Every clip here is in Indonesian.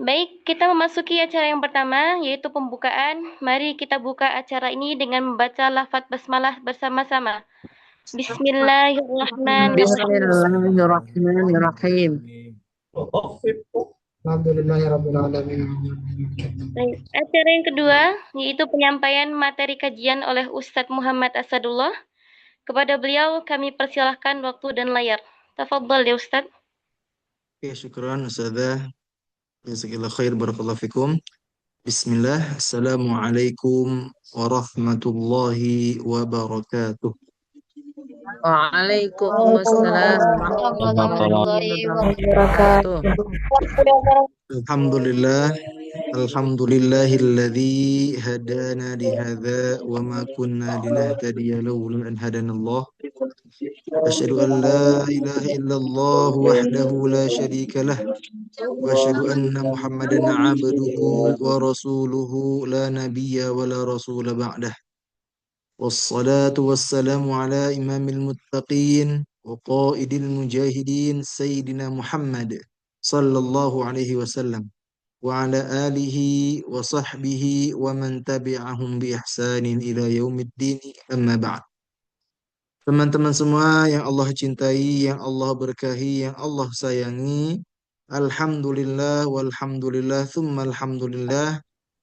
Baik, kita memasuki acara yang pertama, yaitu pembukaan. Mari kita buka acara ini dengan membaca lafaz basmalah bersama-sama. Bismillahirrahmanirrahim. Bismillahirrahmanirrahim. Alhamdulillahirrabbilalamin. Baik, acara yang kedua, yaitu penyampaian materi kajian oleh Ustadz Muhammad Asadullah. Kepada beliau, kami persilahkan waktu dan layar. Tafadhol ya Ustadz. Oke, syukran Ustazah. Jazakallah khair, barakallahu fikum. Bismillah, Assalamualaikum warahmatullahi wabarakatuh. Waalaikumsalam warahmatullahi warahmatullahi wabarakatuh. Alhamdulillah, alhamdulillahilladzi hadana lihadza wa ma kunna linahtadiya laula an hadanallah. Asyhadu an la ilaha illallah wahdahu la syarika lah. وأشهد أن محمدا عبده ورسوله لا نبي ولا رسول بعده والصلاة والسلام على إمام المتقين وقائد المجاهدين سيدنا محمد صلى الله عليه وسلم وعلى آله وصحبه ومن تبعهم بإحسان إلى يوم الدين أما بعد. Teman-teman semua yang Allah cintai, yang Allah berkahi, yang Allah sayangi, Alhamdulillah, walhamdulillah, thumma alhamdulillah.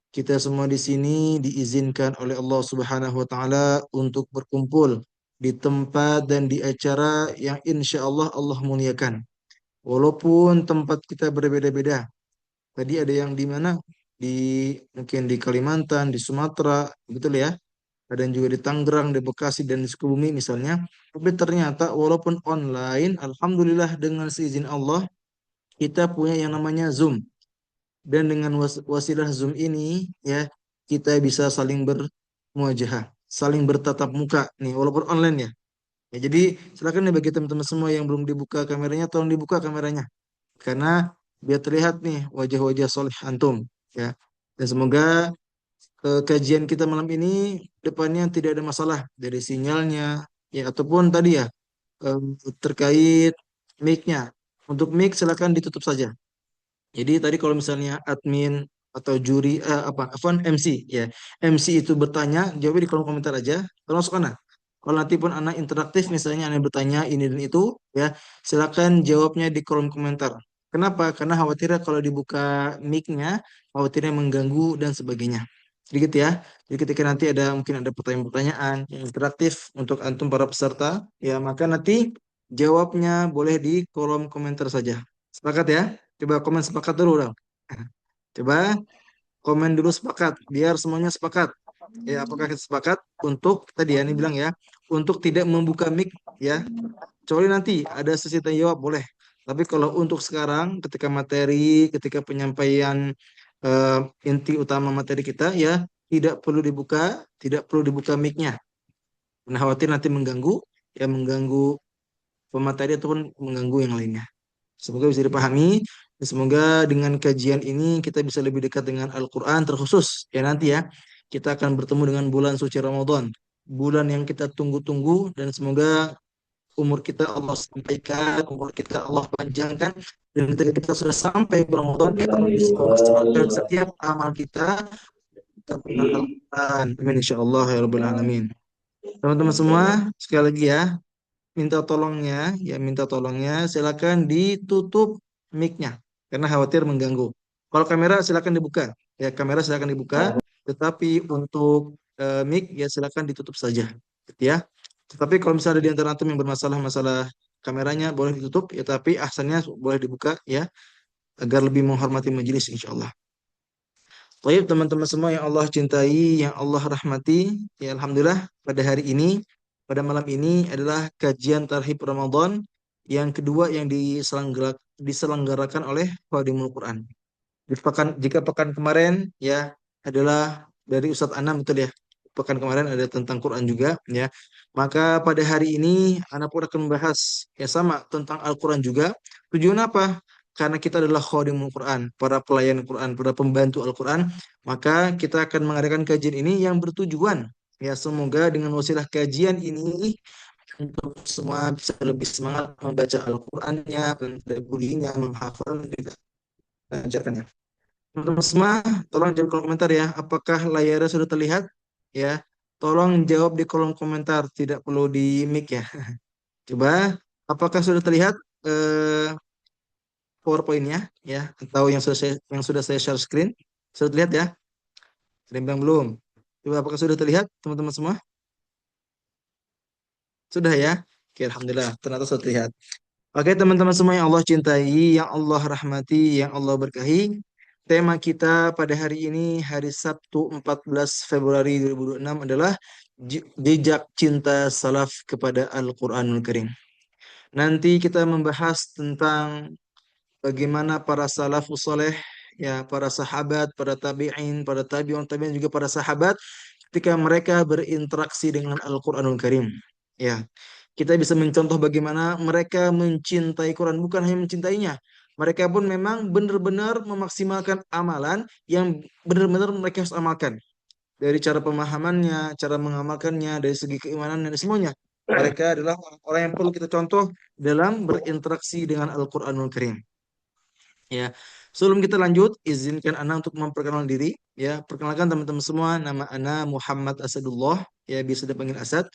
Kita semua di sini diizinkan oleh Allah Subhanahu wa Ta'ala untuk berkumpul di tempat dan di acara yang insya Allah Allah muliakan. Walaupun tempat kita berbeda-beda. Tadi ada yang di mana? Mungkin di Kalimantan, di Sumatera, betul ya? Ada yang juga di Tangerang, di Bekasi, dan di Sukabumi misalnya. Tapi ternyata walaupun online, Alhamdulillah dengan seizin Allah, kita punya yang namanya Zoom. Dan dengan wasilah Zoom ini, ya kita bisa saling bermuajahah, saling bertatap muka nih, walaupun online ya. Ya, jadi silakan nih bagi teman-teman semua yang belum dibuka kameranya, tolong dibuka kameranya. Karena biar terlihat nih wajah-wajah soleh antum. Ya. Dan semoga kajian kita malam ini depannya tidak ada masalah dari sinyalnya ya ataupun tadi ya eh, terkait mic-nya. Untuk mic silakan ditutup saja. Jadi tadi kalau misalnya admin atau juri MC ya. MC itu bertanya, jawabnya di kolom komentar aja. Termasuk anak. Kalau nanti pun anak interaktif misalnya anak bertanya ini dan itu ya, silakan jawabnya di kolom komentar. Kenapa? Karena khawatirnya kalau dibuka mic-nya, khawatirnya mengganggu dan sebagainya. Sedikit ya. Jadi ketika nanti mungkin ada pertanyaan-pertanyaan yang interaktif untuk antum para peserta, ya maka nanti jawabnya boleh di kolom komentar saja. Sepakat ya? Coba komen sepakat dulu dong. Coba komen dulu sepakat, biar semuanya sepakat. Ya, apakah kita sepakat untuk tadi ya ini bilang ya, untuk tidak membuka mic ya. Kecuali nanti ada sesi tanya jawab boleh. Tapi kalau untuk sekarang ketika materi, ketika penyampaian eh, inti utama materi kita ya tidak perlu dibuka, tidak perlu dibuka mic-nya. Karena khawatir nanti mengganggu ya mengganggu pemateri ataupun mengganggu yang lainnya. Semoga bisa dipahami. Dan semoga dengan kajian ini kita bisa lebih dekat dengan Al-Quran terkhusus. Ya nanti ya, kita akan bertemu dengan bulan suci Ramadan. Bulan yang kita tunggu-tunggu dan semoga umur kita Allah sampaikan, umur kita Allah panjangkan. Dan ketika kita sudah sampai ke Ramadan, kita bisa melaksanakan setiap amal kita dengan Al-Quran. Amin insyaAllah ya Rabbal Alamin. Teman-teman semua, sekali lagi ya, minta tolongnya silakan ditutup mic-nya karena khawatir mengganggu. Kalau kamera silakan dibuka, ya kamera silakan dibuka, tetapi untuk mic ya silakan ditutup saja, gitu ya. Tetapi kalau misalnya ada di antara antum yang bermasalah masalah kameranya boleh ditutup, ya tapi ahsannya boleh dibuka ya agar lebih menghormati majelis insyaallah. Baik teman-teman semua yang Allah cintai, yang Allah rahmati, ya Alhamdulillah pada hari ini, pada malam ini adalah kajian Tarhib Ramadan yang kedua yang diselenggarakan oleh Khadimul Quran. Jika pekan kemarin ya adalah dari Ustadz Anam betul ya. Pekan kemarin ada tentang Quran juga ya. Maka pada hari ini anak pun akan membahas ya sama tentang Al-Quran juga. Tujuan apa? Karena kita adalah khadimul Quran, para pelayan Quran, para pembantu Al-Quran, maka kita akan mengadakan kajian ini yang bertujuan ya semoga dengan wasilah kajian ini untuk semua bisa lebih semangat membaca Al-Qurannya, mempelajarinya, menghafal, dan mengajarkannya. Teman-teman semua, tolong jawab kolom komentar ya. Apakah layarnya sudah terlihat? Ya, tolong jawab di kolom komentar. Tidak perlu di mic ya. Coba, apakah sudah terlihat PowerPoint-nya ya, atau yang sudah saya share screen? Sudah terlihat ya? Ada yang bilang belum? Coba, apakah sudah terlihat teman-teman semua? Sudah ya? Oke, alhamdulillah. Ternyata sudah terlihat. Oke, teman-teman semua yang Allah cintai, yang Allah rahmati, yang Allah berkahi. Tema kita pada hari ini, hari Sabtu 14 Februari 2026 adalah jejak cinta salaf kepada Al-Quranul Karim. Nanti kita membahas tentang bagaimana para salafus soleh, ya, para sahabat, para tabi'in, para tabi'un tabi'in, juga para sahabat ketika mereka berinteraksi dengan Al-Quranul Karim. Ya, kita bisa mencontoh bagaimana mereka mencintai Quran, bukan hanya mencintainya. Mereka pun memang benar-benar memaksimalkan amalan yang benar-benar mereka harus amalkan. Dari cara pemahamannya, cara mengamalkannya, dari segi keimanan dan semuanya. Mereka adalah orang-orang yang perlu kita contoh dalam berinteraksi dengan Al-Quranul Karim. Ya, sebelum kita lanjut, izinkan Ana untuk memperkenalkan diri. Ya, perkenalkan teman-teman semua, nama Ana Muhammad Asadullah. Ya, biasa dipanggil Asad.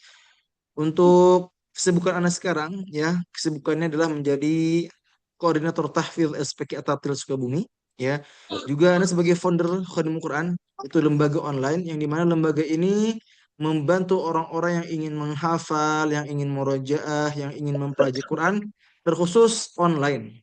Untuk kesibukan Ana sekarang, ya, kesibukannya adalah menjadi koordinator tahfidz SPK Atatil Sukabumi. Ya, juga Ana sebagai founder Khadimul Quran, itu lembaga online yang dimana lembaga ini membantu orang-orang yang ingin menghafal, yang ingin murojaah, yang ingin mempelajari Quran, terkhusus online.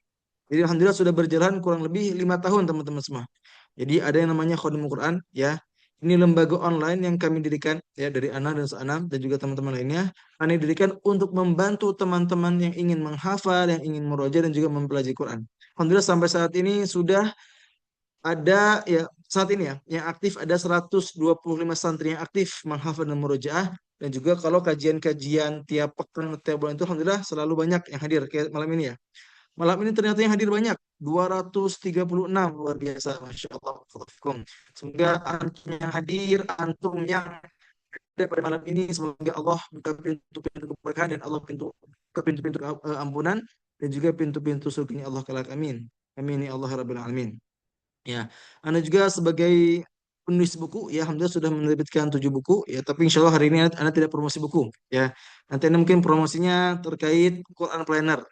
Jadi alhamdulillah sudah berjalan kurang lebih 5 tahun teman-teman semua. Jadi ada yang namanya Khadimul Quran ya. Ini lembaga online yang kami dirikan ya dari Ana dan Seanam dan juga teman-teman lainnya. Kami dirikan untuk membantu teman-teman yang ingin menghafal, yang ingin murojaah dan juga mempelajari Quran. Alhamdulillah sampai saat ini sudah ada ya saat ini ya yang aktif ada 125 santri yang aktif menghafal dan murojaah, dan juga kalau kajian-kajian tiap pekan tiap bulan itu alhamdulillah selalu banyak yang hadir kayak malam ini ya. Malam ini ternyata yang hadir banyak, 236, luar biasa, Masya Allah. Semoga antum yang hadir, antum yang ada pada malam ini, semoga Allah buka pintu-pintu keberkahan dan Allah buka pintu-pintu ampunan dan juga pintu-pintu surganya Allah kelak. Amin. Amin ya Allah Rabbil Alamin. Ya, Anda juga sebagai penulis buku, ya Alhamdulillah sudah menerbitkan 7 buku, ya. Tapi insya Allah hari ini Anda tidak promosi buku, ya. Nanti Anda mungkin promosinya terkait Quran Planner.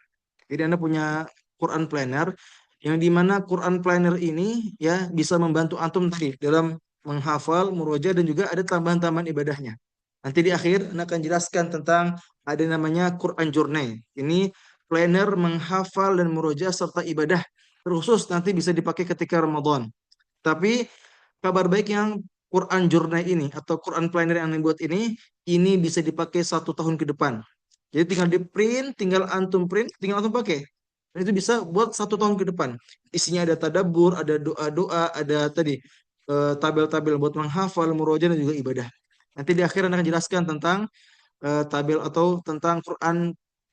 Jadi Anda punya Quran Planner yang dimana Quran Planner ini ya bisa membantu antum tadi dalam menghafal, murojaah dan juga ada tambahan-tambahan ibadahnya. Nanti di akhir Anda akan jelaskan tentang ada namanya Quran Journey. Ini planner menghafal dan murojaah serta ibadah terkhusus nanti bisa dipakai ketika Ramadan. Tapi kabar baik yang Quran Journey ini atau Quran Planner yang dibuat ini bisa dipakai 1 tahun ke depan. Jadi tinggal di print, tinggal antum pakai. Dan itu bisa buat 1 tahun ke depan. Isinya ada tadabbur, ada doa-doa, ada tadi tabel-tabel buat menghafal, murojaah dan juga ibadah. Nanti di akhir akan jelaskan tentang tabel atau tentang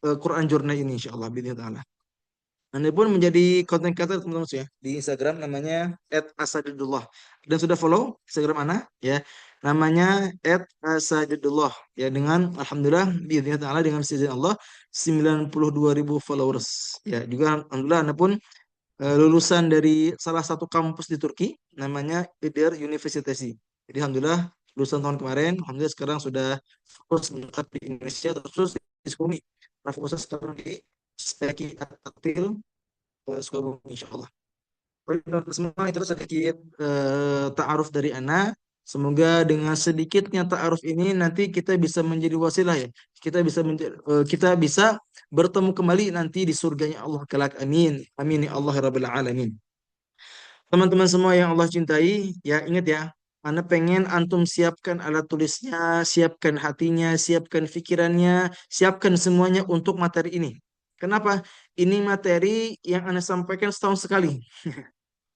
Quran Journey ini insyaallah bismillah. Anda pun menjadi konten creator teman-teman ya di Instagram namanya @asadudullah. Dan sudah follow Instagram Ana ya. Namanya @asadudullah ya dengan alhamdulillah biidznillah taala dengan izin Allah 92.000 followers. Ya, juga alhamdulillah Anda pun lulusan dari salah satu kampus di Turki namanya Ider University. Jadi alhamdulillah lulusan tahun kemarin, alhamdulillah sekarang sudah fokus menetap di Indonesia terus di Sukabumi. Nah, fokusnya sekarang di Speki Ataktil Sukabumi insyaallah. Baik, teman-teman semua itu sedikit ta'aruf dari Ana. Semoga dengan sedikitnya ta'aruf ini nanti kita bisa menjadi wasilah ya. Kita bisa bertemu kembali nanti di surganya Allah kelak. Amin. Amin ya Allah Rabbil Alamin. Teman-teman semua yang Allah cintai, ya ingat ya, Ana pengen antum siapkan alat tulisnya, siapkan hatinya, siapkan pikirannya, siapkan semuanya untuk materi ini. Kenapa? Ini materi yang Anda sampaikan setahun sekali.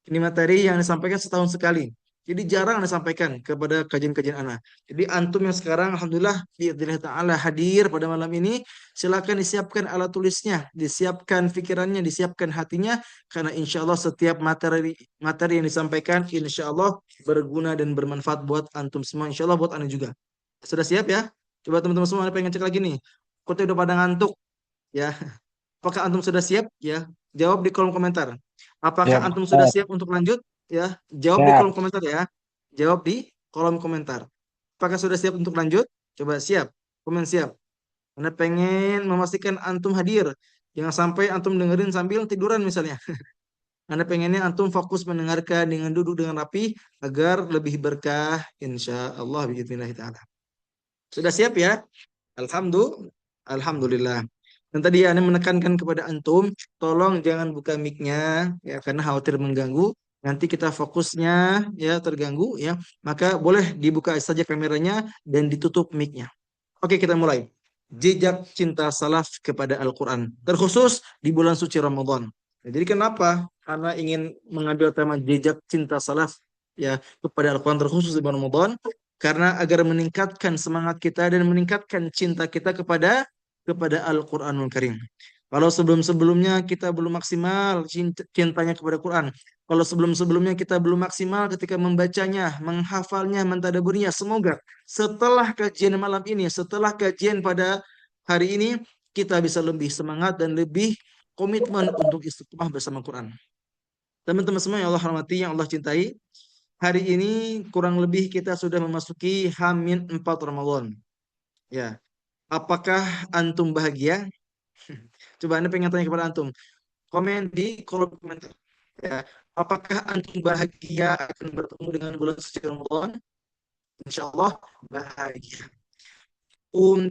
Ini materi yang disampaikan setahun sekali. Jadi jarang Anda sampaikan kepada kajian-kajian Ana. Jadi antum yang sekarang alhamdulillah biidznillah taala hadir pada malam ini, silakan disiapkan alat tulisnya, disiapkan pikirannya, disiapkan hatinya karena insya Allah setiap materi materi yang disampaikan insya Allah berguna dan bermanfaat buat antum semua, insya Allah buat Ana juga. Sudah siap ya? Coba teman-teman semua Ana pengen cek lagi nih. Kota udah pada ngantuk ya. Apakah antum sudah siap? Ya, jawab di kolom komentar. Apakah Siap, antum sudah Ustaz. siap untuk lanjut? Ya, jawab di Siap. kolom komentar ya. Jawab di kolom komentar. Apakah sudah siap untuk lanjut? Coba siap. Komen siap. Anda pengen memastikan antum hadir. Jangan sampai antum dengerin sambil tiduran misalnya. Anda pengennya antum fokus mendengarkan dengan duduk dengan rapi agar lebih berkah insya Allah biiznillah taala. Sudah siap ya? Alhamdulillah. Dan tadi Anda menekankan kepada antum, tolong jangan buka mic-nya ya karena khawatir mengganggu. Nanti kita fokusnya ya terganggu ya. Maka boleh dibuka saja kameranya dan ditutup mic-nya. Oke, kita mulai. Jejak cinta salaf kepada Al-Quran. Terkhusus di bulan suci Ramadan. Nah, jadi kenapa Ana ingin mengambil tema jejak cinta salaf ya kepada Al-Quran terkhusus di bulan Ramadan? Karena agar meningkatkan semangat kita dan meningkatkan cinta kita kepada Al-Quranul Karim. Kalau sebelum-sebelumnya kita belum maksimal cintanya kepada Quran, kalau sebelum-sebelumnya kita belum maksimal ketika membacanya, menghafalnya, mentadaburnya, semoga setelah kajian malam ini, setelah kajian pada hari ini, kita bisa lebih semangat dan lebih komitmen untuk istiqomah bersama Quran. Teman-teman semua yang Allah hormati, yang Allah cintai, hari ini kurang lebih kita sudah memasuki Hamin 4 Ramadan. Ya, apakah antum bahagia? Coba Anda pengen tanya kepada antum. Komen di kolom komentar. Ya, apakah antum bahagia akan bertemu dengan bulan suci Ramadan? Insya Allah bahagia.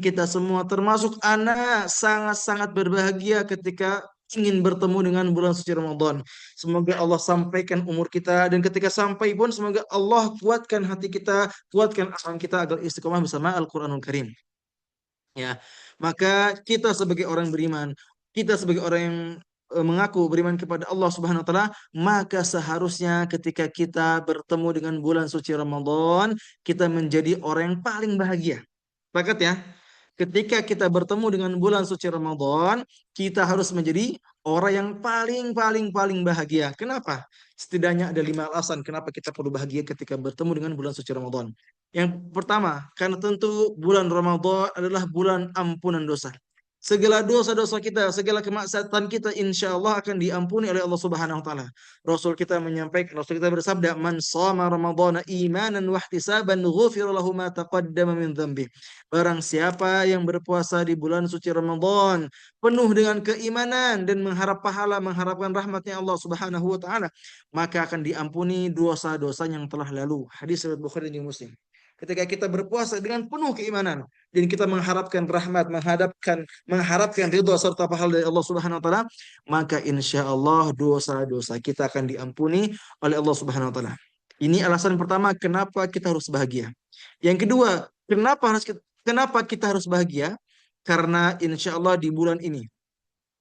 Kita semua termasuk anak sangat-sangat berbahagia ketika ingin bertemu dengan bulan suci Ramadan. Semoga Allah sampaikan umur kita dan ketika sampai pun semoga Allah kuatkan hati kita, kuatkan asa kita agar istiqomah bersama Al-Qur'anul Karim. Ya, maka kita sebagai orang beriman, kita sebagai orang yang mengaku beriman kepada Allah Subhanahu wa taala, maka seharusnya ketika kita bertemu dengan bulan suci Ramadan, kita menjadi orang yang paling bahagia. Sepakat ya? Ketika kita bertemu dengan bulan suci Ramadan, kita harus menjadi orang yang paling bahagia. Kenapa? Setidaknya ada 5 alasan kenapa kita perlu bahagia ketika bertemu dengan bulan suci Ramadan. Yang pertama, karena tentu bulan Ramadan adalah bulan ampunan dosa. Segala dosa-dosa kita, segala kemaksiatan kita insya Allah akan diampuni oleh Allah Subhanahu wa taala. Rasul kita bersabda, "Man shama Ramadhana imanan wa ihtisaban ghufira lahu ma taqaddama min dzambi." Barang siapa yang berpuasa di bulan suci Ramadan penuh dengan keimanan dan mengharap pahala, mengharapkan rahmatnya Allah Subhanahu wa taala, maka akan diampuni dosa-dosa yang telah lalu. Hadis riwayat Bukhari dan Muslim. Ketika kita berpuasa dengan penuh keimanan dan kita mengharapkan rahmat, mengharapkan ridho serta pahala dari Allah Subhanahu wa taala, maka insya Allah dosa-dosa kita akan diampuni oleh Allah Subhanahu wa taala. Ini alasan pertama kenapa kita harus bahagia. Yang kedua, kenapa kita harus bahagia? Karena insya Allah di bulan ini,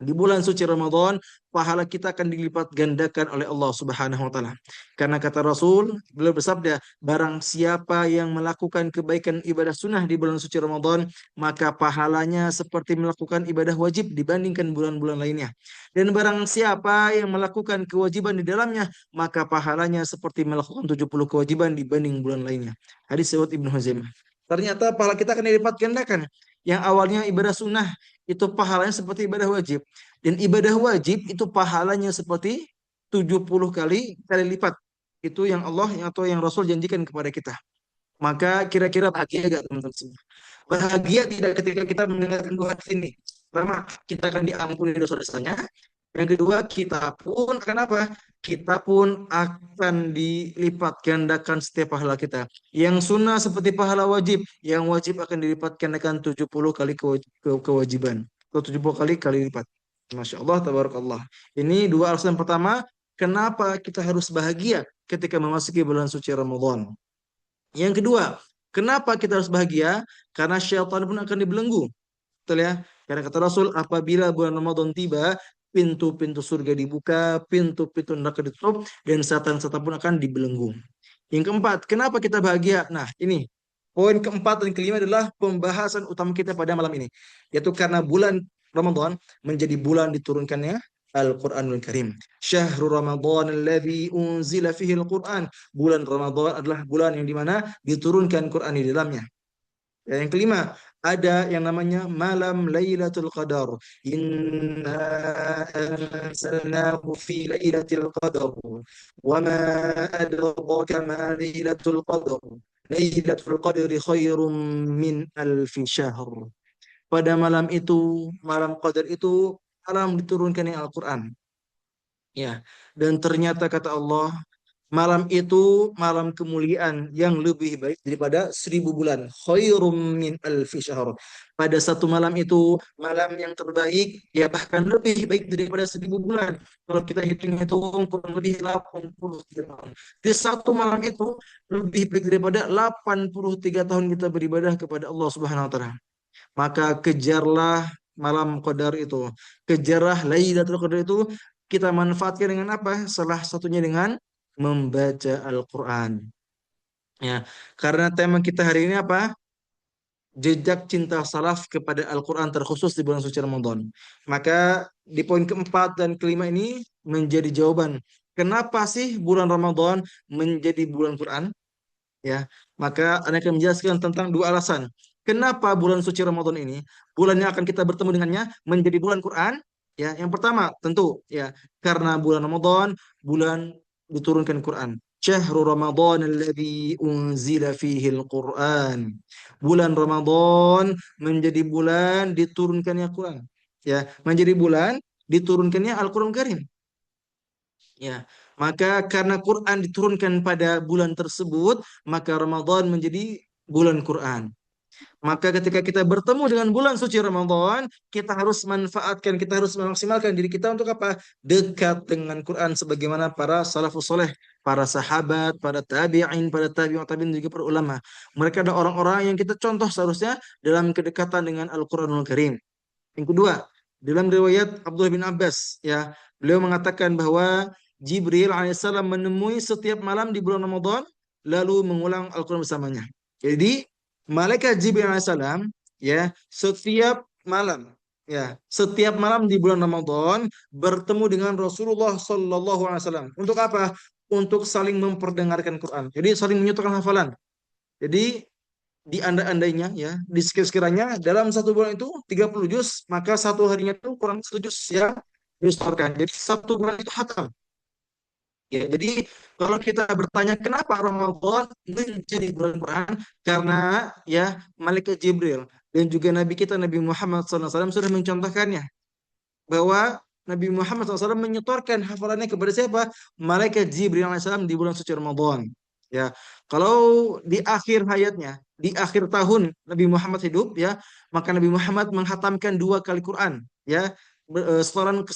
di bulan suci Ramadan, pahala kita akan dilipat gandakan oleh Allah Subhanahu wa taala. Karena kata Rasul, beliau bersabda, barang siapa yang melakukan kebaikan ibadah sunnah di bulan suci Ramadan, maka pahalanya seperti melakukan ibadah wajib dibandingkan bulan-bulan lainnya. Dan barang siapa yang melakukan kewajiban di dalamnya, maka pahalanya seperti melakukan 70 kewajiban dibanding bulan lainnya. Hadis riwayat Ibnu Huzaimah. Ternyata pahala kita akan dilipat gandakan. Yang awalnya ibadah sunnah itu pahalanya seperti ibadah wajib. Dan ibadah wajib itu pahalanya seperti 70 kali lipat. Itu yang Allah atau yang Rasul janjikan kepada kita. Maka kira-kira bahagia gak teman-teman semua? Bahagia tidak ketika kita mendengarkan dua hadis ini. Pertama, kita akan diampuni dosa-dosanya. Yang kedua, kita pun akan apa? Kita pun akan dilipat gandakan setiap pahala kita. Yang sunnah seperti pahala wajib, yang wajib akan dilipat gandakan 70 kali kewajiban. Atau 70 kali lipat. Masya Allah, tabarakallah. Ini dua alasan pertama, kenapa kita harus bahagia ketika memasuki bulan suci Ramadan. Yang kedua, kenapa kita harus bahagia? Karena syaitan pun akan dibelenggu. Betul ya? Karena kata Rasul, apabila bulan Ramadan tiba, pintu-pintu surga dibuka, pintu-pintu neraka ditutup, dan setan-setan pun akan dibelenggu. Yang keempat, kenapa kita bahagia? Nah, ini poin keempat dan kelima adalah pembahasan utama kita pada malam ini. Yaitu karena bulan Ramadan menjadi bulan diturunkannya Al-Quranul Karim. Syahrul Ramadan alladhi unzila fihi Al-Quran. Bulan Ramadan adalah bulan yang dimana diturunkan Quran di dalamnya. Dan yang kelima, ada yang namanya malam Lailatul Qadar. Inna anzalnahu fi Lailatul Qadar. Wa ma adraka ma Lailatul Qadar. Lailatul Qadri khairum min alfi syahr. Pada malam itu, malam Qadar itu malam diturunkannya Al-Qur'an. Ya, dan ternyata kata Allah, malam itu malam kemuliaan yang lebih baik daripada 1.000 bulan. Khairum min alfi syahr. Pada satu malam itu, malam yang terbaik, ya bahkan lebih baik daripada 1.000 bulan. Kalau kita hitung-hitung, kurang lebih 83 tahun. Di satu malam itu, lebih baik daripada 83 tahun kita beribadah kepada Allah Subhanahu Wa Taala. Maka kejarlah malam Qadar itu. Kejarlah Lailatul Qadar itu, kita manfaatkan dengan apa? Salah satunya dengan membaca Al-Quran. Ya, karena tema kita hari ini apa? Jejak cinta salaf kepada Al-Quran terkhusus di bulan suci Ramadan. Maka di poin keempat dan kelima ini menjadi jawaban. Kenapa sih bulan Ramadan menjadi bulan Quran? Ya, maka Anda akan menjelaskan tentang dua alasan. Kenapa bulan suci Ramadan ini, bulan yang akan kita bertemu dengannya menjadi bulan Quran? Ya, yang pertama tentu ya karena bulan Ramadan bulan diturunkan Quran. Syahrul Ramadan alladzi unzila fihi al-Quran. Bulan Ramadan menjadi bulan diturunkannya Quran. Ya, menjadi bulan diturunkannya Al-Quran Karim. Ya, maka karena Quran diturunkan pada bulan tersebut, maka Ramadan menjadi bulan Quran. Maka ketika kita bertemu dengan bulan suci Ramadan, kita harus manfaatkan, kita harus memaksimalkan diri kita untuk apa? Dekat dengan Quran sebagaimana para salafus soleh, para sahabat, para tabi'in, para tabi'ut tabi'in juga para ulama. Mereka adalah orang-orang yang kita contoh seharusnya dalam kedekatan dengan Al-Quranul Karim. Yang kedua, dalam riwayat Abdullah bin Abbas, ya, beliau mengatakan bahwa Jibril alaihissalam menemui setiap malam di bulan Ramadan, lalu mengulang Al-Quran bersamanya. Jadi, malaikat Jibril alaihissalam, ya, setiap malam di bulan Ramadan bertemu dengan Rasulullah Sallallahu Alaihi Wasallam. Untuk apa? Untuk saling memperdengarkan Quran. Jadi saling menyuturkan hafalan. Jadi di anda-andainya ya, di sekiranya dalam satu bulan itu 30 juz, maka satu harinya itu kurang satu juz ya disetorkan. Jadi satu bulan itu hatam. Ya, jadi kalau kita bertanya kenapa Ramadan menjadi bulan Quran, karena ya malaikat Jibril dan juga Nabi kita Nabi Muhammad SAW sudah mencontohkannya bahwa Nabi Muhammad SAW menyetorkan hafalannya kepada siapa? Malaikat Jibril alaihissalam di bulan suci Ramadan. Ya, kalau di akhir hayatnya, di akhir tahun Nabi Muhammad hidup, ya, maka Nabi Muhammad menghatamkan 2 kali Quran, ya, setoran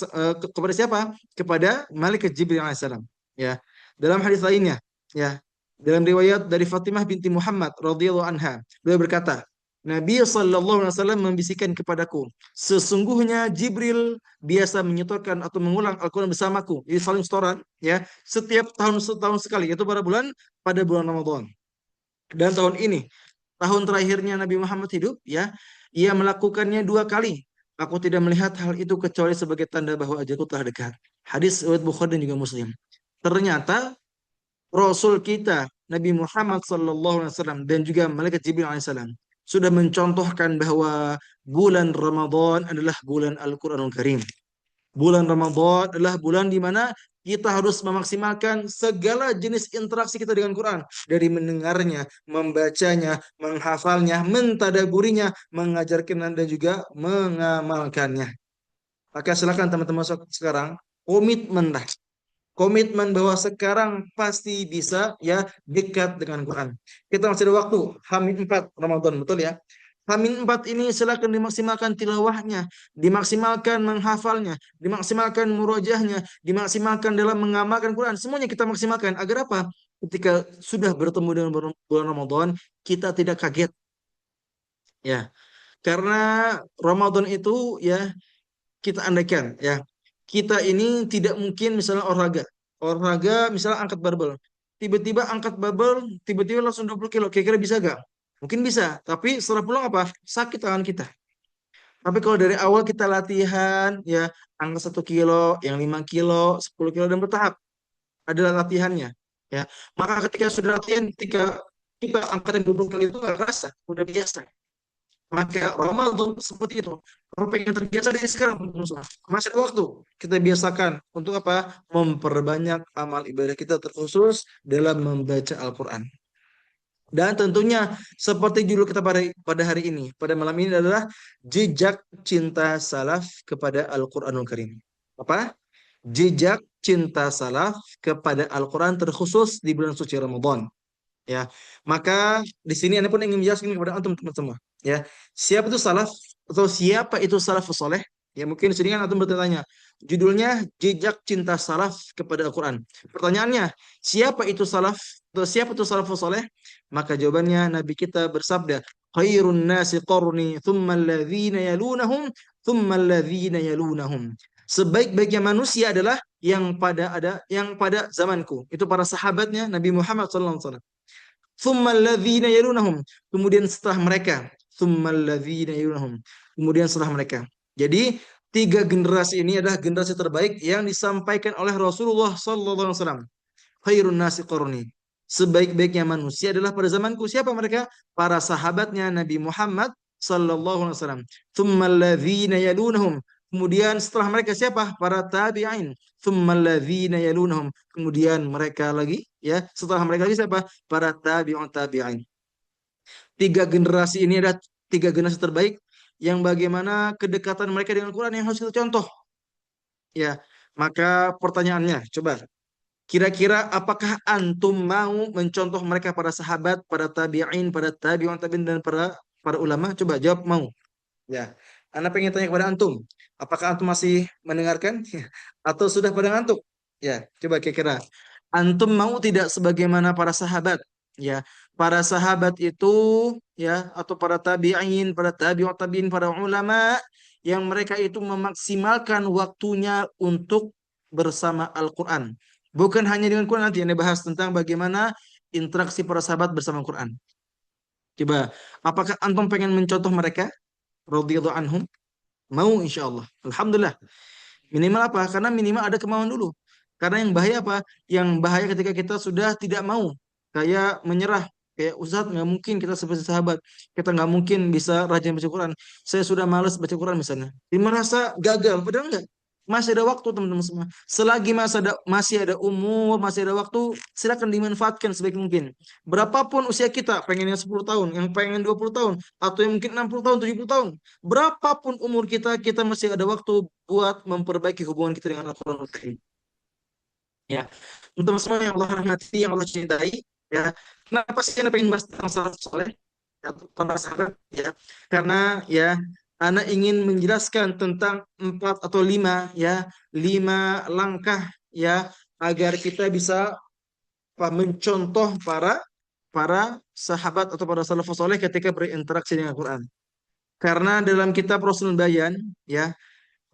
kepada siapa? Kepada Malaikat Jibril alaihissalam. Ya, dalam hadis lainnya, ya, dalam riwayat dari Fatimah binti Muhammad radhiyallahu anha, beliau berkata, Nabi Shallallahu Alaihi Wasallam membisikkan kepadaku, sesungguhnya Jibril biasa menyetorkan atau mengulang Al-Quran bersamaku. Ini saling setoran, ya, setiap tahun setahun sekali, yaitu pada bulan Ramadan. Dan tahun ini, tahun terakhirnya Nabi Muhammad hidup, ya, ia melakukannya 2 kali. Aku tidak melihat hal itu kecuali sebagai tanda bahwa ajalku telah dekat. Hadis riwayat Bukhari dan juga Muslim. Ternyata Rasul kita Nabi Muhammad SAW dan juga malaikat Jibril alaihissalam sudah mencontohkan bahwa bulan Ramadan adalah bulan Al-Quranul Karim. Bulan Ramadan adalah bulan di mana kita harus memaksimalkan segala jenis interaksi kita dengan Quran. Dari mendengarnya, membacanya, menghafalnya, mentadaburinya, mengajarkan dan juga mengamalkannya. Maka silakan teman-teman sekarang komitmen lah. Komitmen bahwa sekarang pasti bisa ya dekat dengan Quran. Kita masih ada waktu, Hamin 4 Ramadan, betul ya? Hamin 4 ini silakan dimaksimalkan tilawahnya, dimaksimalkan menghafalnya, dimaksimalkan murojahnya, dimaksimalkan dalam mengamalkan Quran. Semuanya kita maksimalkan. Agar apa? Ketika sudah bertemu dengan bulan Ramadan, kita tidak kaget. Ya, karena Ramadan itu ya kita andaikan ya kita ini tidak mungkin misalnya olahraga misalnya angkat barbel, tiba-tiba angkat barbel tiba-tiba langsung 20 kilo, kira-kira bisa gak? Mungkin bisa, tapi setelah pulang apa? Sakit tangan kita. Tapi kalau dari awal kita latihan ya angkat 1 kilo, yang 5 kilo, 10 kilo dan bertahap adalah latihannya ya. Maka ketika sudah latihan, ketika kita angkat yang 20 kilo itu gak kerasa, udah biasa. Maka Ramadan seperti itu. Kalau pengen terbiasa dari sekarang, masih ada waktu. Kita biasakan untuk apa? Memperbanyak amal ibadah kita terkhusus dalam membaca Al-Quran. Dan tentunya seperti judul kita pada hari ini, pada malam ini adalah jejak cinta salaf kepada Al-Quranul Karim. Apa? Jejak cinta salaf kepada Al-Quran terkhusus di bulan suci Ramadan. Ya, maka di sini Anda pun ingin menjelaskan kepada antum teman-teman. Ya, siapa itu salaf atau siapa itu salafus soleh? Ya, mungkin di sini kan antum bertanya. Judulnya jejak cinta salaf kepada Al-Quran. Pertanyaannya, siapa itu salaf atau siapa itu salafus soleh? Maka jawabannya Nabi kita bersabda, khairun nasi qarni, thumma alladhina yalunahum, thumma alladhina yalunahum. Sebaik-baiknya manusia adalah yang pada zamanku. Itu para sahabatnya Nabi Muhammad SAW. Thummal ladzina yalunahum. Kemudian setelah mereka. Thummal ladzina yalunahum. Kemudian setelah mereka. Jadi tiga generasi ini adalah generasi terbaik yang disampaikan oleh Rasulullah sallallahu alaihi wasallam. Khairun nasi qarni. Sebaik-baiknya manusia adalah pada zamanku. Siapa mereka? Para sahabatnya Nabi Muhammad sallallahu alaihi wasallam. Thummal ladzina yalunahum. Kemudian setelah mereka siapa? Para tabi'in. Thummal ladzina yalunahum. Kemudian mereka lagi, ya. Setelah mereka lagi siapa? Para tabi'un tabi'in. Tiga generasi ini adalah tiga generasi terbaik yang bagaimana kedekatan mereka dengan Quran yang harus kita contoh. Ya, maka pertanyaannya, coba kira-kira apakah antum mau mencontoh mereka para sahabat, para tabi'in, para tabi'un tabi'in dan para ulama? Coba jawab mau. Ya. Anda pengen tanya kepada antum, apakah antum masih mendengarkan atau sudah pada ngantuk? Ya, coba kira-kira antum mau tidak sebagaimana para sahabat? Ya, para sahabat itu ya atau para tabi'in, para tabi'un tabi'in, para ulama yang mereka itu memaksimalkan waktunya untuk bersama Al-Qur'an. Bukan hanya dengan Quran, nanti yang dibahas tentang bagaimana interaksi para sahabat bersama Quran. Coba, apakah antum pengen mencontoh mereka? Radhiyallahu anhum. Mau insya Allah. Alhamdulillah. Minimal apa? Karena minimal ada kemauan dulu. Karena yang bahaya apa? Yang bahaya ketika kita sudah tidak mau. Kayak menyerah. Kayak Ustadz nggak mungkin kita seperti sahabat. Kita nggak mungkin bisa rajin baca Quran. Saya sudah malas baca Quran misalnya. Dia merasa gagal. Padahal enggak. Masih ada waktu teman-teman semua. Selagi masih ada umur, masih ada waktu, silakan dimanfaatkan sebaik mungkin. Berapapun usia kita, pengennya 10 tahun, yang pengen 20 tahun, atau yang mungkin 60 tahun, 70 tahun. Berapapun umur kita, kita masih ada waktu buat memperbaiki hubungan kita dengan Al-Quran Al-Karim. Ya, untuk semua yang Allah rahmati, yang Allah cintai, ya. Kenapa sih Anda pengen bahas tentang salaf soleh? Ya, para sahabat, ya. Karena ya, Anda ingin menjelaskan tentang 4 atau 5, ya, 5 langkah, ya, agar kita bisa mencontoh para para sahabat atau para salafus soleh ketika berinteraksi dengan Al-Quran. Karena dalam kitab Rasul Bayan, ya,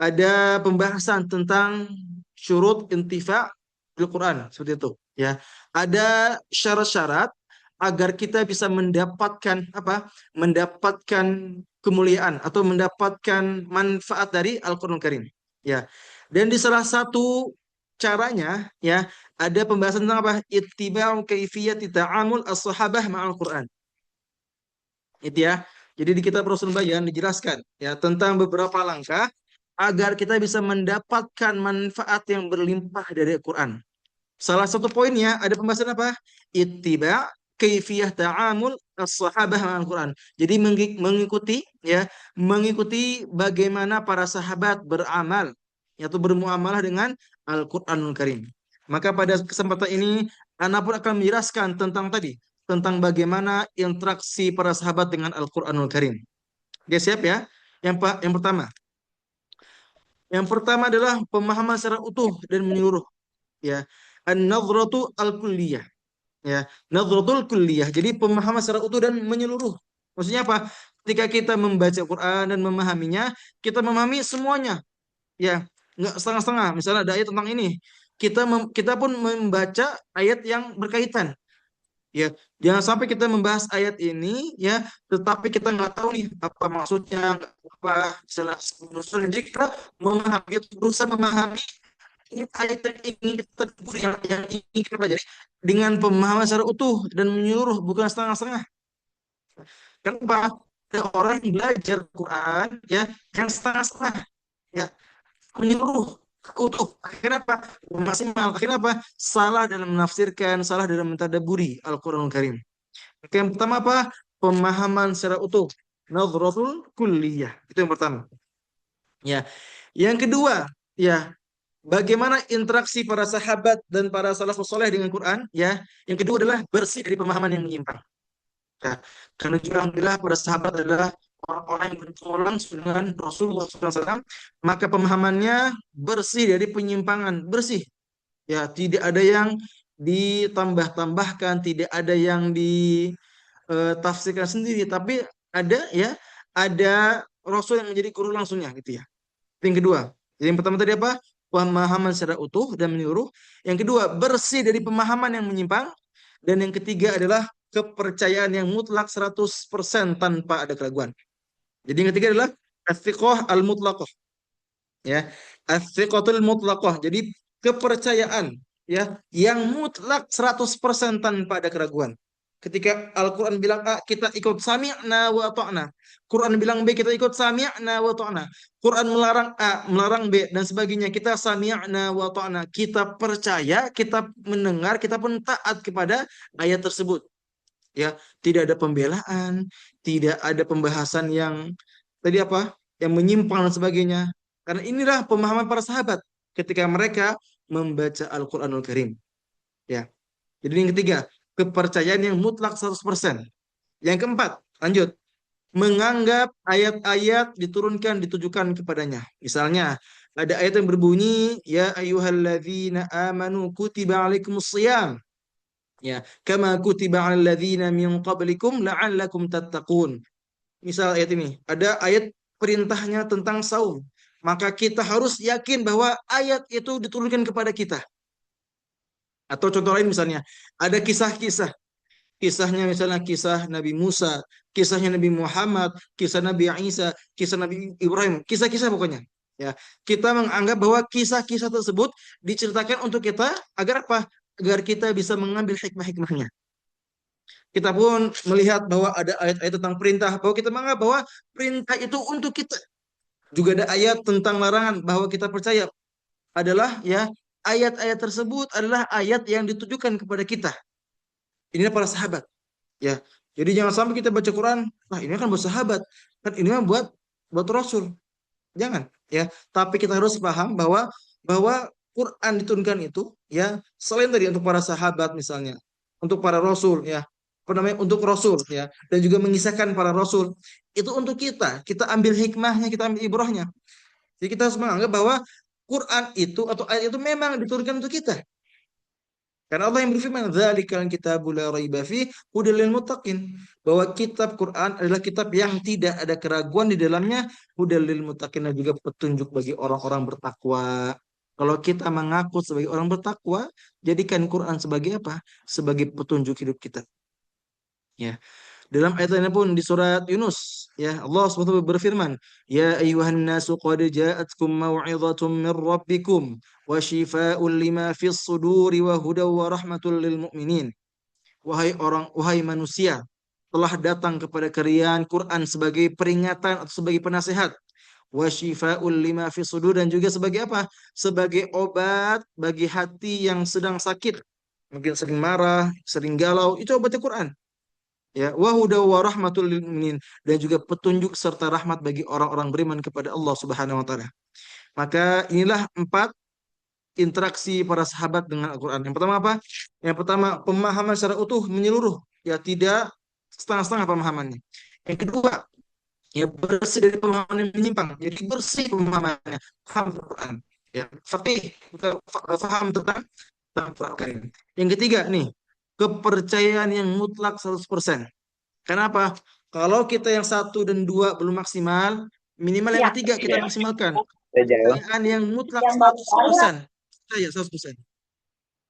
ada pembahasan tentang syurut intifa Al-Quran seperti itu, ya. Ada syarat-syarat agar kita bisa mendapatkan apa? Mendapatkan kemuliaan atau mendapatkan manfaat dari Al-Quran Karim, ya. Dan di salah satu caranya, ya, ada pembahasan tentang apa? Ittiba'u kaifiyati ta'amul as-sahabah ma'al Quran. Itu ya. Jadi di kitab Rasul Bayan dijelaskan ya tentang beberapa langkah agar kita bisa mendapatkan manfaat yang berlimpah dari Al-Quran. Salah satu poinnya ada pembahasan apa? Ittiba kaifiyah ta'amul as-sahabah ma'al Quran. Jadi mengikuti ya, mengikuti bagaimana para sahabat beramal yaitu bermuamalah dengan Al-Qur'anul Karim. Maka pada kesempatan ini Ana pun akan menjelaskan tentang tadi, tentang bagaimana interaksi para sahabat dengan Al-Qur'anul Karim. Oke, siap ya? Yang pertama. Yang pertama adalah pemahaman secara utuh dan menyeluruh, ya. An-nadhratu al-kulliyah, ya. Nadhratul kulliyah. Jadi pemahaman secara utuh dan menyeluruh. Maksudnya apa? Ketika kita membaca Quran dan memahaminya, kita memahami semuanya, ya. Nggak setengah-setengah. Misalnya ada ayat tentang ini, kita pun membaca ayat yang berkaitan. Ya, jangan sampai kita membahas ayat ini, ya, tetapi kita nggak tahu nih apa maksudnya, apa istilah. Jadi kita memahami, berusaha memahami ini ayat yang ingin kita yang ingin kita pelajari dengan pemahaman secara utuh dan menyeluruh, bukan setengah-setengah. Kenapa? ada orang yang belajar Quran ya yang setengah-setengah ya menyeluruh utuh. Akhirnya apa? Maksimal. Akhirnya apa? Salah dalam menafsirkan, salah dalam mentadaburi Al-Quranul Karim. Oke, yang pertama apa? Pemahaman secara utuh. Nadhratul kulliyah. Itu yang pertama. Ya. Yang kedua, ya, bagaimana interaksi para sahabat dan para salafus soleh dengan Quran? Ya. Yang kedua adalah bersih dari pemahaman yang menyimpang. Ya. Karena juga alhamdulillah para sahabat adalah orang-orang yang bertemu langsung dengan Rasulullah SAW, maka pemahamannya bersih dari penyimpangan, bersih. Ya, tidak ada yang ditambah-tambahkan, tidak ada yang ditafsirkan sendiri, tapi ada ya, ada Rasul yang menjadi guru langsungnya gitu ya. Itu yang kedua. Jadi yang pertama tadi apa? Pemahaman secara utuh dan menyeluruh. Yang kedua, bersih dari pemahaman yang menyimpang. Dan yang ketiga adalah kepercayaan yang mutlak 100% tanpa ada keraguan. Jadi yang ketiga adalah as-siqah al-mutlaqah. Ya, as-siqatul mutlaqah. Jadi kepercayaan ya yang mutlak 100% tanpa ada keraguan. Ketika Al-Qur'an bilang A, kita ikut sami'na wa ta'na. Quran bilang B, kita ikut sami'na wa ta'na. Quran melarang A, melarang B dan sebagainya. Kita sami'na wa ta'na. Kita percaya, kita mendengar, kita pun taat kepada ayat tersebut. Ya, tidak ada pembelaan, tidak ada pembahasan yang tadi apa? Yang menyimpang dan sebagainya. Karena inilah pemahaman para sahabat ketika mereka membaca Al-Qur'anul Karim. Ya. Jadi yang ketiga, kepercayaan yang mutlak 100%. Yang keempat, lanjut. Menganggap ayat-ayat diturunkan ditujukan kepadanya. Misalnya, ada ayat yang berbunyi, Ya ayyuhalladzina amanu kutiba alaikumusiyam. Ya, kama kutiba alal ladzina min qablikum la'allakum tattaqun. Misal ayat ini, ada ayat perintahnya tentang saum. Maka kita harus yakin bahwa ayat itu diturunkan kepada kita. Atau contoh lain misalnya, ada kisah-kisah. Kisahnya misalnya kisah Nabi Musa, kisahnya Nabi Muhammad, kisah Nabi Isa, kisah Nabi Ibrahim, kisah-kisah pokoknya. Ya, kita menganggap bahwa kisah-kisah tersebut diceritakan untuk kita agar apa? Agar kita bisa mengambil hikmah-hikmahnya. Kita pun melihat bahwa ada ayat-ayat tentang perintah, bahwa kita menganggap bahwa perintah itu untuk kita. Juga ada ayat tentang larangan, bahwa kita percaya adalah ya ayat-ayat tersebut adalah ayat yang ditujukan kepada kita. Inilah para sahabat. Ya, jadi jangan sampai kita baca Quran, nah ini kan buat sahabat, kan ini mah buat Rasul. Jangan, ya. Tapi kita harus paham bahwa Quran diturunkan itu, ya, selain tadi untuk para sahabat misalnya, untuk para Rasul, ya, apa namanya, untuk Rasul, ya, dan juga mengisahkan para Rasul, itu untuk kita. Kita ambil hikmahnya, kita ambil ibrahnya. Jadi kita harus menganggap bahwa Quran itu atau ayat itu memang diturunkan untuk kita. Karena Allah yang berfirman, "Dzalikal kitabul la raiba fi hudal lil muttaqin." Bahwa kitab Quran adalah kitab yang tidak ada keraguan di dalamnya, hudal lil muttaqin, dan juga petunjuk bagi orang-orang bertakwa. Kalau kita mengaku sebagai orang bertakwa, jadikan Quran sebagai apa? Sebagai petunjuk hidup kita. Ya. Dalam ayat lainnya pun di surat Yunus, ya, Allah SWT berfirman, Ya ayuhan nasu qad ja'atkum mau'izatun min rabbikum wa shifaa'un lima fis suduri wa hudaw wa rahmatul lil mu'minin. Wahai manusia, telah datang kepada kalian Quran sebagai peringatan atau sebagai penasehat. Wa shifaa'un lima fis sudur, dan juga sebagai apa? Sebagai obat bagi hati yang sedang sakit. Mungkin sering marah, sering galau, itu obatnya Quran. Ya, wa hudaw wa rahmatul lil mu'minin, dan juga petunjuk serta rahmat bagi orang-orang beriman kepada Allah Subhanahu wa taala. Maka inilah 4 interaksi para sahabat dengan Al-Qur'an. Yang pertama apa? Yang pertama, pemahaman secara utuh menyeluruh, ya, tidak setengah-setengah pemahamannya. Yang kedua, ya, bersih dari pemahaman yang menyimpang. Jadi bersih pemahamannya, paham Al-Qur'an. Ya, faqih, paham tentang Al-Qur'an. Yang ketiga nih, kepercayaan yang mutlak 100%. Kenapa? Kalau kita yang 1 dan 2 belum maksimal, minimal yang ketiga kita maksimalkan. Kepercayaan yang mutlak 100%. Percaya 100%.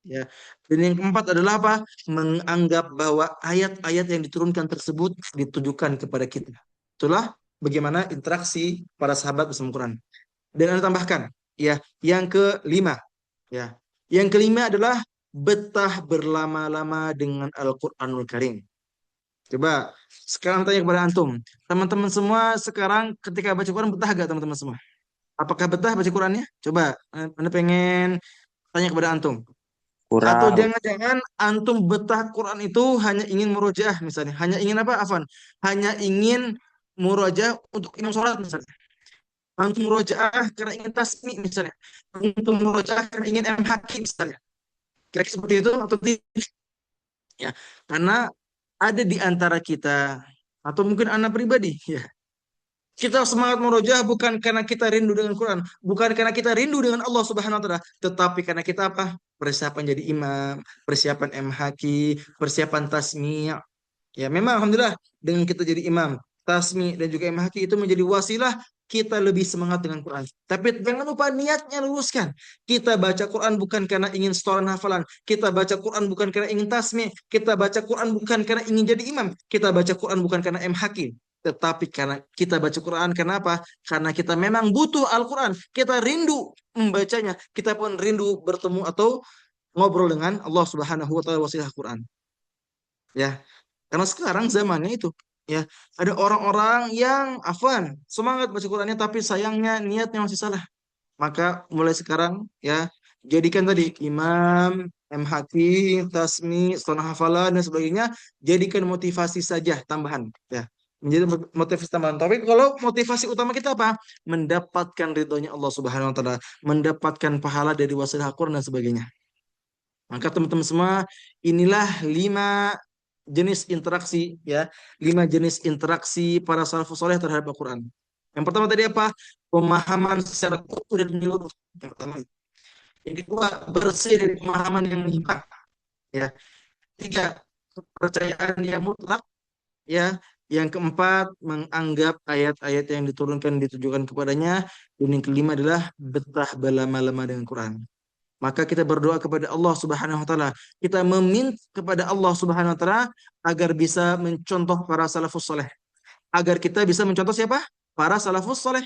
Ya. Dan yang keempat adalah apa? Menganggap bahwa ayat-ayat yang diturunkan tersebut ditujukan kepada kita. Itulah bagaimana interaksi para sahabat bersama Quran. Dan Anda tambahkan, ya, yang kelima, ya. Yang kelima adalah betah berlama-lama dengan Al-Qur'anul Karim. Coba sekarang tanya kepada antum. Teman-teman semua sekarang ketika baca Quran betah gak teman-teman semua? Apakah betah baca Qurannya? Coba, Anda pengen tanya kepada antum. Atau Kurang. jangan-jangan antum betah Quran itu hanya ingin murojaah misalnya. Hanya ingin apa, Afan? Hanya ingin murojaah untuk imam sholat misalnya. Antum murojaah karena ingin tasmi misalnya. Antum murojaah karena ingin MHQ misalnya. Kira-kira seperti itu atau tidak? Ya, karena ada di antara kita atau mungkin anak pribadi ya. Kita semangat murojaah bukan karena kita rindu dengan Quran, bukan karena kita rindu dengan Allah Subhanahu wa taala, tetapi karena kita apa? Persiapan jadi imam, persiapan MHQ, persiapan tasmi'. Ya, memang alhamdulillah dengan kita jadi imam, tasmi dan juga MHQ itu menjadi wasilah kita lebih semangat dengan Quran. Tapi jangan lupa niatnya luruskan. Kita baca Quran bukan karena ingin setoran hafalan. Kita baca Quran bukan karena ingin tasmi. Kita baca Quran bukan karena ingin jadi imam. Kita baca Quran bukan karena MHQ. Tetapi karena kita baca Quran, kenapa? Karena kita memang butuh Al-Quran. Kita rindu membacanya. Kita pun rindu bertemu atau ngobrol dengan Allah Subhanahu wa taala wasilah Quran. Ya, karena sekarang zamannya itu ya ada orang-orang yang afwan semangat baca Qurannya tapi sayangnya niatnya masih salah. Maka mulai sekarang ya jadikan tadi imam, MHQ, tasmi, sunnah hafalan dan sebagainya jadikan motivasi saja tambahan ya. Menjadi motivasi tambahan. Tapi kalau motivasi utama kita apa? Mendapatkan ridhonya Allah Subhanahu wa taala, mendapatkan pahala dari wasilah Quran dan sebagainya. Maka teman-teman semua, inilah 5 jenis interaksi ya, 5 jenis interaksi para salafus soleh terhadap Al-Quran. Yang pertama tadi apa? Pemahaman secara utuh dan menyeluruh. Yang pertama. Yang kedua, bersih dari pemahaman yang menyimpang. Ya. Tiga, kepercayaan yang mutlak. Ya. Yang keempat, menganggap ayat-ayat yang diturunkan ditujukan kepadanya. Dan yang kelima adalah betah berlama-lama dengan Quran. Maka kita berdoa kepada Allah Subhanahu wa taala. Kita meminta kepada Allah Subhanahu wa taala agar bisa mencontoh para salafus saleh. Agar kita bisa mencontoh siapa? Para salafus saleh.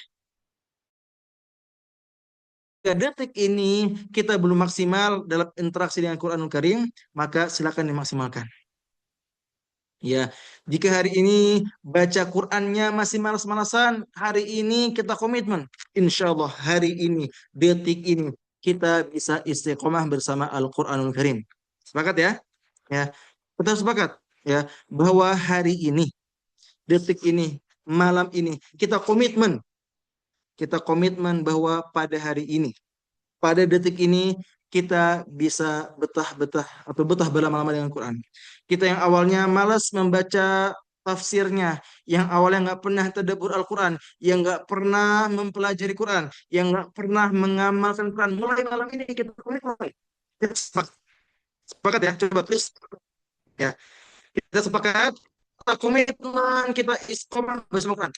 Detik ini kita belum maksimal dalam interaksi dengan Quranul Karim, maka silakan dimaksimalkan. Ya, jika hari ini baca Qurannya masih malas-malasan, hari ini kita komitmen. Insya Allah hari ini, detik ini, kita bisa istiqomah bersama Al-Quranul Karim. Sepakat ya? Ya, kita sepakat ya bahwa hari ini, detik ini, malam ini, kita komitmen. Kita komitmen bahwa pada hari ini, pada detik ini kita bisa betah-betah atau betah berlama-lama dengan Quran. Kita yang awalnya malas membaca tafsirnya, yang awalnya nggak pernah tadabbur Al-Quran, yang nggak pernah mempelajari Quran, yang nggak pernah mengamalkan Quran, mulai malam ini kita komitmen. Kita sepakat ya, coba please. Ya, kita sepakat, kita komitmen, kita istiqomah bersama Quran.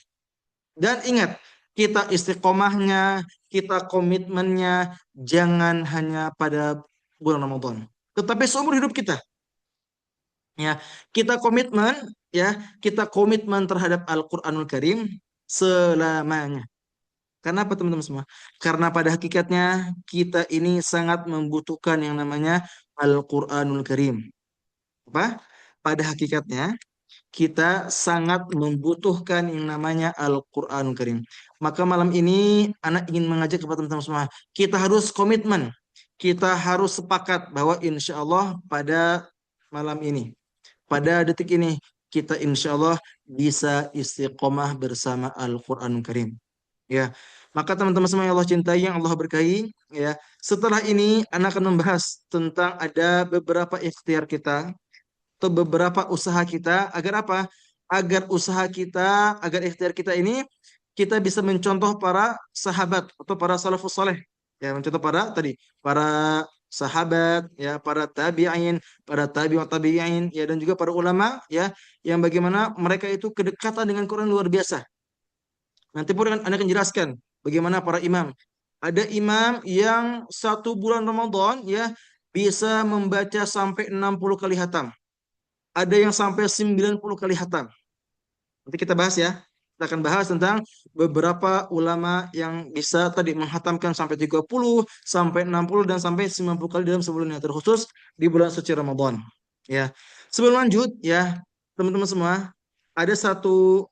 Dan ingat, kita istiqomahnya, kita komitmennya jangan hanya pada bulan Ramadan, tetapi seumur hidup kita. Ya, kita komitmen ya, kita komitmen terhadap Al-Qur'anul Karim selamanya. Karena apa teman-teman semua? Karena pada hakikatnya kita ini sangat membutuhkan yang namanya Al-Qur'anul Karim. Apa? Pada hakikatnya kita sangat membutuhkan yang namanya Al-Qur'anul Karim. Maka malam ini anak ingin mengajak kepada teman-teman semua, kita harus komitmen, kita harus sepakat bahwa insya Allah pada malam ini, pada detik ini, kita insya Allah bisa istiqomah bersama Al-Qur'anul Karim. Ya, maka teman-teman semua yang Allah cintai, yang Allah berkahi, ya. Setelah ini, anak akan membahas tentang ada beberapa ikhtiar kita atau beberapa usaha kita agar apa? Agar usaha kita, agar ikhtiar kita ini kita bisa mencontoh para sahabat atau para salafus saleh. Ya, mencontoh para sahabat, ya, para tabi'in, para tabi'ut tabi'in, ya, dan juga para ulama, ya, yang bagaimana mereka itu kedekatan dengan Quran luar biasa. Nanti pun Anda akan jelaskan bagaimana para imam. Ada imam yang 1 bulan Ramadan ya bisa membaca sampai 60 kali hatam. Ada yang sampai 90 kali hatam. Nanti kita bahas ya. Kita akan bahas tentang beberapa ulama yang bisa tadi menghatamkan sampai 30, sampai 60 dan sampai 90 kali dalam sebulan yang terkhusus di bulan suci Ramadan. Ya. Sebelum lanjut ya, teman-teman semua, ada satu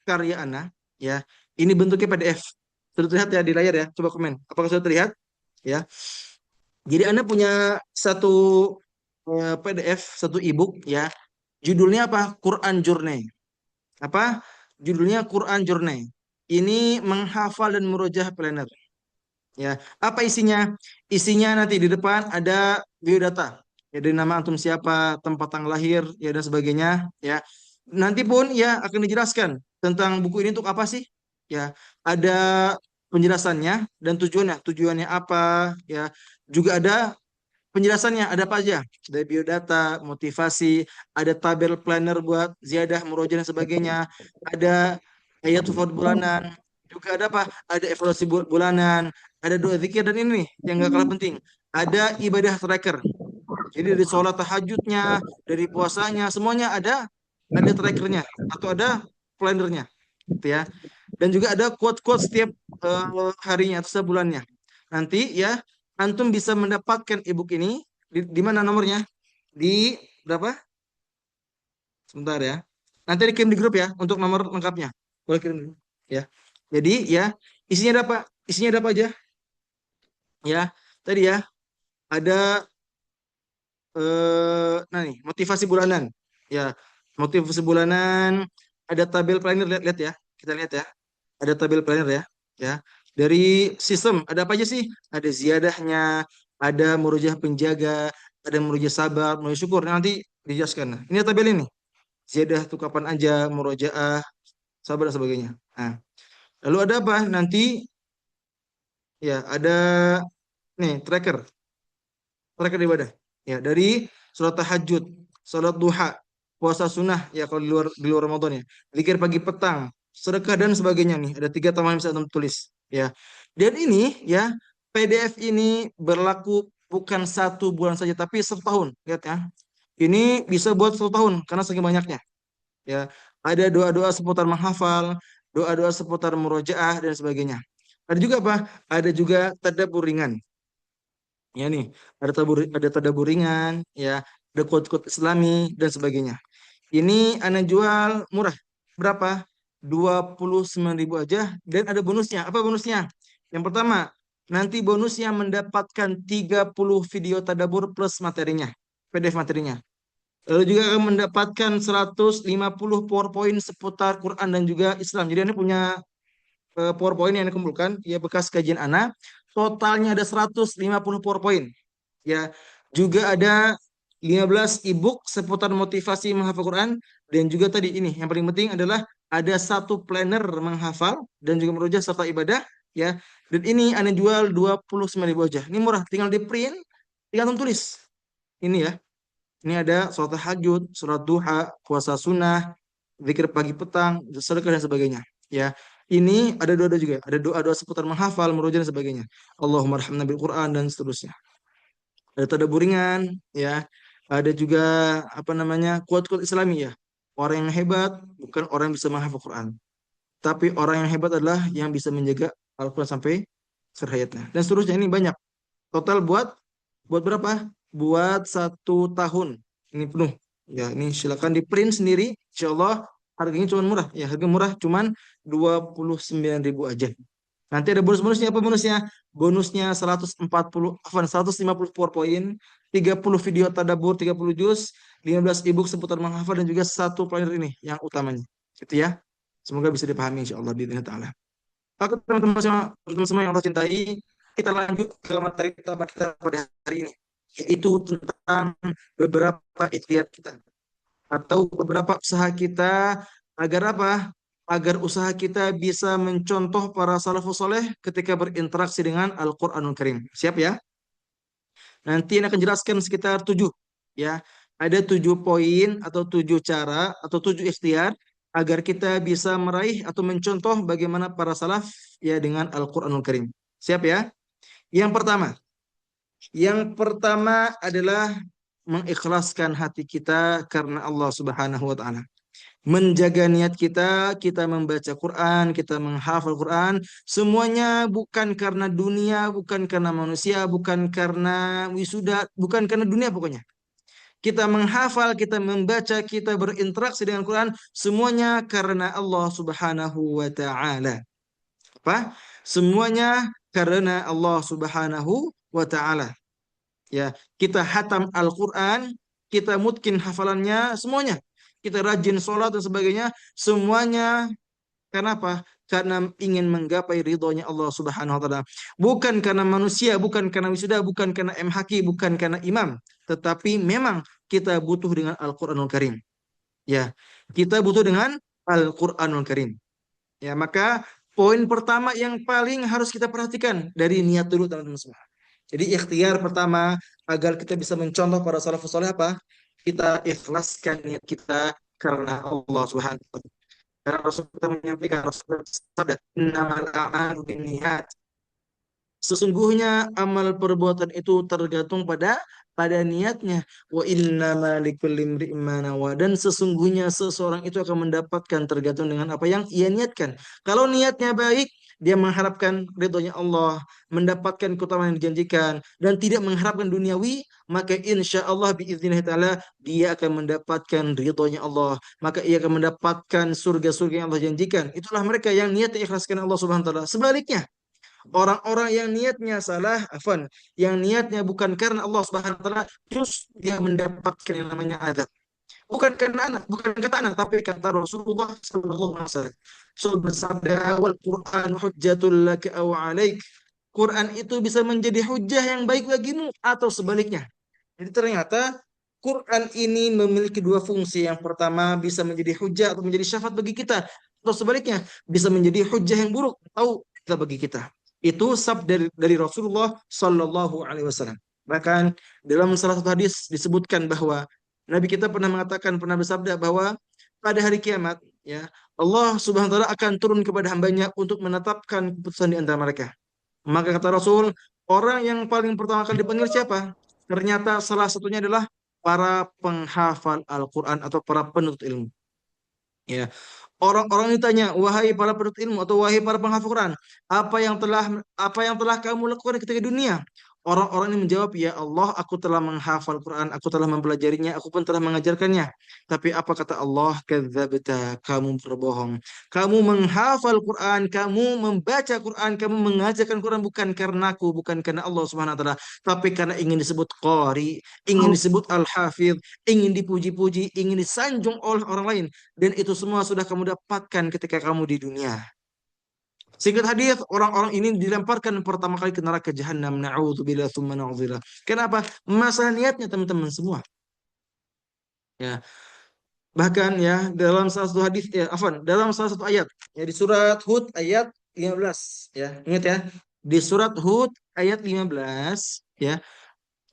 karya Ana, ya. Ini bentuknya PDF. Sudah terlihat ya di layar ya? Coba komen. Apakah sudah terlihat? Ya. Jadi Anda punya satu PDF, satu ebook ya. Judulnya apa? Quran Journey. Apa? Judulnya Quran Journey. Ini menghafal dan merojah planner. Ya, apa isinya? Isinya nanti di depan ada biodata. Ya, dari nama antum siapa, tempat tanggal lahir, ya dan sebagainya. Ya, nanti pun ya akan dijelaskan tentang buku ini untuk apa sih? Ya, ada penjelasannya dan tujuannya. Tujuannya apa? Ya, juga ada penjelasannya ada apa aja? Dari biodata, motivasi, ada tabel planner buat ziyadah, murojaah dan sebagainya, ada ayat tufat bulanan, juga ada apa? Ada evaluasi bulanan, ada doa zikir dan ini nih yang gak kalah penting, ada ibadah tracker. Jadi dari sholat tahajudnya, dari puasanya, semuanya ada trackernya atau ada plannernya, gitu ya. Dan juga ada quote-quote setiap harinya atau sebulannya. Nanti ya antum bisa mendapatkan ebook ini di mana nomornya? Di berapa? Sebentar ya. Nanti dikirim di grup ya untuk nomor lengkapnya. Boleh kirim dulu ya. Jadi ya isinya ada apa? Isinya ada apa aja? Ya, tadi ya ada nah nih motivasi bulanan. Ya, motivasi bulanan ada tabel planner lihat ya. Kita lihat ya. Ada tabel planner ya. Ya. Dari sistem ada apa aja sih? Ada ziyadahnya, ada murojaah penjaga, ada murojaah sabar, murojaah syukur. Nanti dijelaskan. Nah, ini tabel ini. Ziyadah tuh kapan aja, murojaah, sabar dan sebagainya. Nah, lalu ada apa? Nanti ya ada nih tracker ibadah. Ya, dari sholat tahajud, sholat duha, puasa sunnah ya kalau di luar Ramadan ya. Zikir pagi petang, sedekah dan sebagainya nih. Ada 3 tambahan yang bisa teman tulis ya. Dan ini ya PDF ini berlaku bukan 1 bulan saja tapi setahun. Lihat ya. Ini bisa buat 1 tahun karena saking banyaknya. Ya, ada doa-doa seputar menghafal, doa-doa seputar murojaah dan sebagainya. Ada juga apa? Ada juga tadabbur ringan. Ya nih, ada tadabbur ringan, ya, ada quote-quote Islami dan sebagainya. Ini Anda jual murah. Berapa? 29.000 aja dan ada bonusnya. Apa bonusnya? Yang pertama, nanti bonusnya mendapatkan 30 video tadabbur plus materinya, PDF materinya. Lalu juga akan mendapatkan 150 PowerPoint seputar Quran dan juga Islam. Jadi Anda punya PowerPoint yang dikumpulkan, ya bekas kajian Ana. Totalnya ada 150 PowerPoint. Ya, juga ada 15 ebook seputar motivasi menghafal Quran dan juga tadi ini yang paling penting adalah ada satu planner menghafal dan juga merujuk serta ibadah ya. Dan ini Anda jual 29.000 aja. Ini murah, tinggal di print, tinggal tulis. Ini ya. Ini ada sholat tahajud, sholat duha, puasa sunnah, zikir pagi petang, sedekah dan sebagainya. Ya, ini ada doa-doa juga. Ada doa-doa seputar menghafal, merujuk dan sebagainya. Allahumma rahmna bil Quran dan seterusnya. Ada tadabbur ringan, ya. Ada juga apa namanya quote-quote Islami ya. Orang yang hebat bukan orang yang bisa menghafal Quran, tapi orang yang hebat adalah yang bisa menjaga Al-Quran sampai akhir hayatnya. Dan seterusnya ini banyak. Total buat buat berapa? Buat 1 tahun. Ini penuh. Ya, ini silakan di print sendiri. Insya Allah harganya cuma murah. Ya, harga murah cuman 29.000 aja. Nanti ada bonus-bonusnya apa bonusnya? Bonusnya 140, 150 PowerPoint, 30 video tadabbur, 30 juz, 15 ebook seputar menghafal dan juga satu planner ini yang utamanya. Gitu ya. Semoga bisa dipahami insya Allah di taala. Oke teman-teman semua yang Allah cintai, kita lanjut ke materi utama kita pada hari ini, yaitu tentang beberapa ikhtiar kita atau beberapa usaha kita agar apa? Agar usaha kita bisa mencontoh para salafus soleh ketika berinteraksi dengan Al-Quranul Karim. Siap ya? Nanti ini akan jelaskan sekitar 7. Ya, ada 7 poin atau 7 cara atau 7 ikhtiar agar kita bisa meraih atau mencontoh bagaimana para salaf ya dengan Al-Quranul Karim. Siap ya? Yang pertama, adalah mengikhlaskan hati kita karena Allah Subhanahu wa taala. Menjaga niat kita, kita membaca Quran, kita menghafal Quran, semuanya bukan karena dunia, bukan karena manusia, bukan karena wisuda, bukan karena dunia pokoknya. kita menghafal, kita membaca, kita berinteraksi dengan Quran, semuanya karena Allah Subhanahu wa taala. Apa? Semuanya karena Allah Subhanahu wa taala. Ya, kita hatam Al-Qur'an, kita mungkin hafalannya semuanya. Kita rajin sholat dan sebagainya, semuanya kenapa? Karena ingin menggapai ridhonya Allah Subhanahu wa taala. Bukan karena manusia, bukan karena wisuda, bukan karena MHQ, bukan karena imam, tetapi memang kita butuh dengan Al-Qur'anul Karim. Ya, kita butuh dengan Al-Qur'anul Karim. Ya, maka poin pertama yang paling harus kita perhatikan dari niat dulu teman-teman semua. Jadi ikhtiar pertama agar kita bisa mencontoh para salafus saleh apa? Kita ikhlaskan niat kita karena Allah Subhanahu wa taala. Karena Rasul kita menyampaikan Rasul bersabda, "Innamal a'malu binniyat." Sesungguhnya amal perbuatan itu tergantung pada niatnya. Wa innama likulli imri'in ma nawa. Dan sesungguhnya seseorang itu akan mendapatkan tergantung dengan apa yang ia niatkan. Kalau niatnya baik, dia mengharapkan ridhonya Allah, mendapatkan keutamaan yang dijanjikan, dan tidak mengharapkan duniawi, maka insya Allah biiznillah ta'ala dia akan mendapatkan ridhonya Allah. Maka ia akan mendapatkan surga-surga yang Allah janjikan. Itulah mereka yang niatnya ikhlaskan Allah Subhanahu wa taala. Sebaliknya, orang-orang yang niatnya salah, afan, yang niatnya bukan karena Allah Subhanahu wa taala, terus dia mendapatkan yang namanya azab. Bukan karena anak, bukan kata anak, tapi kata Rasulullah sallallahu alaihi wasallam. So bersabda, "Wal Qur'an hujjatul laka aw 'alaik." Quran itu bisa menjadi hujah yang baik bagimu atau sebaliknya. Jadi ternyata Quran ini memiliki dua fungsi. Yang pertama bisa menjadi hujah atau menjadi syafaat bagi kita, atau sebaliknya bisa menjadi hujah yang buruk atau bagi kita. Itu sabda dari Rasulullah Sallallahu Alaihi Wasallam. Bahkan dalam salah satu hadis disebutkan bahwa Nabi kita pernah mengatakan, pernah bersabda bahwa pada hari kiamat, ya, Allah Subhanahu Wa Taala akan turun kepada hambanya untuk menetapkan keputusan di antara mereka. Maka kata Rasul, orang yang paling pertama kali dipanggil siapa? Ternyata salah satunya adalah para penghafal Al-Quran atau para penuntut ilmu. Ya, orang-orang ditanya, wahai para penuntut ilmu atau wahai para penghafal Quran, apa yang telah kamu lakukan ketika dunia? Orang-orang ini menjawab, ya Allah, aku telah menghafal Quran, aku telah mempelajarinya, aku pun telah mengajarkannya. Tapi apa kata Allah? Kadzabta, kamu berbohong. Kamu menghafal Quran, kamu membaca Quran, kamu mengajarkan Quran bukan karena aku, bukan karena Allah Subhanahu wa taala, tapi karena ingin disebut qari, ingin disebut al-hafidh, ingin dipuji-puji, ingin disanjung oleh orang lain. Dan itu semua sudah kamu dapatkan ketika kamu di dunia. Singkat hadis, orang-orang ini dilemparkan pertama kali ke neraka jahanam. Na'udzubillah tsumma na'udzubillah. Kenapa? Masalah niatnya teman-teman semua. Ya, bahkan ya dalam salah satu hadis ya, dalam salah satu ayat ya di surat Hud ayat 15 ya. Ingat ya. Di surat Hud ayat 15 ya,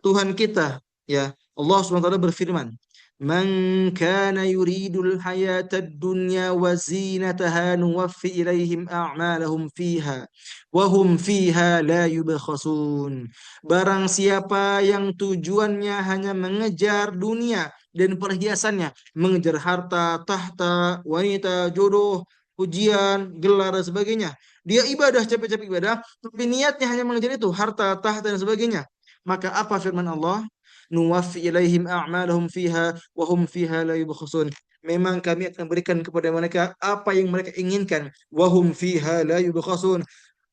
Tuhan kita ya Allah SWT berfirman, "Man kana yuridul hayatad dunya wa zinataha nuwaffi ilaihim a'malahum fiha wa hum fiha la yubkhasun." Barang siapa yang tujuannya hanya mengejar dunia dan perhiasannya, mengejar harta, tahta, wanita, jodoh, pujian, gelar dan sebagainya. Dia ibadah, capek-capek ibadah, tapi niatnya hanya mengejar itu, harta, tahta dan sebagainya. Maka apa firman Allah? Nuwaffi ilaihim a'malahum fiha wa hum fiha la yubkhasun. Memang kami akan berikan kepada mereka apa yang mereka inginkan. Wa hum fiha la yubkhasun.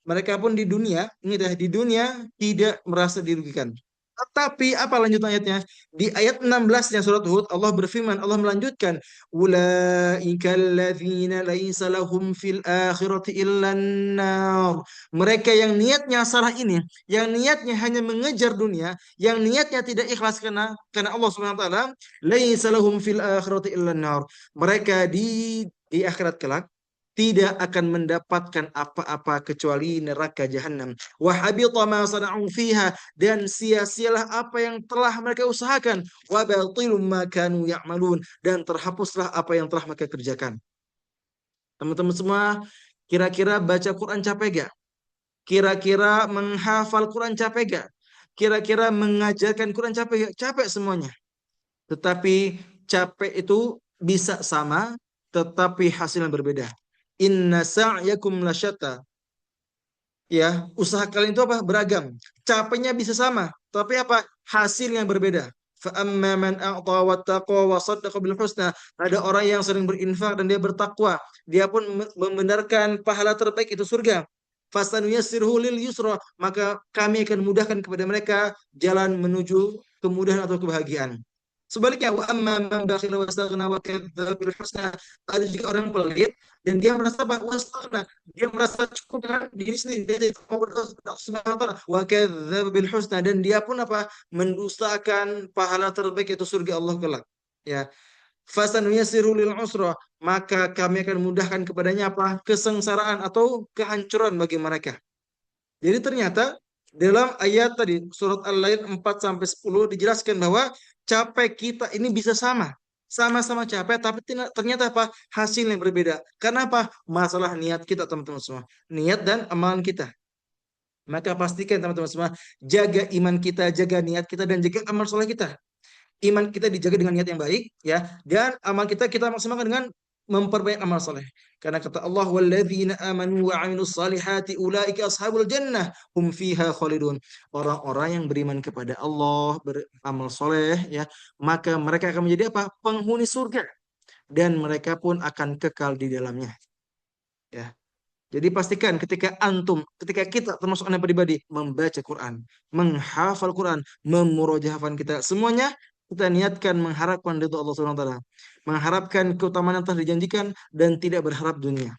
Mereka pun di dunia, ini dah di dunia tidak merasa dirugikan. Tetapi apa lanjut ayatnya? Di ayat 16-nya surat Hud, Allah berfirman, Allah melanjutkan, "Ulaika alladzina laisa lahum fil akhirati illan nar." Mereka yang niatnya salah ini, yang niatnya hanya mengejar dunia, yang niatnya tidak ikhlas karena Allah Subhanahu wa taala, laisa lahum fil akhirati illan nar. Mereka di akhirat kelak tidak akan mendapatkan apa-apa kecuali neraka jahanam. Wa habita ma sana'u fiha, dan sia-sialah apa yang telah mereka usahakan. Wa batilum ma kanu ya'malun, dan terhapuslah apa yang telah mereka kerjakan. Teman-teman semua, kira-kira baca Quran capek gak? Kira-kira menghafal Quran capek gak? Kira-kira mengajarkan Quran capek gak? Capek semuanya. Tetapi capek itu bisa sama, tetapi hasilnya berbeda. Inna sa'yakum lasyata. Ya, usaha kalian itu apa? Beragam. Capeknya bisa sama, tapi apa? Hasil yang berbeda. Fa amma man a'ta wattaqa wa saddaqa bil husna. Ada orang yang sering berinfak dan dia bertakwa, dia pun membenarkan pahala terbaik itu surga. Fasanuyassirhu lil yusra, maka kami akan mudahkan kepada mereka jalan menuju kemudahan atau kebahagiaan. Sebaliknya, wa amma man bakhila wastaghna wa kadzdzaba bil husna, ada juga orang pelit dan dia merasa bahwa wastaghna, dia merasa cukup dengan diri sendiri, dia tidak mau berdoa Subhanahu wa ta'ala, wa kadzdzaba bil husna, dan dia pun apa? Mendustakan pahala terbaik itu surga Allah kelak. Ya, fasanuyassiru lil usra, maka kami akan mudahkan kepadanya apa? Kesengsaraan atau kehancuran bagi mereka. Jadi ternyata dalam ayat tadi surat Al-Lail 4 sampai 10 dijelaskan bahwa capek kita ini bisa sama. Sama-sama capek tapi ternyata apa? Hasil yang berbeda. Karena apa? Masalah niat kita teman-teman semua. Niat dan amalan kita. Maka pastikan teman-teman semua, jaga iman kita, jaga niat kita, dan jaga amal soleh kita. Iman kita dijaga dengan niat yang baik, ya, dan amal kita maksimalkan dengan memperbaik amal soleh. Karena kata Allah, walladzina amanu wa amilus salihati ulaika ashabul jannah hum fiha khalidun. Orang-orang yang beriman kepada Allah, beramal soleh, ya, maka mereka akan menjadi apa? Penghuni surga, dan mereka pun akan kekal di dalamnya. Ya. Jadi pastikan ketika kita termasuk anak pribadi membaca Quran, menghafal Quran, memurojaahkan kita, semuanya kita niatkan mengharapkan ridho Allah Subhanahu wa taala, mengharapkan keutamaan yang telah dijanjikan dan tidak berharap dunia.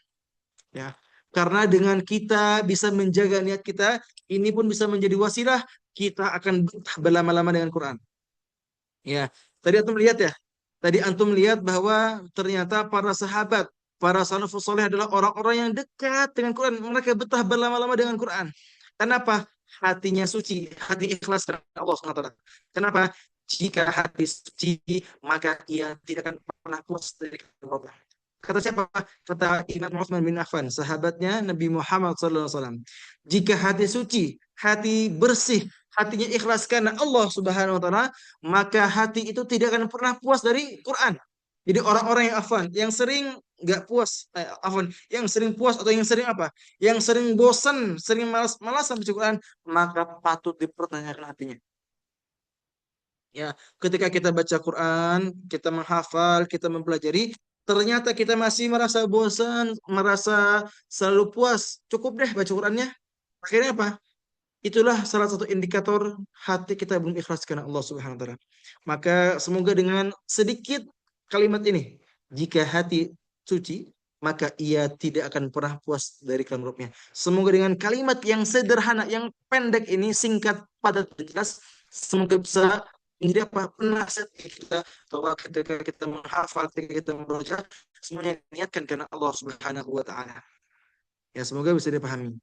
Ya. Karena dengan kita bisa menjaga niat kita, ini pun bisa menjadi wasilah kita akan betah berlama-lama dengan Quran. Ya, tadi antum lihat ya. Tadi antum lihat bahwa ternyata para sahabat, para salafus soleh adalah orang-orang yang dekat dengan Quran. Mereka betah berlama-lama dengan Quran. Kenapa? Hatinya suci, hati ikhlas karena Allah SWT. Kenapa? Jika hati suci, maka ia tidak akan pernah puas dari Allah. Kata siapa? Kata Imam Utsman bin Affan, sahabatnya Nabi Muhammad SAW. Jika hati suci, hati bersih, hatinya ikhlas karena Allah Subhanahu wa taala, maka hati itu tidak akan pernah puas dari Quran. Jadi orang-orang yang afan, yang sering nggak puas, yang sering puas atau yang sering apa? Yang sering bosan, sering malas-malasan baca Quran, maka patut dipertanyakan hatinya. Ya, ketika kita baca Quran, kita menghafal, kita mempelajari, ternyata kita masih merasa bosan, merasa selalu puas. Cukup deh baca Qurannya. Akhirnya apa? Itulah salah satu indikator hati kita belum ikhlas karena Allah Subhanahu wa taala. Maka semoga dengan sedikit kalimat ini, jika hati suci, maka ia tidak akan pernah puas dari kalam Rabbnya. Semoga dengan kalimat yang sederhana, yang pendek ini, singkat, padat, dan jelas, semoga bisa menjadi apa? Penasihat kita bahwa ketika kita menghafal, ketika kita membaca, semuanya niatkan karena Allah Subhanahu wa taala. Ya, semoga bisa dipahami.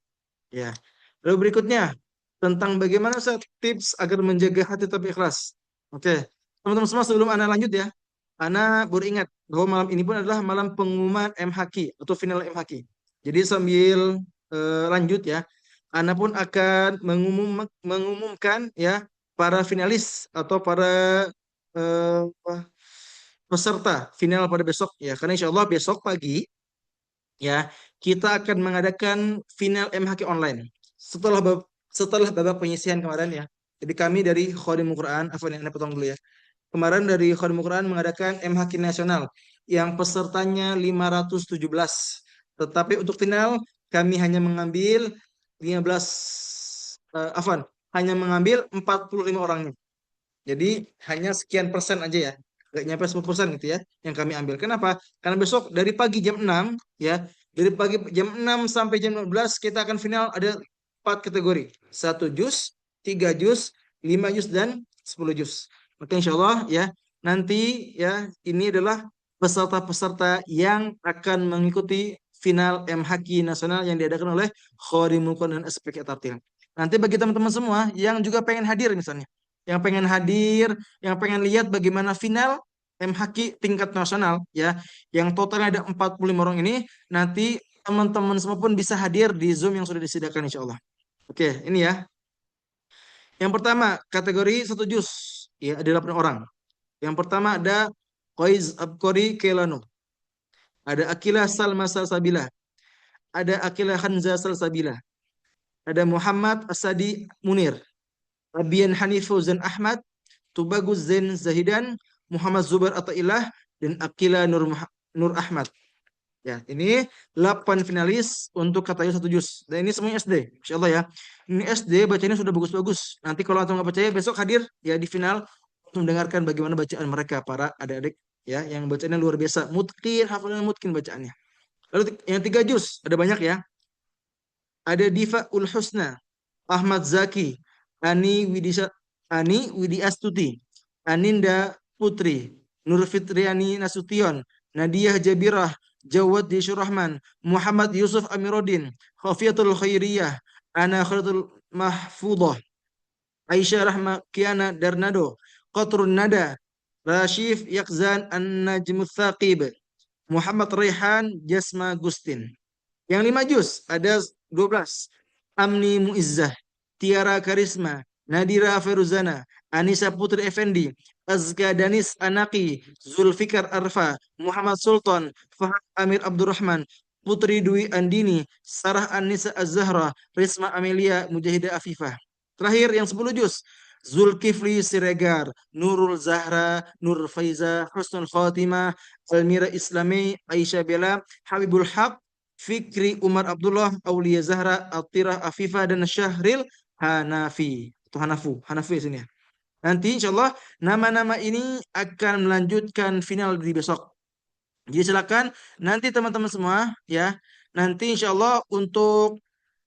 Ya. Lalu berikutnya tentang bagaimana tips agar menjaga hati tetap ikhlas. Oke, teman-teman semua, sebelum Ana lanjut ya, Ana baru ingat bahwa malam ini pun adalah malam pengumuman MHQ atau final MHQ. Jadi sambil lanjut ya, Ana pun akan mengumumkan ya para finalis atau para eh, peserta final pada besok ya. Karena insya Allah besok pagi ya kita akan mengadakan final MHQ online setelah babak penyisihan kemarin ya. Jadi kami dari Khadimul Quran, Anda potong dulu ya. Kemarin dari Khadimul Quran mengadakan MHQ nasional yang pesertanya 517. Tetapi untuk final kami hanya mengambil 15 hanya mengambil 45 orangnya. Jadi hanya sekian persen aja ya. Nggak nyampe 10% gitu ya yang kami ambil. Kenapa? Karena besok dari pagi jam 6 ya, dari pagi jam 6 sampai jam 12 kita akan final ada 4 kategori. 1 juz, 3 juz, 5 juz, dan 10 juz. Maka insya Allah ya, nanti ya ini adalah peserta-peserta yang akan mengikuti final MHQ nasional yang diadakan oleh Khadimul Quran dan SPK Tartil. Nanti bagi teman-teman semua yang juga pengen hadir misalnya, yang pengen hadir, yang pengen lihat bagaimana final MHQ tingkat nasional ya, yang totalnya ada 45 orang ini, nanti teman-teman semua pun bisa hadir di Zoom yang sudah disediakan insya Allah. Oke, ini ya. Yang pertama, kategori 1 juz ya, ada 8 orang. Yang pertama ada Qais Abqari Kelano. Ada Akilah Salma Salsabila. Ada Akilah Hanza Salsabila. Ada Muhammad Asadi Munir. Rabian Hanif Fauzan Ahmad, Tubaguz Zain Zahidan, Muhammad Zubair Atailah, dan Akila Nur Ahmad. Ya, ini 8 finalis untuk katanya 1 juz. Dan ini semuanya SD. Masya Allah ya. Ini SD bacanya sudah bagus-bagus. Nanti kalau antum nggak percaya, besok hadir ya di final untuk mendengarkan bagaimana bacaan mereka para adik-adik ya yang bacanya luar biasa. Mutkin, hafalan mutkin bacaannya. Lalu yang 3 juz ada banyak ya. Ada Diva Ul Husna, Ahmad Zaki, Ani Widi Astuti, Aninda Putri, Nur Fitriani Nasution, Nadia Jabirah, Jawad Surahman, Muhammad Yusuf Amiruddin, Khafiatul Khairiyah, Ana Khairutul Mahfudah, Aisyah Rahma Kiana Darnado, Qatrun Nada, Rashif Yakzan An-Najmus Thaqib, Muhammad Raihan Jasma Gustin. Yang 5 juz ada 12. Amni Muizzah, Tiara Karisma, Nadira Feruzana, Anissa Putri Effendi, Azka Danis Anaki, Zulfikar Arfa, Muhammad Sultan, Fahad Amir Abdurrahman, Putri Dwi Andini, Sarah Anissa Az-Zahra, Risma Amelia Mujahidah Afifah. Terakhir yang 10 juz. Zulkifli Siregar, Nurul Zahra, Nur Faiza, Husnul Khatimah, Almira Islami, Aisyah Bella, Habibul Haq, Fikri Umar Abdullah, Aulia Zahra, Atirah Afifah, dan Syahril Hanafi. Itu Hanafi sini ya. Nanti insya Allah nama-nama ini akan melanjutkan final di besok. Jadi silakan nanti teman-teman semua ya. Nanti insya Allah untuk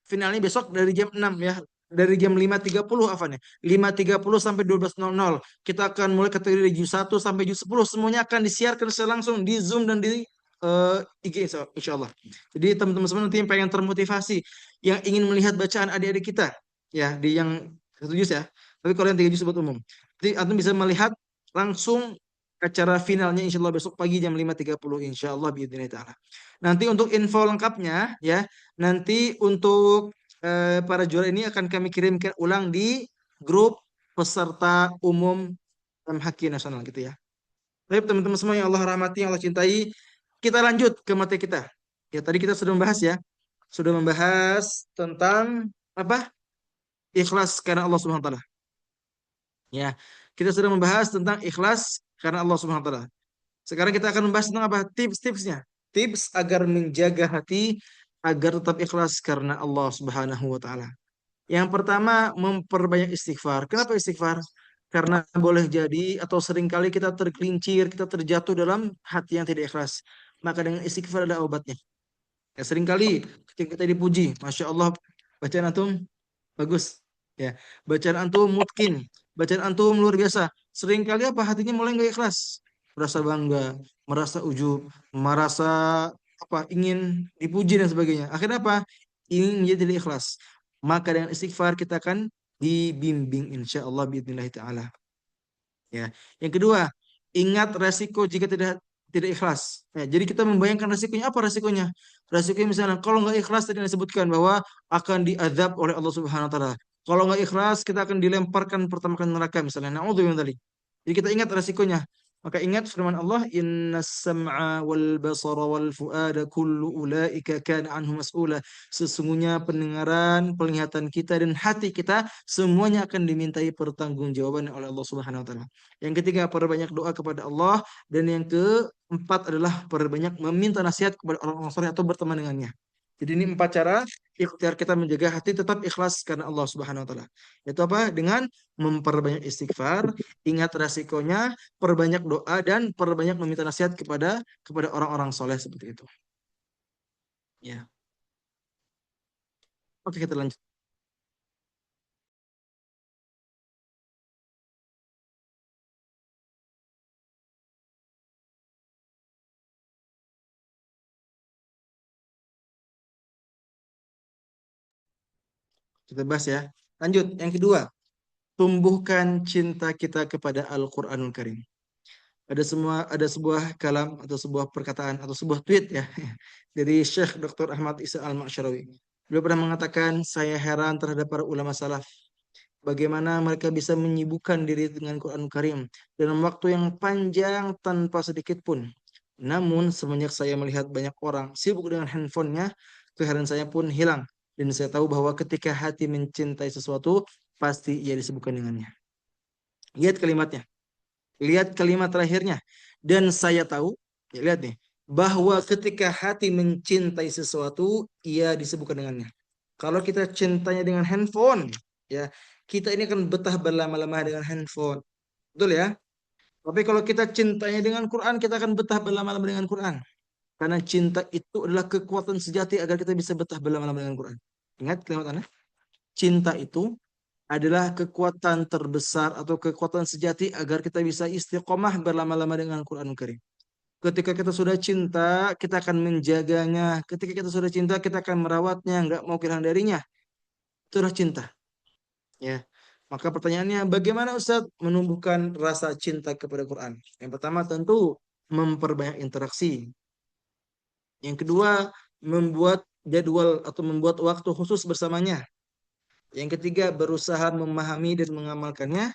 finalnya besok dari jam 6 ya. Dari jam 5.30 apa nih? 5.30 sampai 12.00. Kita akan mulai kategori dari juz 1 sampai juz 10. Semuanya akan disiarkan secara langsung di Zoom dan di IG insya Allah. Jadi teman-teman semua nanti yang pengen termotivasi, yang ingin melihat bacaan adik-adik kita, ya di yang 1 juz ya. Tapi kalau yang 3 juz buat umum. Jadi antum bisa melihat langsung acara finalnya insya Allah besok pagi jam 5.30 insya Allah biidznillah ta'ala. Nanti untuk info lengkapnya ya, nanti untuk para juara ini akan kami kirimkan ulang di grup peserta umum MHQ nasional gitu ya. Baik teman-teman semua yang Allah rahmati, yang Allah cintai, kita lanjut ke materi kita. Ya tadi kita sudah membahas ya, sudah membahas tentang apa? Ikhlas karena Allah Subhanahu wa taala. Ya, kita sudah membahas tentang ikhlas karena Allah Subhanahu wa taala. Sekarang kita akan membahas tentang apa? Tips-tipsnya. Tips agar menjaga hati agar tetap ikhlas karena Allah Subhanahu wa taala. Yang pertama, memperbanyak istighfar. Kenapa istighfar? Karena boleh jadi atau seringkali kita tergelincir, kita terjatuh dalam hati yang tidak ikhlas. Maka dengan istighfar ada obatnya. Ya, seringkali ketika kita dipuji, Masya Allah, bacaan antum bagus. Ya, bacaan antum mutkin, bacaan antum luar biasa. Seringkali apa hatinya mulai nggak ikhlas, merasa bangga, merasa ujub, merasa apa ingin dipuji dan sebagainya. Akhirnya apa? Ingin menjadi tidak ikhlas. Maka dengan istighfar kita akan dibimbing insya Allah biidznillah taala. Ya. Yang kedua, ingat resiko jika tidak ikhlas. Ya, jadi kita membayangkan resikonya. Apa resikonya? Resikonya misalnya kalau nggak ikhlas tadi disebutkan bahwa akan diazab oleh Allah Subhanahu wa taala. Kalau nggak ikhlas kita akan dilemparkan pertama kali neraka misalnya. Na'udzubillah min dzalik. Jadi kita ingat resikonya. Maka ingat firman Allah, Inna sam'a wal basara wal fu'ada kullu ulaika kana anhu mas'ula. Sesungguhnya pendengaran, penglihatan kita dan hati kita semuanya akan dimintai pertanggungjawaban oleh Allah Subhanahu wa taala. Yang ketiga, perbanyak doa kepada Allah, dan yang keempat adalah perbanyak meminta nasihat kepada orang-orang saleh atau berteman dengannya. Jadi ini 4 cara ikhtiar kita menjaga hati tetap ikhlas karena Allah Subhanahu wa taala. Itu apa? Dengan memperbanyak istighfar, ingat resikonya, perbanyak doa dan perbanyak meminta nasihat kepada orang-orang soleh seperti itu. Ya. Oke, kita lanjut. Kita bahas ya. Lanjut, yang kedua, tumbuhkan cinta kita kepada Al-Qur'anul Karim. Ada sebuah kalam atau sebuah perkataan atau sebuah tweet ya dari Syekh Dr. Ahmad Isa Al-Ma'syarawi. Beliau pernah mengatakan, saya heran terhadap para ulama salaf. Bagaimana mereka bisa menyibukkan diri dengan Quran Karim dalam waktu yang panjang tanpa sedikit pun. Namun semenjak saya melihat banyak orang sibuk dengan handphonenya, keheranan saya pun hilang. Dan saya tahu bahwa ketika hati mencintai sesuatu, pasti ia disibukkan dengannya. Lihat kalimatnya. Lihat kalimat terakhirnya. Dan saya tahu, ya lihat nih, bahwa ketika hati mencintai sesuatu, ia disebutkan dengannya. Kalau kita cintanya dengan handphone, ya, kita ini akan betah berlama-lama dengan handphone. Betul ya? Tapi kalau kita cintanya dengan Quran, kita akan betah berlama-lama dengan Quran. Karena cinta itu adalah kekuatan sejati agar kita bisa betah berlama-lama dengan Quran. Ingat kalimat Anda? Cinta itu adalah kekuatan terbesar atau kekuatan sejati agar kita bisa istiqomah berlama-lama dengan Quranul Karim. Ketika kita sudah cinta, kita akan menjaganya. Ketika kita sudah cinta, kita akan merawatnya, nggak mau kehilangan darinya. Itulah cinta. Ya. Maka pertanyaannya, bagaimana Ustadz menumbuhkan rasa cinta kepada Quran? Yang pertama tentu memperbanyak interaksi. Yang kedua, membuat jadwal atau membuat waktu khusus bersamanya. Yang ketiga, berusaha memahami dan mengamalkannya.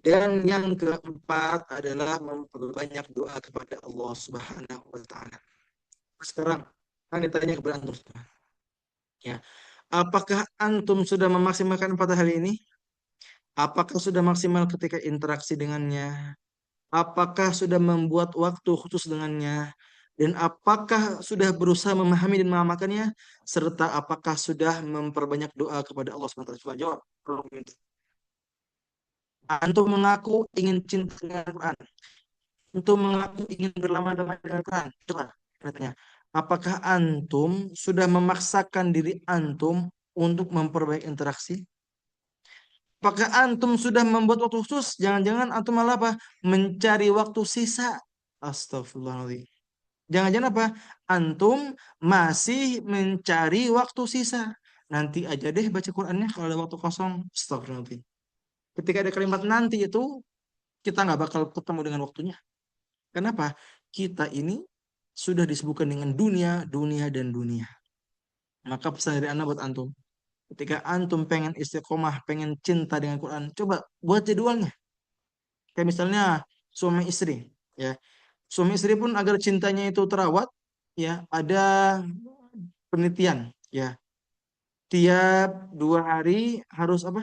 Dan yang keempat adalah memperbanyak doa kepada Allah Subhanahu wa taala. Sekarang kan ditanya kepada antum. Ya. Apakah antum sudah memaksimalkan empat hal ini? Apakah sudah maksimal ketika interaksi dengannya? Apakah sudah membuat waktu khusus dengannya? Dan apakah sudah berusaha memahami dan mengamalkannya? Serta apakah sudah memperbanyak doa kepada Allah SWT? Coba jawab. Antum mengaku ingin cinta dengan Al-Quran. Antum mengaku ingin berlama-lama dengan Al-Quran. Coba katanya. Apakah antum sudah memaksakan diri antum untuk memperbaiki interaksi? Apakah antum sudah membuat waktu khusus? Jangan-jangan antum malah apa? Mencari waktu sisa. Astagfirullahaladzim. Jangan-jangan apa? Antum masih mencari waktu sisa. Nanti aja deh baca Qurannya kalau ada waktu kosong. Astagfirullahaladzim. Ketika ada kalimat nanti itu, kita nggak bakal ketemu dengan waktunya. Kenapa? Kita ini sudah disebutkan dengan dunia, dunia, dan dunia. Maka pesan dari Anda buat antum. Ketika antum pengen istiqomah, pengen cinta dengan Quran, coba buat jadwalnya. Kayak misalnya suami istri, ya. Suami istri pun agar cintanya itu terawat, ya, ada penelitian, ya. Tiap 2 hari harus apa?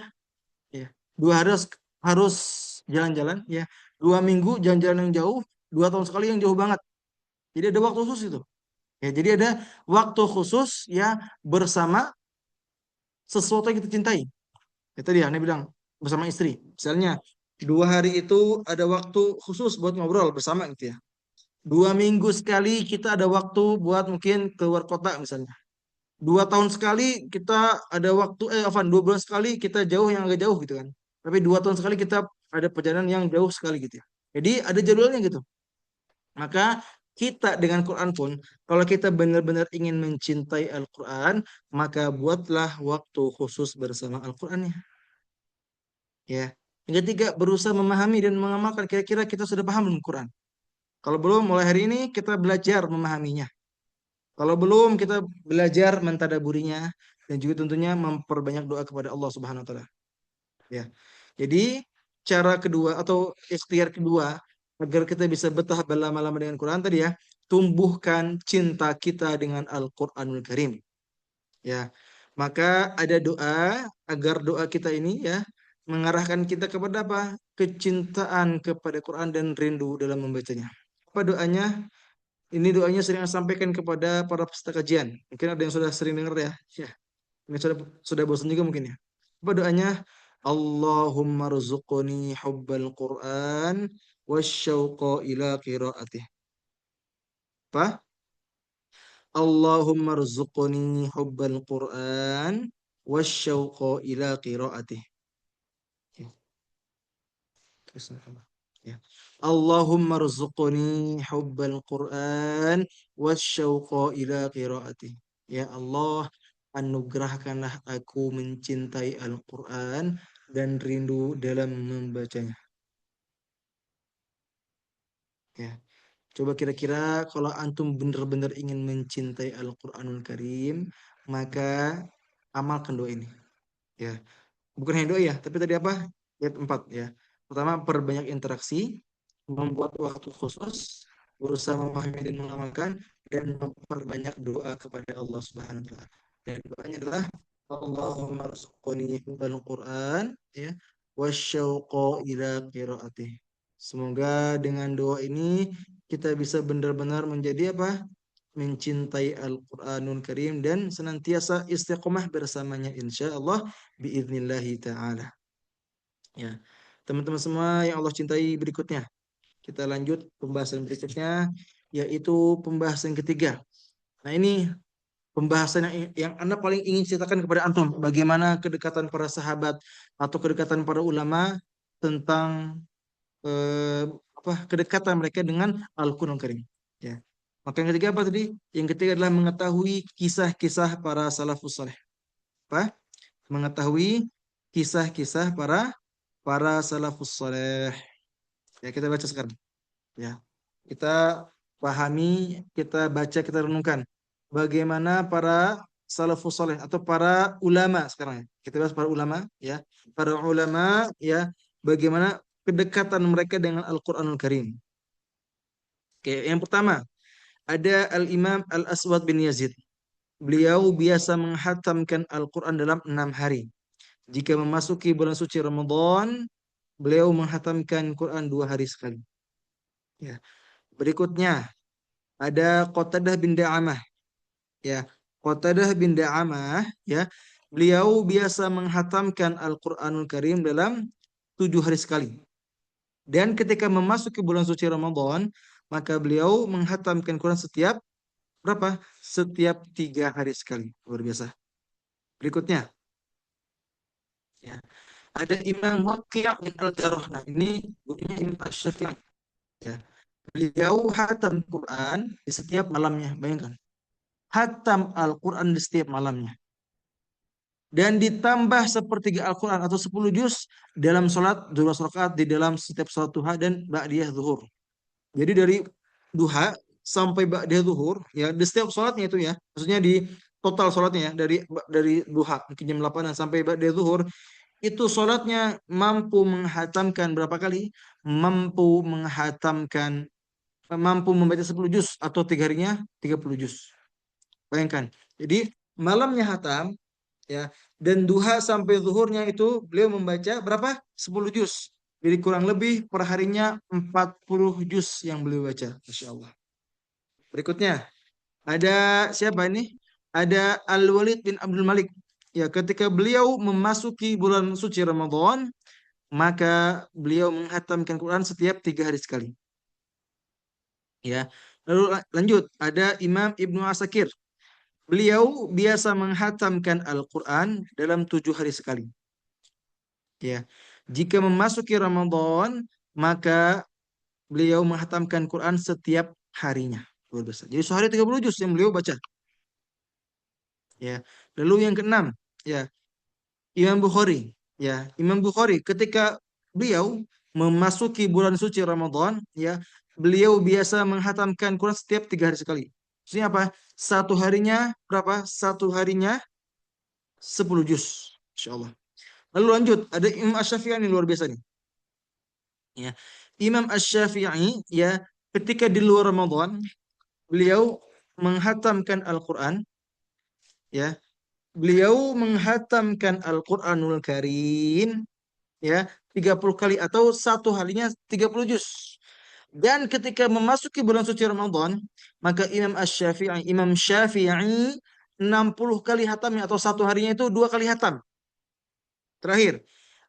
Ya. 2 hari harus jalan-jalan, ya. 2 minggu jalan-jalan yang jauh, 2 tahun sekali yang jauh banget. Jadi ada waktu khusus itu. Ya, jadi ada waktu khusus ya bersama sesuatu yang kita cintai. Itu dia, Anda bilang bersama istri. Misalnya 2 hari itu ada waktu khusus buat ngobrol bersama gitu ya. 2 minggu sekali kita ada waktu buat mungkin keluar kota misalnya. 2 tahun sekali kita ada waktu, Afan, 2 bulan sekali kita jauh yang agak jauh gitu kan. Tapi 2 tahun sekali kita ada perjalanan yang jauh sekali gitu ya. Jadi ada jadwalnya gitu. Maka kita dengan Quran pun, kalau kita benar-benar ingin mencintai Al-Quran, maka buatlah waktu khusus bersama Al-Qurannya. Ya. Yang ketiga, berusaha memahami dan mengamalkan. Kira-kira kita sudah paham belum Quran? Kalau belum, mulai hari ini kita belajar memahaminya. Kalau belum, kita belajar mentadaburinya dan juga tentunya memperbanyak doa kepada Allah Subhanahu wa taala. Ya. Jadi, cara kedua atau ikhtiar kedua agar kita bisa betah berlama-lama dengan Quran tadi ya, tumbuhkan cinta kita dengan Al-Qur'anul Karim. Ya. Maka ada doa agar doa kita ini ya mengarahkan kita kepada apa? Kecintaan kepada Quran dan rindu dalam membacanya. Apa doanya? Ini doanya sering saya sampaikan kepada para peserta kajian. Mungkin ada yang sudah sering dengar ya. Ya, ini sudah bosan juga mungkin ya. Apa doanya? Allahumma rzuqni hubbal Qur'an wasyauqa ila qiraatih. Apa? Allahumma rzuqni hubbal Qur'an wasyauqa ila qiraatih. Ya, terus apa? Ya. Allahumma rzuqni hubbal Qur'an wasyauqa ila qiraatih. Ya Allah, anugerahkanlah aku mencintai Al-Quran dan rindu dalam membacanya. Ya. Coba kira-kira kalau antum benar-benar ingin mencintai Al-Quranul Karim, maka amalkan doa ini. Ya. Bukan hanya doa ya, tapi tadi apa? Ayat 4 ya. Pertama, perbanyak interaksi, membuat waktu khusus, berusaha memahami dan mengamalkan, dan memperbanyak doa kepada Allah Subhanahu wa taala. Dan doanya adalah Allahumma rzuqni hubbal Quran ya wasyauqa ila qiraatih. Semoga dengan doa ini kita bisa benar-benar menjadi apa? Mencintai Al-Qur'anul Karim dan senantiasa istiqomah bersamanya insyaallah biiznillahi taala. Ya. Teman-teman semua yang Allah cintai, berikutnya kita lanjut pembahasan berikutnya yaitu pembahasan ketiga. Nah, ini pembahasan yang Anda paling ingin ceritakan kepada antum, bagaimana kedekatan para sahabat atau kedekatan para ulama tentang kedekatan mereka dengan Al-Qur'an Karim. Ya. Maka yang ketiga apa tadi? Yang ketiga adalah mengetahui kisah-kisah para salafus saleh. Apa? Mengetahui kisah-kisah para salafus saleh. Ya, kita baca sekarang. Ya. Kita pahami, kita baca, kita renungkan bagaimana para salafus saleh atau para ulama sekarang ya. Kita bahas para ulama ya. Para ulama ya, bagaimana kedekatan mereka dengan Al-Qur'anul Karim. Oke, yang pertama ada Al-Imam Al-Aswad bin Yazid. Beliau biasa menghatamkan Al-Quran dalam 6 hari. Jika memasuki bulan suci Ramadan, beliau menghatamkan Quran 2 hari sekali. Ya. Berikutnya ada Qatadah bin Da'amah. Ya, Qatadah bin Da'amah. Ya, beliau biasa menghatamkan Al-Quranul Karim dalam 7 hari sekali. Dan ketika memasuki bulan suci Ramadan, maka beliau menghatamkan Quran setiap berapa? Setiap 3 hari sekali. Luar biasa. Berikutnya, ya, ada Imam Waqi' bin Al-Jarrah. Nah, ini gurunya Imam Asy-Syafi'i. Ya. Beliau hatam Quran di setiap malamnya. Bayangkan. Hatam Al-Quran di setiap malamnya. Dan ditambah sepertiga Al-Quran atau 10 juz dalam sholat 12 rakaat di dalam setiap sholat duha dan ba'diyah zuhur. Jadi dari duha sampai ba'diyah zuhur, ya di setiap sholatnya itu ya. Maksudnya di total sholatnya ya, dari duha mungkin jam 8 sampai ba'diyah zuhur, itu sholatnya mampu menghatamkan berapa kali? Mampu membaca 10 juz atau 3 harinya 30 juz. Bayangkan. Jadi malamnya hatam ya, dan duha sampai zuhurnya itu beliau membaca berapa? 10 juz. Jadi kurang lebih per harinya 40 juz yang beliau baca. Masya Allah. Berikutnya ada siapa ini? Ada Al-Walid bin Abdul Malik. Ya, ketika beliau memasuki bulan suci Ramadan, maka beliau menghatamkan Quran setiap 3 hari sekali. Ya, lalu lanjut ada Imam Ibnu Asakir. Beliau biasa menghatamkan Al-Quran dalam 7 hari sekali. Ya, jika memasuki Ramadan, maka beliau menghatamkan Quran setiap harinya. Luar biasa. Jadi sehari 30 juz yang beliau baca. Ya, lalu yang keenam, ya Imam Bukhari. Ya, Imam Bukhari ketika beliau memasuki bulan suci Ramadan, ya, beliau biasa menghatamkan Quran setiap 3 hari sekali. Maksudnya apa? Satu harinya berapa? Satu harinya 10 juz. Insya Allah. Lalu lanjut, ada Imam Asy-Syafi'i ini luar biasa nih. Ya. Imam Asy-Syafi'i ya, ketika di luar Ramadan, beliau menghatamkan Al-Quran, ya. Beliau menghatamkan Al-Quranul Karim ya 30 kali atau satu harinya 30 juz. Dan ketika memasuki bulan suci Ramadan, maka Imam Syafi'i 60 kali hatamnya atau satu harinya itu 2 kali hatam. Terakhir,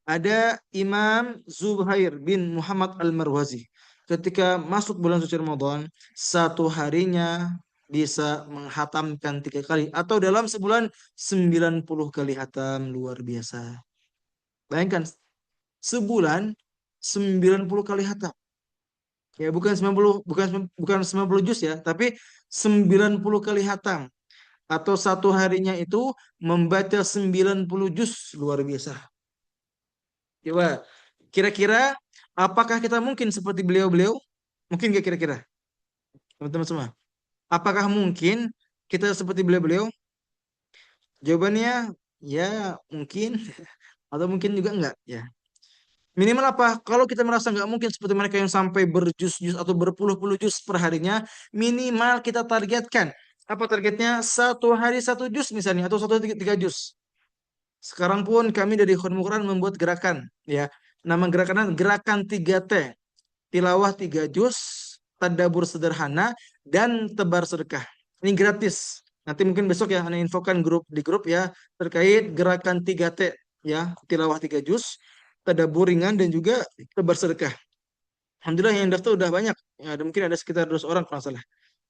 ada Imam Zuhair bin Muhammad Al-Marwazi. Ketika masuk bulan suci Ramadan, satu harinya bisa menghatamkan 3 kali atau dalam sebulan 90 kali hatam. Luar biasa. Bayangkan sebulan 90 kali hatam. Ya bukan 90 bukan 90 juz ya, tapi 90 kali hatam atau satu harinya itu membaca 90 juz. Luar biasa. Coba kira-kira apakah kita mungkin seperti beliau-beliau? Mungkin gak kira-kira? Teman-teman semua. Apakah mungkin kita seperti beliau-beliau? Jawabannya ya mungkin atau mungkin juga enggak ya. Minimal apa? Kalau kita merasa nggak mungkin seperti mereka yang sampai berjus-jus atau berpuluh-puluh jus per harinya, minimal kita targetkan. Apa targetnya? Satu hari 1 jus misalnya, atau 1 3 jus. Sekarang pun kami dari Ikhwanul Quran membuat gerakan, ya. Nama gerakan gerakan 3T. Tilawah 3 juz, tadabbur sederhana, dan tebar sedekah. Ini gratis. Nanti mungkin besok ya, Anda infokan di grup ya, terkait gerakan 3T, ya. Tilawah 3 juz, tadabbur ringan, dan juga tebar sedekah. Alhamdulillah yang daftar udah banyak. Ya, ada mungkin ada sekitar 200 orang kalau nggak salah.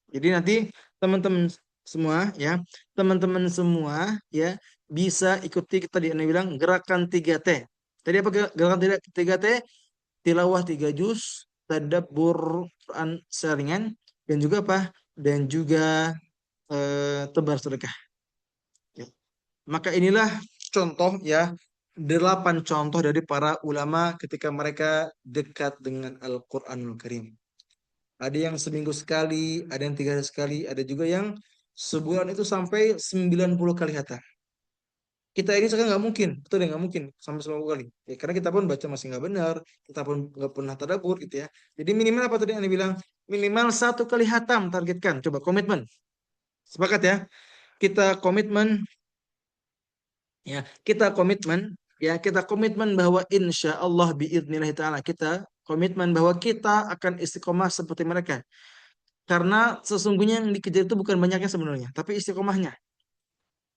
Jadi nanti teman-teman semua ya, teman-teman semua ya bisa ikuti tadi Anda bilang gerakan 3T. Tadi apa gerakan 3T? Tilawah 3 juz, tadabbur Quran seringan, dan juga apa? Dan juga tebar sedekah. Ya. Maka inilah contoh ya, 8 contoh dari para ulama ketika mereka dekat dengan Al-Quranul Karim. Ada yang seminggu sekali, ada yang 3 hari sekali, ada juga yang sebulan itu sampai 90 kali hatam. Kita ini sekarang nggak mungkin, betul ya nggak mungkin sampai 90 kali. Ya, karena kita pun baca masih nggak benar, kita pun nggak pernah tadabbur gitu ya. Jadi minimal apa tadi Anda bilang? Minimal 1 kali hatam targetkan. Coba komitmen. Sepakat ya? Kita komitmen ya, kita komitmen bahwa insya Allah biidznillah ta'ala kita komitmen bahwa kita akan istiqomah seperti mereka. Karena sesungguhnya yang dikejar itu bukan banyaknya sebenarnya, tapi istiqomahnya.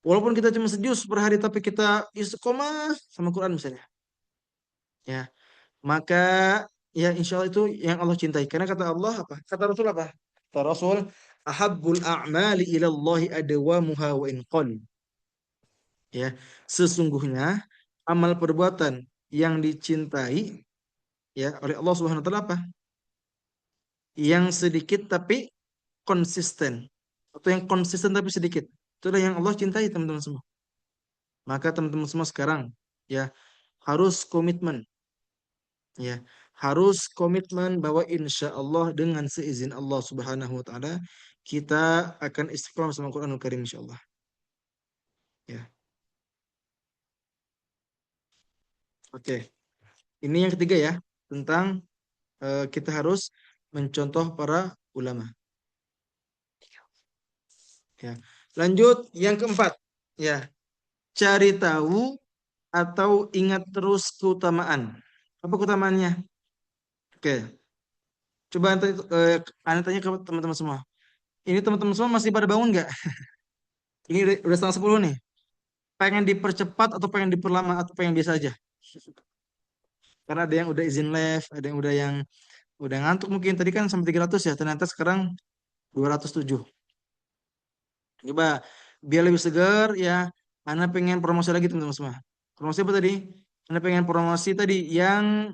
Walaupun kita cuma sejuz per hari, tapi kita istiqomah sama Quran misalnya. Ya, maka ya insya Allah itu yang Allah cintai. Karena kata Allah apa? Kata Rasul apa? Kata Rasul, ahabbul a'mali ilallahi adwamuha wa in qall. Ya, sesungguhnya amal perbuatan yang dicintai ya oleh Allah Subhanahu wa taala apa? Yang sedikit tapi konsisten, atau yang konsisten tapi sedikit. Itulah yang Allah cintai teman-teman semua. Maka teman-teman semua sekarang ya harus komitmen, ya harus komitmen bahwa insya Allah dengan seizin Allah Subhanahu Wa Taala kita akan istiqomah sama Quranul Karim insya Allah. Ya, oke. Ini yang ketiga ya, tentang kita harus mencontoh para ulama. Ya, lanjut yang keempat. Ya, cari tahu atau ingat terus keutamaan. Apa keutamaannya? Oke, coba Anda tanya ke teman-teman semua. Ini teman-teman semua masih pada bangun nggak? Ini udah setengah 10 nih. Pengen dipercepat atau pengen diperlama atau pengen biasa aja? Karena ada yang udah izin live, ada yang udah ngantuk mungkin. Tadi kan sampai 300 ya, ternyata sekarang 207. Coba biar lebih segar ya. Anda pengen promosi lagi teman-teman semua. Promosi apa tadi? Anda pengen promosi tadi yang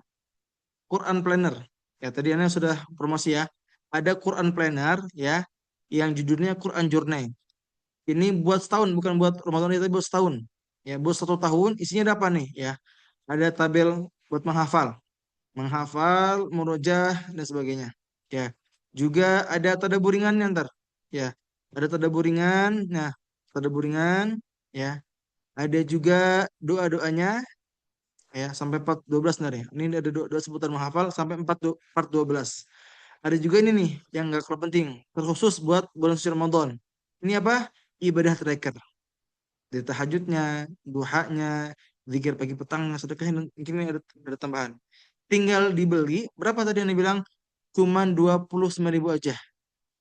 Quran Planner. Ya, tadi Anda sudah promosi ya. Ada Quran Planner ya, yang judulnya Quran Journey. Ini buat setahun, bukan buat Ramadan itu, buat setahun. Ya, buat 1 tahun. Isinya ada apa nih? Ya, ada tabel buat menghafal, murojaah dan sebagainya. Ya, juga ada tadabbur ringannya ntar. Ya, ada tadabbur ringan. Nah, tadabbur ringan. Ya, ada juga doa-doanya. Ya, sampai 412 ntar ya. Ini ada doa seputar menghafal sampai 412. Ada juga ini nih yang nggak kalah penting, terkhusus buat bulan suci Ramadan. Ini apa? Ibadah tracker. Dari tahajudnya, duhanya, zikir pagi petangnya, sedekahnya, mungkin ini ada tambahan. Tinggal dibeli, berapa tadi yang dibilang? Cuman 29.000 aja.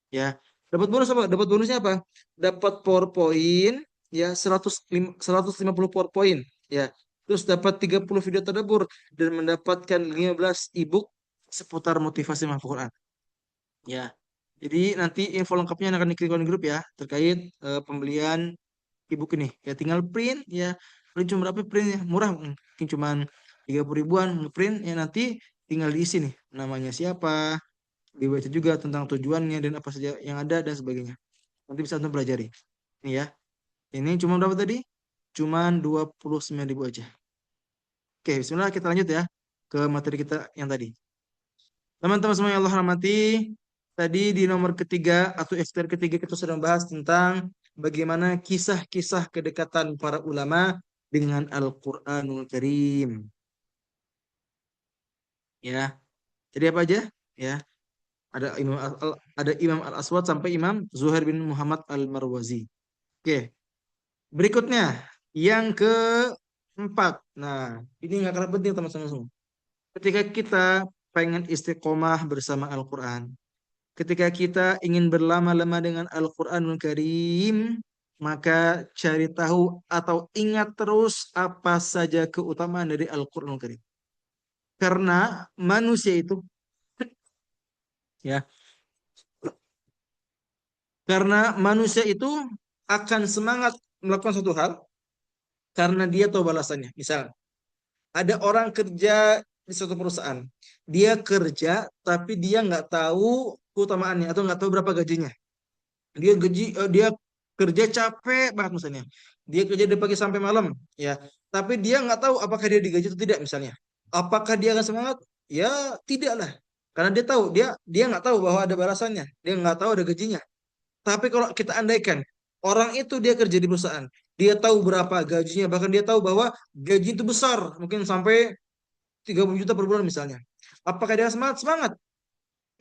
Ya. Dapat bonus apa? Dapat bonusnya apa? Dapat PowerPoint, ya 150 PowerPoint. Ya. Terus dapat 30 video tadabbur dan mendapatkan 15 ebook seputar motivasi mahfal Quran. Ya. Jadi nanti info lengkapnya akan dikirimkan di grup ya terkait pembelian ebook ini. Ya tinggal print ya. Paling cuma berapa print ya? Murah mungkin cuma 30 ribuan print ya, nanti tinggal diisi nih namanya siapa, dibaca juga tentang tujuannya dan apa saja yang ada dan sebagainya. Nanti bisa untuk pelajari. Ini ya. Ini cuma berapa tadi? Cuman 29.000 aja. Oke, bismillah kita lanjut ya ke materi kita yang tadi. Teman-teman semua yang Allah rahmati, tadi di nomor ketiga atau FTR ketiga kita sudah membahas tentang bagaimana kisah-kisah kedekatan para ulama dengan Al-Quranul Karim. Ya, jadi apa aja? Ya, ada Imam Al-Aswad sampai Imam Zuhair bin Muhammad Al-Marwazi. Oke, berikutnya yang ke 4. Nah, ini nggak kalah penting teman-teman semua. Ketika kita pengen istiqomah bersama Al-Quran, ketika kita ingin berlama-lama dengan Al-Quranul Karim, maka cari tahu atau ingat terus apa saja keutamaan dari Al-Quranul Karim. Karena manusia itu, ya, karena manusia itu akan semangat melakukan suatu hal karena dia tahu balasannya. Misal, ada orang kerja di suatu perusahaan, dia kerja tapi dia nggak tahu keutamaannya atau nggak tahu berapa gajinya. Dia kerja capek banget misalnya. Dia kerja dari pagi sampai malam, ya. Tapi dia nggak tahu apakah dia digaji atau tidak misalnya. Apakah dia akan semangat? Ya, tidak lah. Karena dia tahu dia nggak tahu bahwa ada balasannya. Dia nggak tahu ada gajinya. Tapi kalau kita andaikan orang itu dia kerja di perusahaan, dia tahu berapa gajinya, bahkan dia tahu bahwa gaji itu besar, mungkin sampai 30 juta per bulan misalnya. Apakah dia semangat? Semangat.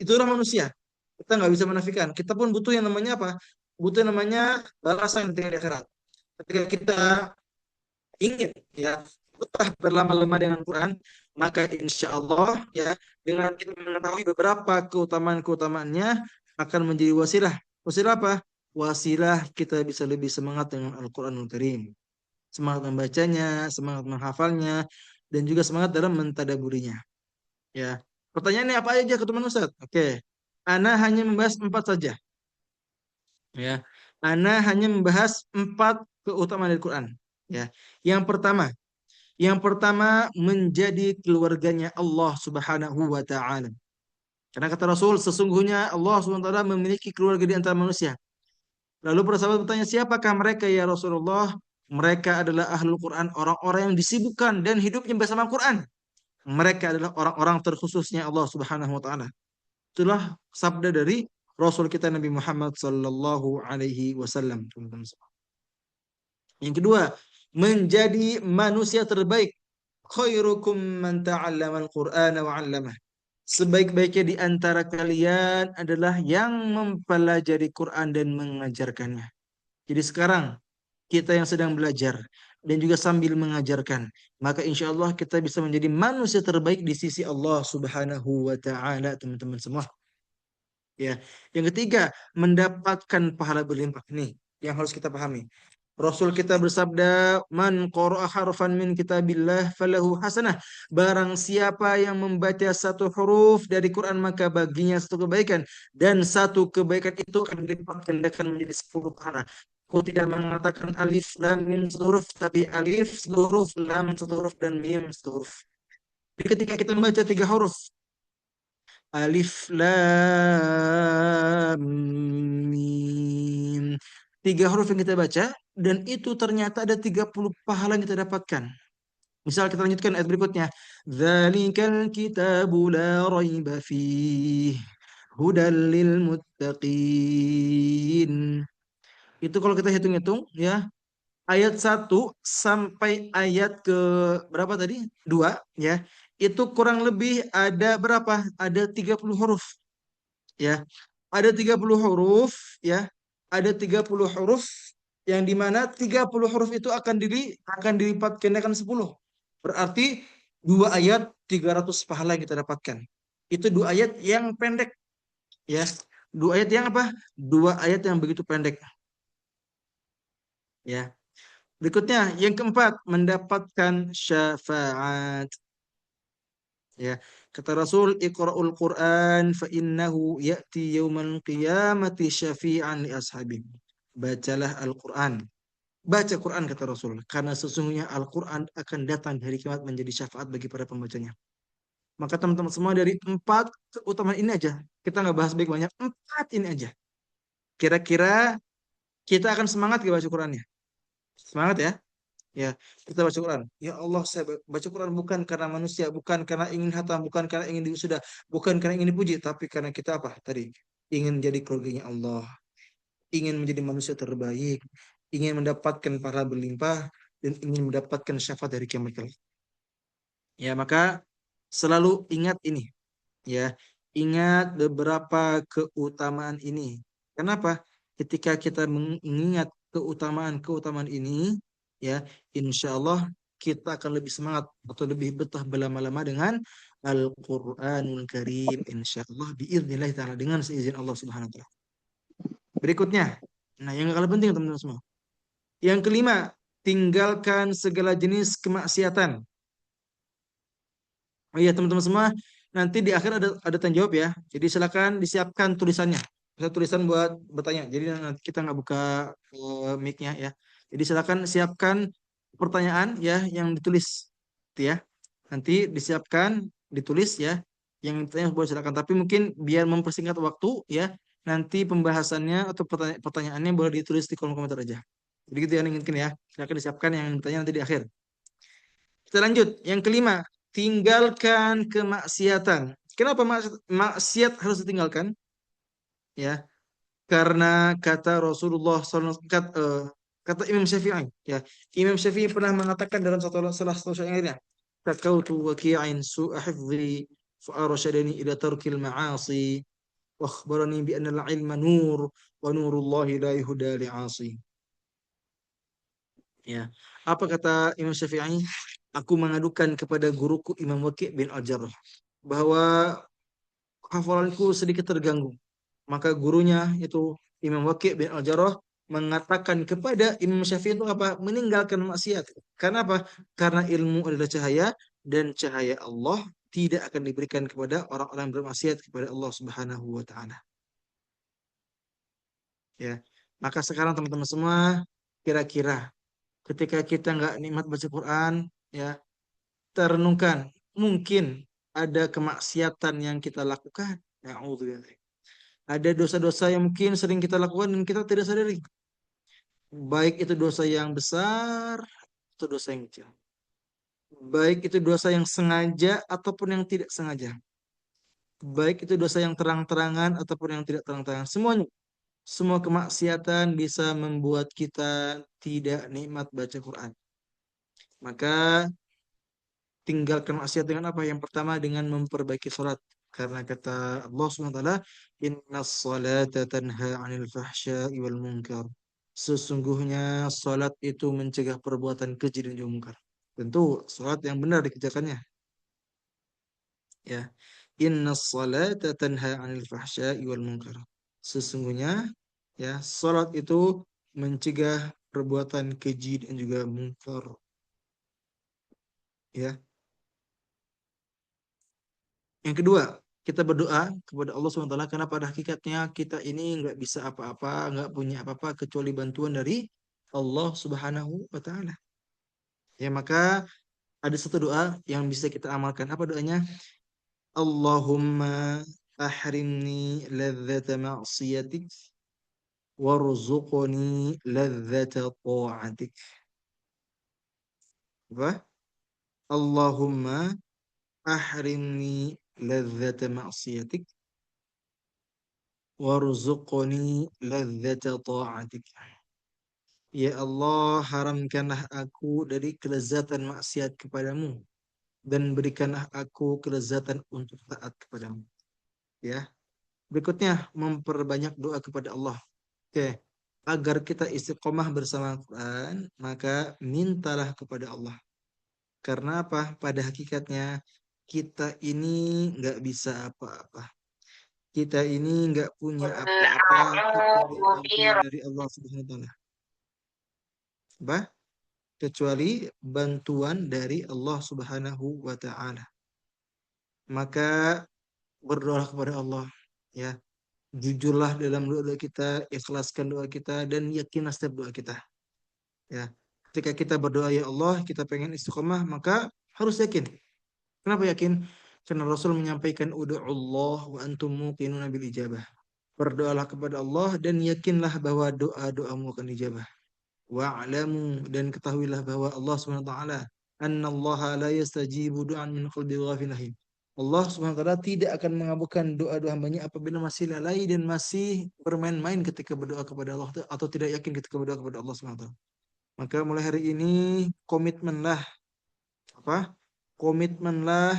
Itulah manusia. Kita nggak bisa menafikan. Kita pun butuh yang namanya apa? Butuh yang namanya balasan di akhirat. Ketika kita ingin ya betah berlama-lama dengan Quran, maka insya Allah ya dengan kita mengetahui beberapa keutamaan-keutamaannya akan menjadi wasilah. Wasilah apa? Wasilah kita bisa lebih semangat dengan Al-Quranul Karim. Semangat membacanya, semangat menghafalnya, dan juga semangat dalam mentadaburinya. Ya. Pertanyaannya apa aja ke teman Ustaz? Oke. Ana hanya membahas 4 saja. Ya. Ana hanya membahas 4 keutamaan dari Quran. Ya. Yang pertama, menjadi keluarganya Allah Subhanahu wa taala. Karena kata Rasul, sesungguhnya Allah Subhanahu wa taala memiliki keluarga di antara manusia. Lalu para sahabat bertanya, siapakah mereka ya Rasulullah? Mereka adalah ahlul Quran, orang-orang yang disibukkan dan hidupnya bersama Quran. Mereka adalah orang-orang terkhususnya Allah Subhanahu wa taala. Itulah sabda dari Rasul kita Nabi Muhammad sallallahu alaihi wasallam. Yang kedua, menjadi manusia terbaik. Khairukum man ta'allama al-Qur'ana wa 'allamah. Sebaik-baiknya di antara kalian adalah yang mempelajari Quran dan mengajarkannya. Jadi sekarang kita yang sedang belajar dan juga sambil mengajarkan, maka insya Allah kita bisa menjadi manusia terbaik di sisi Allah Subhanahu wa taala, teman-teman semua. Ya. Yang ketiga, mendapatkan pahala berlimpah. Nih, yang harus kita pahami. Rasul kita bersabda, "Man qara'a harfan min kitabillah falahu hasanah." Barang siapa yang membaca satu huruf dari Quran maka baginya satu kebaikan dan satu kebaikan itu akan dilipat gandakan menjadi 10 pahala. Aku tidak mengatakan alif lam mim satu huruf, tapi alif satu huruf, lam satu huruf, dan mim satu huruf. Jadi ketika kita membaca 3 huruf, alif lam mim. 3 huruf yang kita baca dan itu ternyata ada 30 pahala yang kita dapatkan. Misal kita lanjutkan ayat berikutnya. Dzalikal kitabu la raiba fih hudal lil muttaqin. Itu kalau kita hitung-hitung ya, ayat 1 sampai ayat ke berapa tadi? 2 ya. Itu kurang lebih ada berapa? Ada 30 huruf ya. Ada 30 huruf ya. Ada 30 huruf yang dimana 30 huruf itu akan dilipat gandakan 10. Berarti 2 ayat 300 pahala yang kita dapatkan. Itu 2 ayat yang pendek ya. 2 ayat yang apa? 2 ayat yang begitu pendek ya. Berikutnya yang keempat, mendapatkan syafaat. Ya, kata Rasul, "Iqra'ul Qur'an fa innahu ya'ti yaumal qiyamati syafi'an li ashabi." Bacalah Al-Qur'an. Baca Quran kata Rasul, karena sesungguhnya Al-Qur'an akan datang di hari kiamat menjadi syafaat bagi para pembacanya. Maka teman-teman semua dari 4 keutamaan ini aja, kita nggak bahas baik banyak, 4 ini aja. Kira-kira kita akan semangat gak baca Qurannya? Semangat ya? Ya, kita baca Quran. Ya Allah, saya baca Quran bukan karena manusia, bukan karena ingin hatam, bukan karena ingin diwisuda, bukan karena ingin dipuji, tapi karena kita apa tadi? Ingin menjadi keluarganya Allah, ingin menjadi manusia terbaik, ingin mendapatkan pahala berlimpah, dan ingin mendapatkan syafaat dari kiamat kelak. Ya, maka selalu ingat ini. Ya, ingat beberapa keutamaan ini. Kenapa? Ketika kita mengingat keutamaan-keutamaan ini, ya, insya Allah kita akan lebih semangat atau lebih betah berlama-lama dengan Al-Qur'anul Karim insyaallah biiznillah taala dengan seizin Allah Subhanahu wa taala. Berikutnya, nah yang gak kalah penting teman-teman semua. Yang kelima, tinggalkan segala jenis kemaksiatan. Oh iya teman-teman semua, nanti di akhir ada tanya jawab ya. Jadi silakan disiapkan tulisannya. Bisa tulisan buat bertanya. Jadi nanti kita nggak buka mic-nya ya. Jadi silakan siapkan pertanyaan ya yang ditulis. Gitu ya. Nanti disiapkan, ditulis ya. Yang ditanya boleh silakan. Tapi mungkin biar mempersingkat waktu ya. Nanti pembahasannya atau pertanyaannya boleh ditulis di kolom komentar aja. Jadi gitu ya mungkin ya. Silakan disiapkan yang ditanya nanti di akhir. Kita lanjut. Yang kelima, tinggalkan kemaksiatan. Kenapa maksiat harus ditinggalkan? Ya, karena kata Rasulullah SAW, kata Imam Syafi'i, ya, Imam Syafi'i pernah mengatakan dalam salah satu syairnya, "Takautu waki'in su'a hifzi, fa'arsyadani ila tarkil ma'asi, wa akhbarani bi anna al-ilma nur, wa nurullahi la yuhda li'asi." Ya, apa kata Imam Syafi'i? Aku mengadukan kepada guruku Imam Waki' bin Al-Jarrah bahwa hafalanku sedikit terganggu. Maka gurunya itu Imam Waki' bin Al-Jarrah mengatakan kepada Imam Syafi'i itu apa? Meninggalkan maksiat. Karena apa? Karena ilmu adalah cahaya dan cahaya Allah tidak akan diberikan kepada orang-orang yang bermaksiat kepada Allah Subhanahu wa taala. Ya. Maka sekarang teman-teman semua kira-kira ketika kita nggak nikmat baca Quran ya, terenungkan mungkin ada kemaksiatan yang kita lakukan. Na'udzubillah. Ada dosa-dosa yang mungkin sering kita lakukan dan kita tidak sadari. Baik itu dosa yang besar atau dosa yang kecil. Baik itu dosa yang sengaja ataupun yang tidak sengaja. Baik itu dosa yang terang-terangan ataupun yang tidak terang-terangan. Semuanya. Semua kemaksiatan bisa membuat kita tidak nikmat baca Quran. Maka tinggalkan maksiat dengan apa? Yang pertama dengan memperbaiki sholat. Karena kata Allah SWT, Inna salata tanha anil fahsya'i wal munkar. Sesungguhnya sholat itu mencegah perbuatan keji dan juga munkar. Tentu sholat yang benar dikerjakannya. Ya. Inna salata tanha anil fahsya'i wal munkar. Sesungguhnya ya sholat itu mencegah perbuatan keji dan juga munkar. Ya. Yang kedua, kita berdoa kepada Allah SWT karena pada hakikatnya kita ini nggak bisa apa-apa, nggak punya apa-apa kecuali bantuan dari Allah Subhanahu wa taala. Ya, maka ada satu doa yang bisa kita amalkan. Apa doanya? Allahumma ahrimni ladzata ma'siyatik warzuqni ladzata ta'atik. Apa? Allahumma ahrimni ladzata ma'siyatik warzuqni ladzata ta'atik. Ya Allah, haramkanlah aku dari kelezatan maksiat kepadamu dan berikanlah aku kelezatan untuk taat kepadamu. Ya. Berikutnya memperbanyak doa kepada Allah. Oke. Agar kita istiqomah bersama Al-Quran, maka mintalah kepada Allah. Karena apa? Pada hakikatnya kita ini nggak bisa apa-apa. Kita ini nggak punya apa-apa kecuali bantuan dari Allah Subhanahu wa taala. Bah, kecuali bantuan dari Allah Subhanahu wa taala. Maka berdoa kepada Allah ya. Jujurlah dalam doa kita, ikhlaskan doa kita dan yakinlah setiap doa kita. Ya. Ketika kita berdoa ya Allah, kita pengen istiqomah, maka harus yakin. Kenapa yakin? Karena Rasul menyampaikan ud'ullah wa antum muqinuna bil ijabah. Berdoalah kepada Allah dan yakinlah bahwa doa-doamu akan dijabah. Wa'lamu dan ketahuilah bahwa Allah Subhanahu wa taala annallaha la yastajibu du'an min qalbi ghafilin. Allah Subhanahu wa taala tidak akan mengabulkan doa-doa hambanya apabila masih lalai dan masih bermain-main ketika berdoa kepada Allah atau tidak yakin ketika berdoa kepada Allah Subhanahu wa taala. Maka mulai hari ini komitmenlah apa? Komitmenlah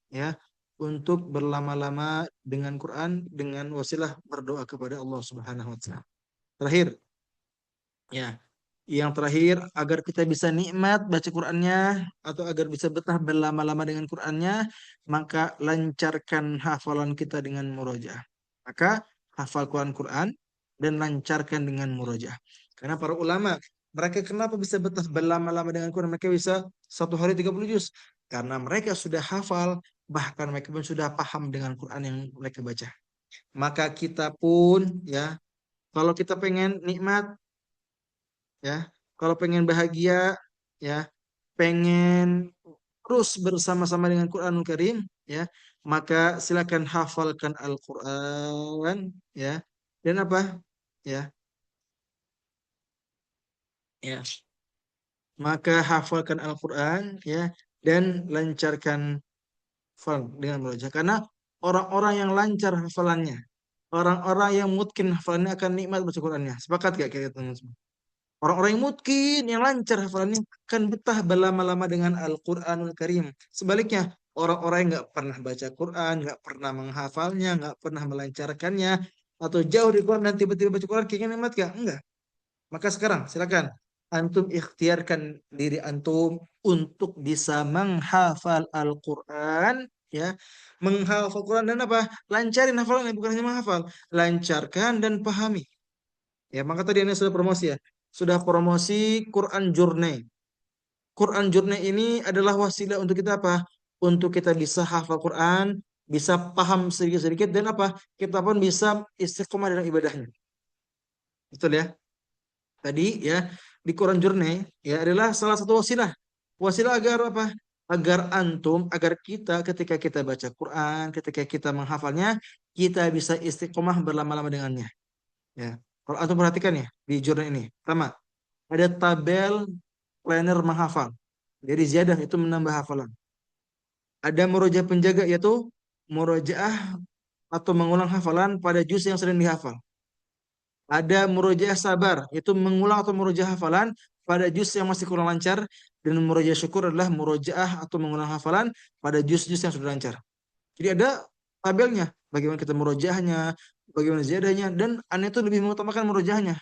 ya untuk berlama-lama dengan Quran dengan wasilah berdoa kepada Allah Subhanahu wa taala. Terakhir ya, Yang terakhir, agar kita bisa nikmat baca Qur'annya atau agar bisa betah berlama-lama dengan Qur'annya, maka lancarkan hafalan kita dengan murojaah. Maka hafal Quran dan lancarkan dengan murojaah. Karena para ulama, mereka kenapa bisa betah berlama-lama dengan Quran? Mereka bisa satu hari 30 juz. Karena mereka sudah hafal, bahkan mereka pun sudah paham dengan Quran yang mereka baca. Maka kita pun ya, kalau kita pengen nikmat ya, kalau pengen bahagia ya, pengen terus bersama-sama dengan Quranul Karim ya, maka silakan hafalkan Al-Quran ya, dan apa ya, ya, maka hafalkan Al-Quran ya, dan lancarkan hafal dengan murojaah. Karena orang-orang yang lancar hafalannya, orang-orang yang mungkin hafalannya akan nikmat baca Qurannya. Sepakat gak kira teman-teman? Orang-orang yang mungkin, yang lancar hafalannya akan betah berlama-lama dengan Al-Quranul Karim. Sebaliknya, orang-orang yang nggak pernah baca Quran, nggak pernah menghafalnya, nggak pernah melancarkannya, atau jauh dari Quran dan tiba-tiba baca Quran, kayaknya nikmat gak? Enggak. Maka sekarang, silakan. Antum ikhtiarkan diri antum untuk bisa menghafal Al-Quran, ya, menghafal Quran dan apa? Lancarin hafalannya, bukan hanya menghafal. Lancarkan dan pahami. Ya, maka tadi Anda sudah promosi ya. Sudah promosi Quran Journey. Quran Journey ini adalah wasilah untuk kita apa? Untuk kita bisa hafal Quran, bisa paham sedikit-sedikit dan apa? Kita pun bisa istiqomah dalam ibadahnya. Betul ya? Tadi ya, di Quran Journey ya adalah salah satu wasilah. Wasilah agar apa? Agar antum, agar kita ketika kita baca Quran, ketika kita menghafalnya, kita bisa istiqomah berlama-lama dengannya. Ya. Kalau antum perhatikan ya di jurnal ini. Pertama, ada tabel planner menghafal. Jadi ziyadah itu menambah hafalan. Ada murojaah penjaga yaitu murojaah atau mengulang hafalan pada juz yang sering dihafal. Ada murojaah sabar, yaitu mengulang atau murojaah hafalan pada juz yang masih kurang lancar. Dan murojaah syukur adalah murojaah atau mengulang hafalan pada juz-juz yang sudah lancar. Jadi ada tabelnya, bagaimana kita murojaahnya, bagaimana ziyadahnya, dan aneh itu lebih mengutamakan murojaahnya.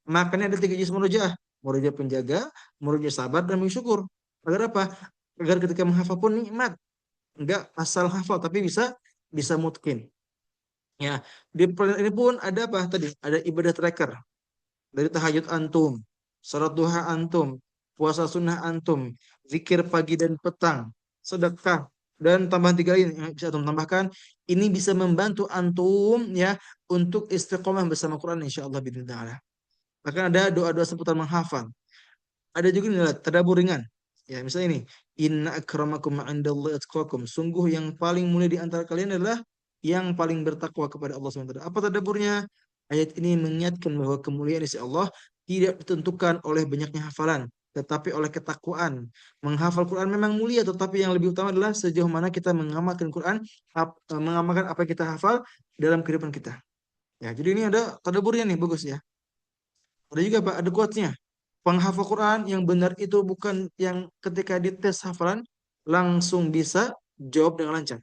Makanya ada 3 jenis murojaah. Murojaah penjaga, murojaah sabar, dan bersyukur. Agar apa? Agar ketika menghafal pun nikmat. Enggak asal hafal, tapi bisa bisa mutkin. Ya, di planet ini pun ada apa tadi? Ada ibadah tracker. Dari tahajud antum, salat duha antum, puasa sunnah antum, zikir pagi dan petang, sedekah, dan tambahan 3 ini yang bisa antum tambahkan. Ini bisa membantu antum ya untuk istiqomah bersama Quran insyaallah bismillah. Bahkan ada doa-doa seputar menghafal. Ada juga nih tadabbur ringan. Ya, misalnya ini, inna akramakum 'indallahi atqakum. Sungguh yang paling mulia di antara kalian adalah yang paling bertakwa kepada Allah SWT. Apa tadabburnya? Ayat ini mengingatkan bahwa kemuliaan di sisi Allah tidak ditentukan oleh banyaknya hafalan, tetapi oleh ketakwaan. Menghafal Quran memang mulia, tetapi yang lebih utama adalah sejauh mana kita mengamalkan Quran, mengamalkan apa yang kita hafal dalam kehidupan kita. Ya, jadi ini ada tadabburnya nih, bagus ya. Ada juga Pak, ada quotes-nya. Penghafal Quran yang benar itu bukan yang ketika dites hafalan langsung bisa jawab dengan lancar.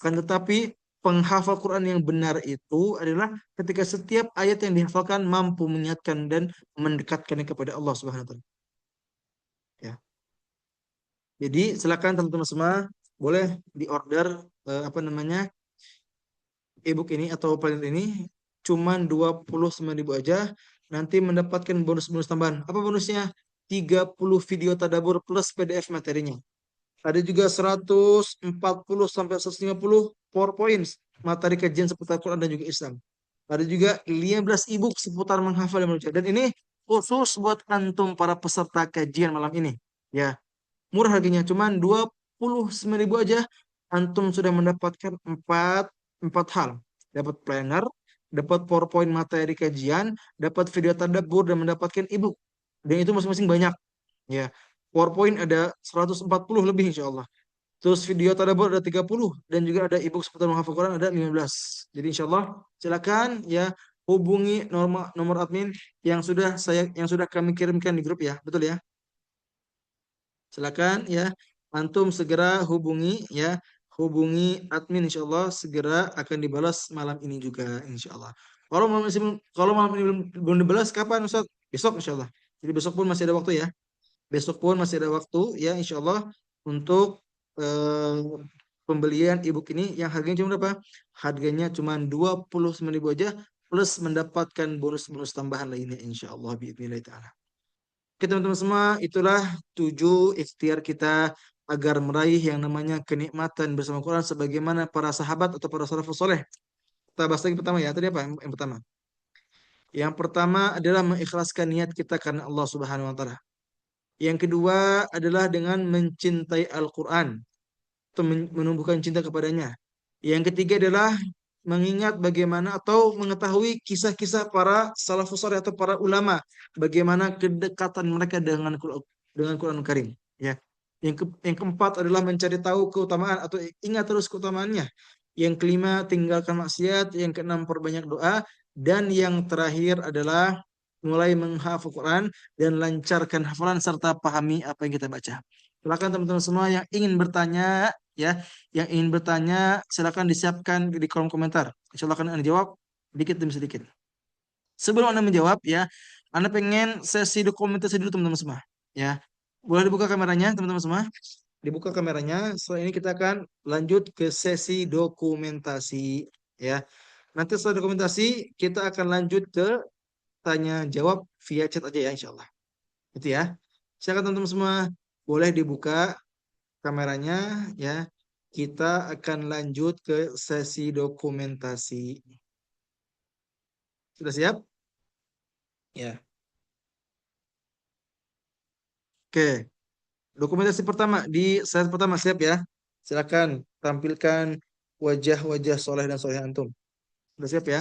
Kan tetapi penghafal Quran yang benar itu adalah ketika setiap ayat yang dihafalkan mampu mengingatkan dan mendekatkannya kepada Allah Subhanahu wa taala. Ya. Jadi silakan teman-teman semua boleh diorder apa namanya e-book ini atau planet ini cuman 29.000 aja, nanti mendapatkan bonus-bonus tambahan. Apa bonusnya? 30 video tadabur plus PDF materinya. Ada juga 140 sampai 150 PowerPoint materi kajian seputar Quran dan juga Islam. Ada juga 15 e-book seputar menghafal dan membaca. Dan ini khusus buat antum para peserta kajian malam ini. Ya, murah harganya, cuman 29.000 aja. Antum sudah mendapatkan empat hal. Dapat planner, dapat PowerPoint materi kajian, dapat video tadabbur, dan mendapatkan e-book. Dan itu masing-masing banyak. Ya, PowerPoint ada 140 lebih insya Allah. Terus video tadabbur ada 30 dan juga ada e-book seputar menghafal Quran ada 15. Jadi insya Allah silakan ya hubungi nomor admin yang sudah kami kirimkan di grup ya. Betul ya? Silakan ya antum segera hubungi ya, hubungi admin insya Allah segera akan dibalas malam ini juga insya Allah. Kalau malam ini belum dibalas kapan Ustaz? Besok insya Allah. Jadi besok pun masih ada waktu ya. Besok pun masih ada waktu ya insya Allah untuk eh, pembelian e-book ini yang harganya cuma berapa? Harganya cuma 29.000 aja plus mendapatkan bonus-bonus tambahan lainnya insya Allah biidznillah taala. Oke teman-teman semua, itulah 7 ikhtiar kita agar meraih yang namanya kenikmatan bersama Quran sebagaimana para sahabat atau para salafus soleh. Kita bahas lagi pertama ya. Tadi apa yang pertama? Yang pertama adalah mengikhlaskan niat kita karena Allah Subhanahu wa taala. Yang kedua adalah dengan mencintai Al-Quran atau menumbuhkan cinta kepadanya. Yang ketiga adalah mengingat bagaimana atau mengetahui kisah-kisah para salafus saleh atau para ulama, bagaimana kedekatan mereka dengan Quran Karim. Ya. Yang keempat adalah mencari tahu keutamaan atau ingat terus keutamaannya. Yang kelima tinggalkan maksiat. Yang keenam perbanyak doa. Dan yang terakhir adalah mulai menghafal Quran dan lancarkan hafalan serta pahami apa yang kita baca. Silakan teman-teman semua yang ingin bertanya ya, yang ingin bertanya silakan disiapkan di kolom komentar. Insya Allah akan Anda jawab sedikit demi sedikit. Sebelum Anda menjawab ya, Anda pengen sesi dokumentasi dulu teman-teman semua. Ya, boleh dibuka kameranya teman-teman semua. Dibuka kameranya. Setelah ini kita akan lanjut ke sesi dokumentasi. Ya, nanti setelah dokumentasi kita akan lanjut ke tanya jawab via chat aja ya insya Allah. Itu ya. Silakan teman-teman semua boleh dibuka kameranya ya. Kita akan lanjut ke sesi dokumentasi. Sudah siap? Ya. Oke. Dokumentasi pertama di slide pertama siap ya. Silakan tampilkan wajah-wajah soleh dan soleh antum. Sudah siap ya?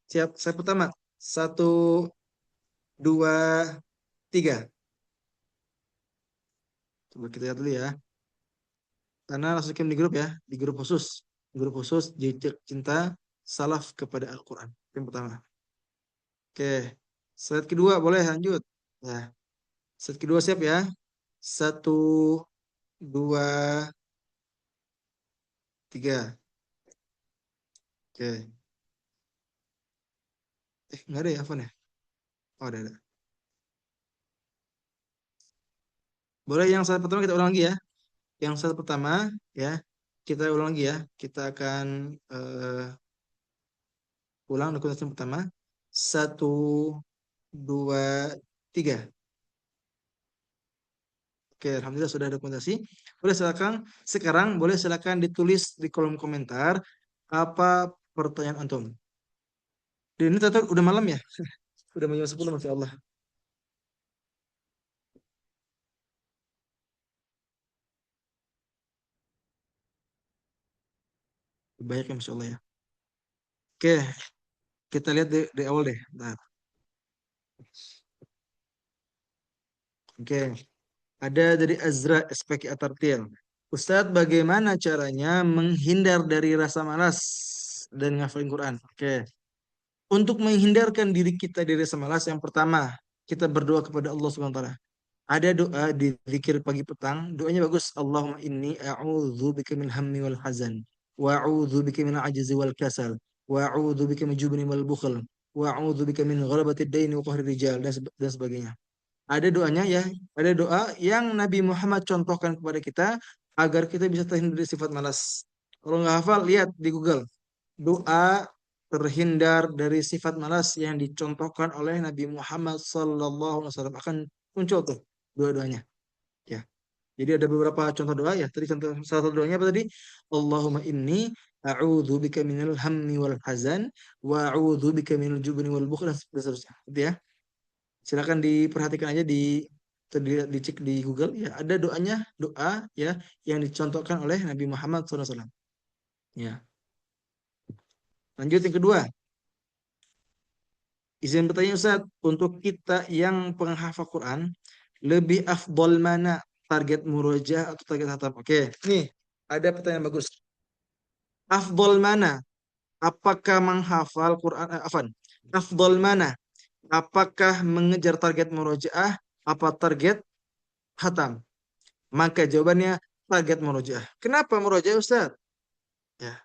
Siap. Slide pertama. Satu, dua, tiga. Coba kita lihat dulu ya. Karena langsung kirim di grup ya, di grup khusus jejak cinta salaf kepada Al-Quran. Yang pertama. Oke, slide kedua boleh lanjut. Ya, slide kedua siap ya. Satu, dua, tiga. Oke. Nggak ada ya, Afan ya? Oh, ada. Boleh yang slide pertama kita ulang lagi ya. Yang slide pertama ya, kita ulang lagi ya. Kita akan ulang dokumentasi yang pertama. Satu, dua, tiga. Oke, alhamdulillah sudah ada dokumentasi. Boleh silakan sekarang boleh silakan ditulis di kolom komentar apa pertanyaan antum. Dan ini ternyata udah malam ya. Udah jam 10 Masya Allah. Banyak ya Masya Allah ya. Oke, kita lihat di awal deh. Bentar. Oke, ada dari Azra SPK Atartil. Ustadz, bagaimana caranya menghindar dari rasa malas dan ngafalin Quran? Oke, untuk menghindarkan diri kita dari rasa malas, yang pertama kita berdoa kepada Allah Subhanahu wa taala. Ada doa di zikir pagi petang, doanya bagus. Allahumma inni a'udzu bika min hammi wal hazan, wa a'udzu bika min ajzi wal kasal, wa a'udzu bika min jubni wal bukhl, wa a'udzu bika min ghalabati daini wa qahri rijal dan sebagainya. Ada doanya ya, ada doa yang Nabi Muhammad contohkan kepada kita agar kita bisa terhindar dari sifat malas. Kalau nggak hafal, lihat di Google. Doa terhindar dari sifat malas yang dicontohkan oleh Nabi Muhammad SAW akan muncul tuh dua-duanya. Ya. Jadi ada beberapa contoh doa ya. Tadi contoh salah satu doanya apa tadi? Allahumma inni a'udzu bika minal hammi wal hazan wa a'udzu bika minal jubni wal bukhl dan seterusnya. Gitu ya. Silakan diperhatikan aja dicek di Google ya. Ada doanya, doa ya yang dicontohkan oleh Nabi Muhammad SAW. Ya. Lanjut yang kedua. Izin bertanya Ustaz, untuk kita yang penghafal Quran, lebih afdol mana target murojaah atau target hatam? Oke, nih ada pertanyaan bagus. Afdol mana? Apakah menghafal Quran? Afan. Afdol mana? Apakah mengejar target murojaah? Apa target hatam? Maka jawabannya target murojaah. Kenapa murojaah Ustaz? Ya.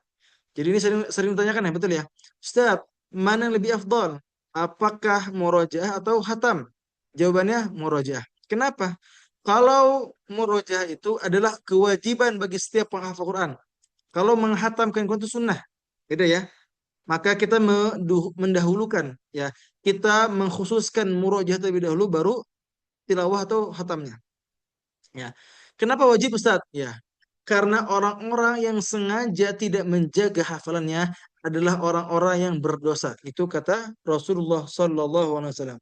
Jadi ini sering ditanyakan ya, betul ya? Ustaz, mana yang lebih afdol? Apakah murojaah atau hatam? Jawabannya murojaah. Kenapa? Kalau murojaah itu adalah kewajiban bagi setiap penghafal Quran. Kalau menghatamkan Quran itu sunnah, gitu ya. Maka kita mendahulukan, ya. Kita mengkhususkan murojaah terlebih dahulu, baru tilawah atau hatamnya. Ya. Kenapa wajib Ustaz? Ya. Karena orang-orang yang sengaja tidak menjaga hafalannya adalah orang-orang yang berdosa. Itu kata Rasulullah Sallallahu Alaihi Wasallam.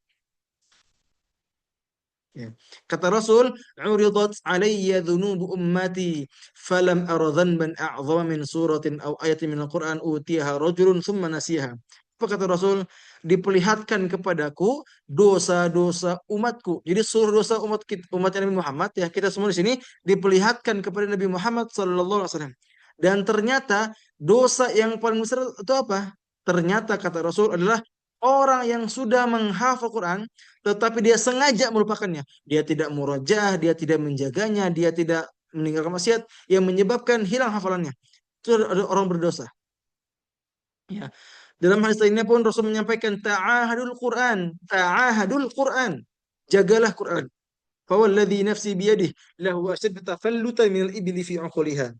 Ya. Kata Rasul, "Uridat alayya dhunubu ummati, falam ara dhanban a'zama min suratin aw ayatin min al-Qur'an utiyaha rajulun thumma nasiha." Apa kata Rasul? Diperlihatkan kepadaku dosa-dosa umatku. Jadi seluruh dosa umat Nabi Muhammad, ya, kita semua di sini diperlihatkan kepada Nabi Muhammad sallallahu alaihi wasallam. Dan ternyata dosa yang paling besar itu apa? Ternyata kata Rasul adalah orang yang sudah menghafal Quran tetapi dia sengaja melupakannya. Dia tidak murojaah, dia tidak menjaganya, dia tidak meninggalkan maksiat yang menyebabkan hilang hafalannya. Itu ada orang berdosa. Ya. Dalam hadis lainnya pun Rasul menyampaikan ta'ahadul Quran, ta'ahadul Quran. Jagalah Quran. Fawalladhi nafsi biyadih lahu asyad tafallutan minal ibli fi uquliha.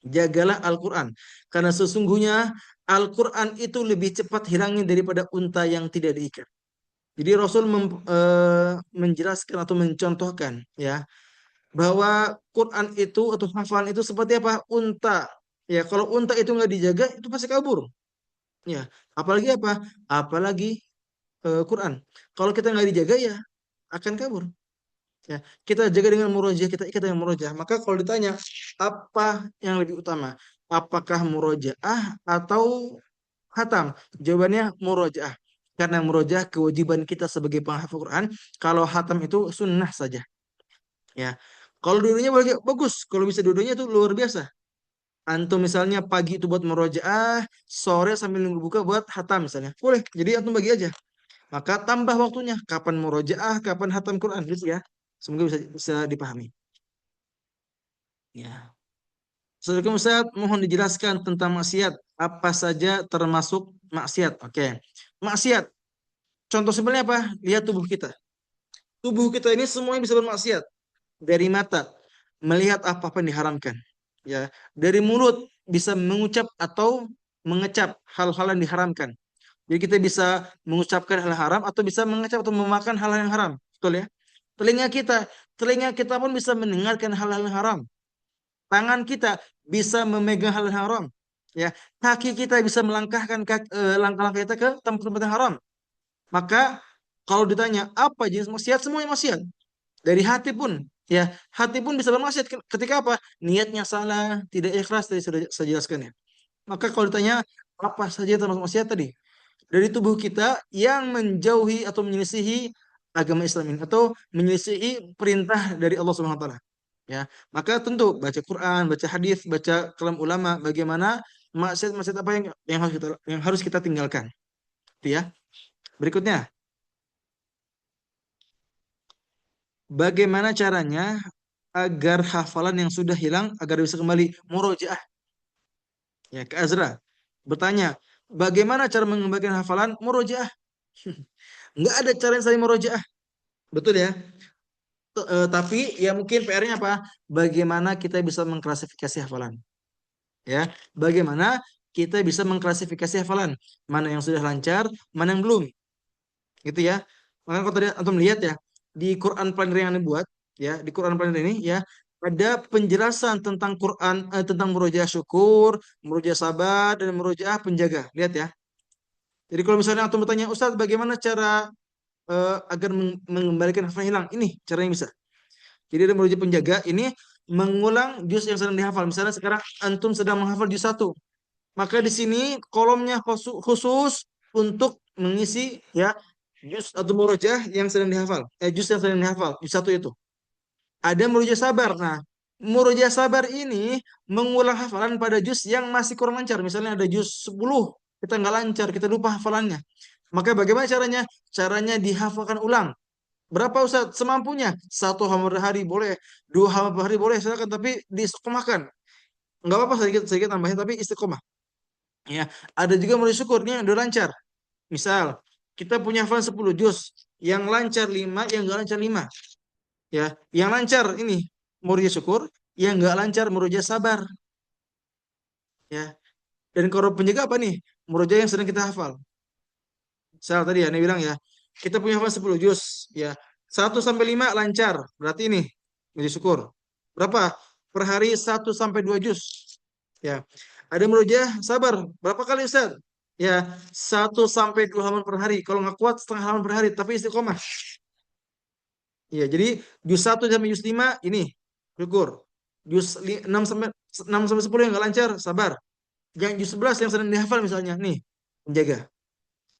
Jagalah Al-Quran. Karena sesungguhnya Al-Quran itu lebih cepat hilangnya daripada unta yang tidak diikat. Jadi Rasul menjelaskan atau mencontohkan, ya, bahwa Quran itu atau hafalan itu seperti apa? Unta. Ya, kalau unta itu nggak dijaga itu pasti kabur. Ya, apalagi apa? Apalagi Quran. Kalau kita nggak dijaga ya akan kabur. Ya, kita jaga dengan murojaah, kita ikat dengan murojaah. Maka kalau ditanya apa yang lebih utama? Apakah murojaah atau hatam? Jawabannya murojaah. Karena murojaah kewajiban kita sebagai penghafal Quran. Kalau hatam itu sunnah saja. Ya. Kalau dulunya bagus. Kalau bisa dulunya itu luar biasa. Antum misalnya pagi itu buat murojaah, sore sambil nunggu buka buat hatam misalnya. Boleh. Jadi antum bagi aja. Maka tambah waktunya. Kapan murojaah, kapan hatam Quran. Gitu ya. Semoga bisa dipahami. Ya. Saudara Ustaz, mohon dijelaskan tentang maksiat. Apa saja termasuk maksiat? Oke. Maksiat. Contoh simpelnya apa? Lihat tubuh kita. Tubuh kita ini semuanya bisa bermaksiat. Dari mata, melihat apa-apa yang diharamkan. Ya, dari mulut bisa mengucap atau mengecap hal-hal yang diharamkan. Jadi kita bisa mengucapkan hal haram atau bisa mengecap atau memakan hal yang haram. Betul ya? Telinga kita pun bisa mendengarkan hal-hal yang haram. Tangan kita bisa memegang hal yang haram. Ya, kaki kita bisa melangkahkan langkah-langkah kita ke tempat-tempat yang haram. Maka kalau ditanya apa jenis maksiat, semuanya maksiat. Dari hati pun, ya, hati pun bisa bermaksiat ketika apa? Niatnya salah, tidak ikhlas, tadi sudah saya jelaskan ya. Maka kalau ditanya apa saja termasuk maksiat tadi? Dari tubuh kita yang menjauhi atau menyelisihi agama Islam ini atau menyelisihi perintah dari Allah Subhanahu wa taala. Ya, maka tentu baca Quran, baca hadis, baca kalam ulama bagaimana maksiat-maksiat apa yang harus kita tinggalkan. Itu ya. Berikutnya, bagaimana caranya agar hafalan yang sudah hilang agar bisa kembali murojaah, ya, ke Azra bertanya bagaimana cara mengembalikan hafalan murojaah. Nggak ada cara yang saya murojaah, betul ya. Tapi ya mungkin PR-nya apa, bagaimana kita bisa mengklasifikasi hafalan, ya, bagaimana kita bisa mengklasifikasi hafalan mana yang sudah lancar mana yang belum, gitu ya. Makanya kalau tadi antum lihat ya di Quran Planner yang dibuat, ya, di Quran Planner ini ya ada penjelasan tentang Quran, tentang murojaah syukur, murojaah sabar dan murojaah penjaga. Lihat ya. Jadi kalau misalnya antum bertanya, Ustaz, bagaimana cara agar mengembalikan hafalan hilang? Ini caranya bisa. Jadi ada murojaah penjaga ini mengulang juz yang sedang dihafal. Misalnya sekarang antum sedang menghafal juz 1. Maka di sini kolomnya khusus untuk mengisi, ya, juz atau murojaah yang sedang dihafal. Juz yang sedang dihafal, juz 1 itu. Ada murojaah sabar. Nah, murojaah sabar ini mengulang hafalan pada juz yang masih kurang lancar. Misalnya ada juz 10, kita nggak lancar, kita lupa hafalannya. Maka bagaimana caranya? Caranya dihafalkan ulang. Berapa Ustaz? Semampunya. Satu halaman per hari boleh, dua halaman per hari boleh, silakan, tapi diistiqomahkan. Nggak apa-apa, sedikit sedikit tambahin, tapi istiqomah. Ya, ada juga murid syukur ini yang udah lancar. Misal, kita punya hafalan 10 juz. Yang lancar 5, yang nggak lancar 5. Ya, yang lancar ini murojaah syukur, yang nggak lancar murojaah sabar. Ya, dan korup penjaga apa nih? Murojaah yang sedang kita hafal. Saya tadi ya, ini bilang ya, kita punya hafal 10 juz. Ya, 1 sampai 5 lancar. Berarti ini, murojaah syukur. Berapa? Per hari 1 sampai 2 juz. Ya, ada murojaah sabar. Berapa kali Ustaz? Ya, 1 sampai 2 halaman per hari. Kalau nggak kuat, setengah halaman per hari. Tapi istiqomah. Iya, jadi juz 1 sampai juz 5 ini syukur. Juz 6 sampai 10 yang nggak lancar, sabar. Yang juz 11 yang sedang dihafal misalnya, nih, menjaga.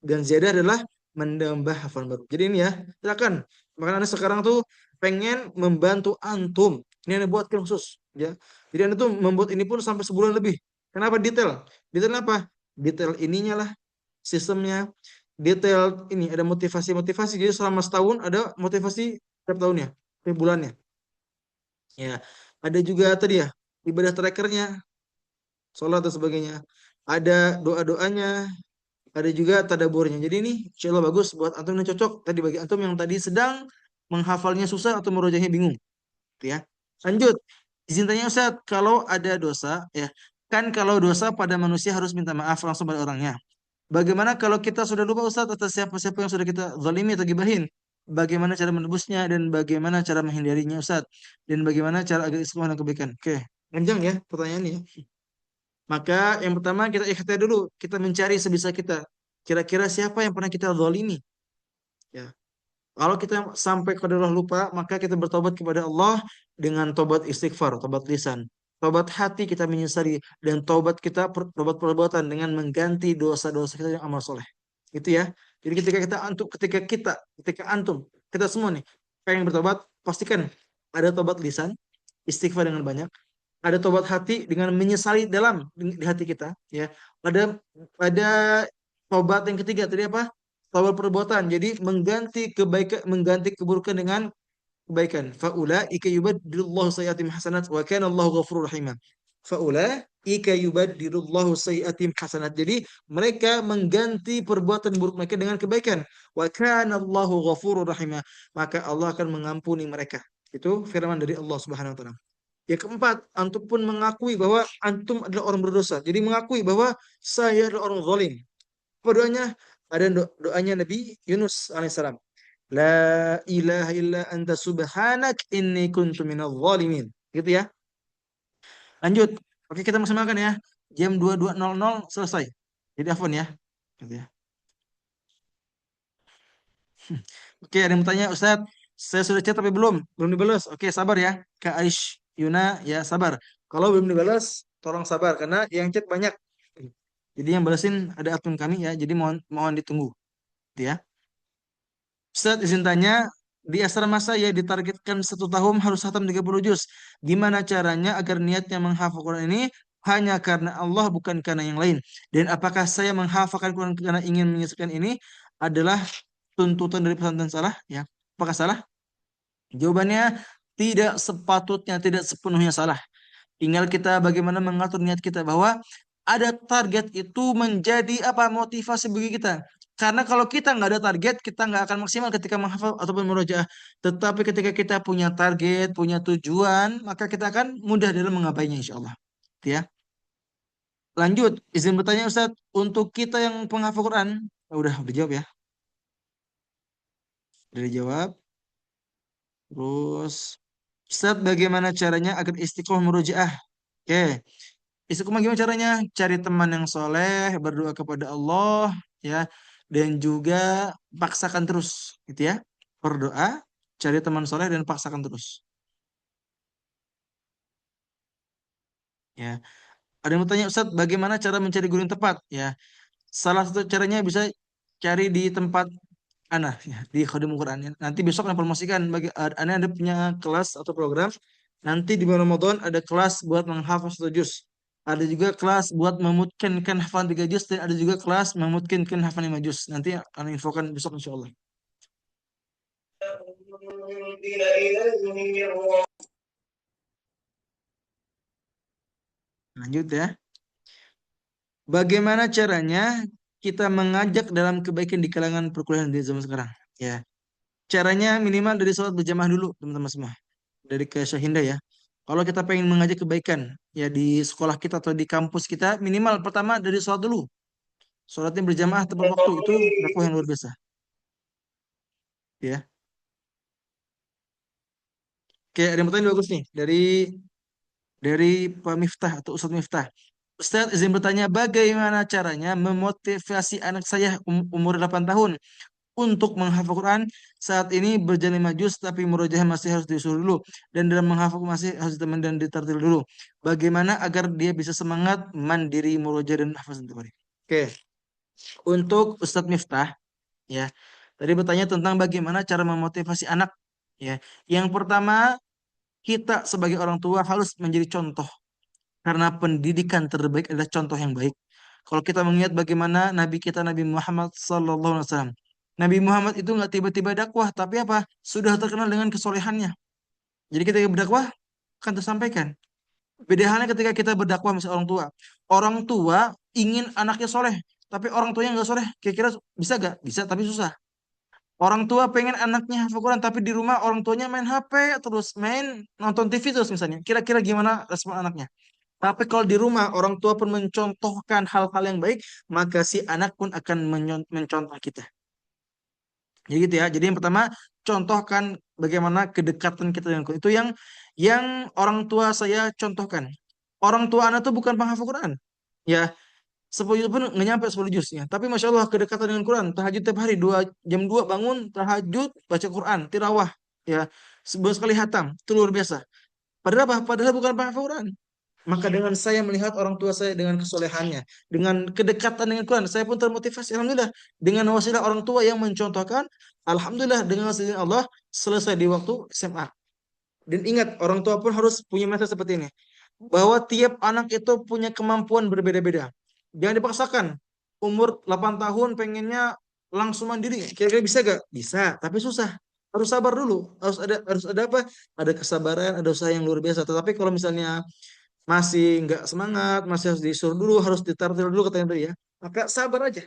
Dan ziyadah adalah menambah hafalan baru. Jadi ini ya, silakan. Makanya Anda sekarang tuh pengen membantu antum. Ini Anda buat khusus, ya. Jadi Anda tuh membuat ini pun sampai sebulan lebih. Kenapa detail? Detail apa? Detail ininya lah, sistemnya. Detail ini ada motivasi-motivasi. Jadi selama setahun ada motivasi setiap tahunnya, setiap bulannya. Ya, ada juga tadi ya ibadah trackernya, sholat dan sebagainya. Ada doa-doanya, ada juga tadaburnya. Jadi ini insya Allah bagus buat antum yang cocok. Tadi bagi antum yang tadi sedang menghafalnya susah atau merojahnya bingung, gitu ya. Lanjut, izin tanya Ustaz, kalau ada dosa, ya kan kalau dosa pada manusia harus minta maaf langsung pada orangnya. Bagaimana kalau kita sudah lupa Ustaz atas siapa-siapa yang sudah kita zalimi atau gibahin? Bagaimana cara menebusnya dan bagaimana cara menghindarinya Ustaz? Dan bagaimana cara agar istiqomah dan kebaikan? Oke, panjang ya pertanyaannya. Maka yang pertama kita ikhtiar dulu, kita mencari sebisa kita. Kira-kira siapa yang pernah kita zalimi? Ya. Kalau kita sampai kepada Allah lupa, maka kita bertobat kepada Allah dengan tobat istighfar, tobat lisan. Tobat hati kita menyesali dan tobat kita tobat perbuatan dengan mengganti dosa-dosa kita yang amal soleh. Itu ya. Jadi ketika antum, kita semua nih pengen bertobat, pastikan ada tobat lisan, istighfar dengan banyak, ada tobat hati dengan menyesali dalam di hati kita, ya. Ada tobat yang ketiga tadi apa? Tobat perbuatan. Jadi mengganti kebaikan, mengganti keburukan dengan kebaikan. Faulaika yubaddilullahu sayyi'atihim hasanat wa kana Allahu ghafurur rahim. Faulaika yubaddilullahu sayyi'atihim hasanat. Jadi mereka mengganti perbuatan buruk mereka dengan kebaikan. Wa kana Allahu ghafurur rahim. Maka Allah akan mengampuni mereka. Itu firman dari Allah Subhanahu wa taala. Yang keempat, antum pun mengakui bahwa antum adalah orang berdosa. Jadi mengakui bahwa saya adalah orang zalim. Apa doanya? Ada doanya Nabi Yunus alaihissalam. La ilaha illa anta subhanak inni kuntu minadh zalimin. Gitu ya. Lanjut. Oke, kita maksimalkan ya. Jam 22.00 selesai. Jadi afwan ya. Gitu ya. Oke, ada yang bertanya, Ustadz, saya sudah chat tapi belum dibalas. Oke, sabar ya. Kak Aish, Yuna, ya sabar. Kalau belum dibalas, tolong sabar karena yang chat banyak. Jadi yang balasin ada admin kami ya. Jadi mohon mohon ditunggu, gitu ya. Ustadz izin tanya, di asrama saya ditargetkan 1 tahun harus khatam 30 juz. Gimana caranya agar niatnya menghafal Quran ini hanya karena Allah bukan karena yang lain? Dan apakah saya menghafalkan Quran karena ingin menyelesaikan ini adalah tuntutan dari pesantren salah? Ya, apakah salah? Jawabannya tidak sepatutnya, tidak sepenuhnya salah. Tinggal kita bagaimana mengatur niat kita bahwa ada target itu menjadi apa motivasi bagi kita. Karena kalau kita nggak ada target, kita nggak akan maksimal ketika menghafal ataupun merojaah. Tetapi ketika kita punya target, punya tujuan, maka kita akan mudah dalam menggapainya insya Allah. Gitu ya. Lanjut, izin bertanya Ustadz, untuk kita yang penghafal Quran, udah dijawab ya. Udah dijawab. Terus, Ustadz bagaimana caranya agar istiqomah merojaah? Oke, istiqomah gimana caranya? Cari teman yang soleh, berdoa kepada Allah, ya, dan juga paksakan terus, gitu ya. Berdoa, cari teman soleh dan paksakan terus. Ya, ada yang bertanya, Ustadz, bagaimana cara mencari guru yang tepat? Ya, salah satu caranya bisa cari di tempat Ana, ya, di Khodimul Quran. Nanti besok akan promosikan bagi Ana ada punya kelas atau program. Nanti di bulan Ramadan ada kelas buat menghafal 1 juz. Ada juga kelas buat memutkinkan hafalan 3 juz dan ada juga kelas memutkinkan hafalan 5 juz. Nanti akan infokan besok insya Allah. Lanjut ya. Bagaimana caranya kita mengajak dalam kebaikan di kalangan perkuliahan di zaman sekarang? Ya. Caranya minimal dari sholat berjamaah dulu, teman-teman semua. Dari ke Syahinda ya. Kalau kita pengen mengajak kebaikan ya di sekolah kita atau di kampus kita, minimal pertama dari sholat dulu. Sholatnya berjamaah tepat waktu itu dakwah yang luar biasa. Ya. Kayak ada yang bertanya bagus nih dari Pak Miftah atau Ustadz Miftah. Ustadz izin bertanya, bagaimana caranya memotivasi anak saya umur 8 tahun untuk menghafal Quran? Saat ini berjalan 5 juz tapi murojaah masih harus disuruh dulu dan dalam menghafal masih harus diteman dan ditartil dulu. Bagaimana agar dia bisa semangat mandiri murojaah dan hafaz setiap hari? Oke, untuk Ustadz Miftah ya. Tadi bertanya tentang bagaimana cara memotivasi anak ya. Yang pertama, kita sebagai orang tua harus menjadi contoh karena pendidikan terbaik adalah contoh yang baik. Kalau kita mengingat bagaimana Nabi kita Nabi Muhammad SAW, Nabi Muhammad itu nggak tiba-tiba dakwah, tapi apa? Sudah terkenal dengan kesolehannya. Jadi ketika berdakwah akan tersampaikan. Beda halnya ketika kita berdakwah misalnya orang tua ingin anaknya soleh, tapi orang tuanya nggak soleh. Kira-kira bisa gak? Bisa, tapi susah. Orang tua pengen anaknya hafal Quran, tapi di rumah orang tuanya main HP terus, main nonton TV terus misalnya. Kira-kira gimana respon anaknya? Tapi kalau di rumah orang tua pun mencontohkan hal-hal yang baik, maka si anak pun akan mencontoh kita. Jadi gitu ya. Jadi yang pertama, contohkan bagaimana kedekatan kita dengan Quran. Itu yang orang tua saya contohkan. Orang tua anak tuh bukan penghafal Quran. Ya, 10 juz pun nggak nyampe 10 juz ya. Tapi Masya Allah kedekatan dengan Quran. Tahajud tiap hari, jam 2 bangun, tahajud, baca Quran, tilawah. Ya, sebulan sekali hatam. Itu luar biasa. Padahal apa? Padahal bukan penghafal Quran. Maka dengan saya melihat orang tua saya dengan kesolehannya, dengan kedekatan dengan Quran, saya pun termotivasi. Alhamdulillah, dengan wasilah orang tua yang mencontohkan, Alhamdulillah dengan wasilah Allah selesai di waktu SMA. Dan ingat, orang tua pun harus punya mindset seperti ini. Bahwa tiap anak itu punya kemampuan berbeda-beda. Jangan dipaksakan. Umur 8 tahun pengennya langsung mandiri. Kira-kira bisa gak? Bisa, tapi susah. Harus sabar dulu. Harus ada apa? Ada kesabaran, ada usaha yang luar biasa. Tetapi kalau misalnya masih nggak semangat, masih harus disuruh dulu, harus ditaruh dulu katanya tadi ya. Maka sabar aja.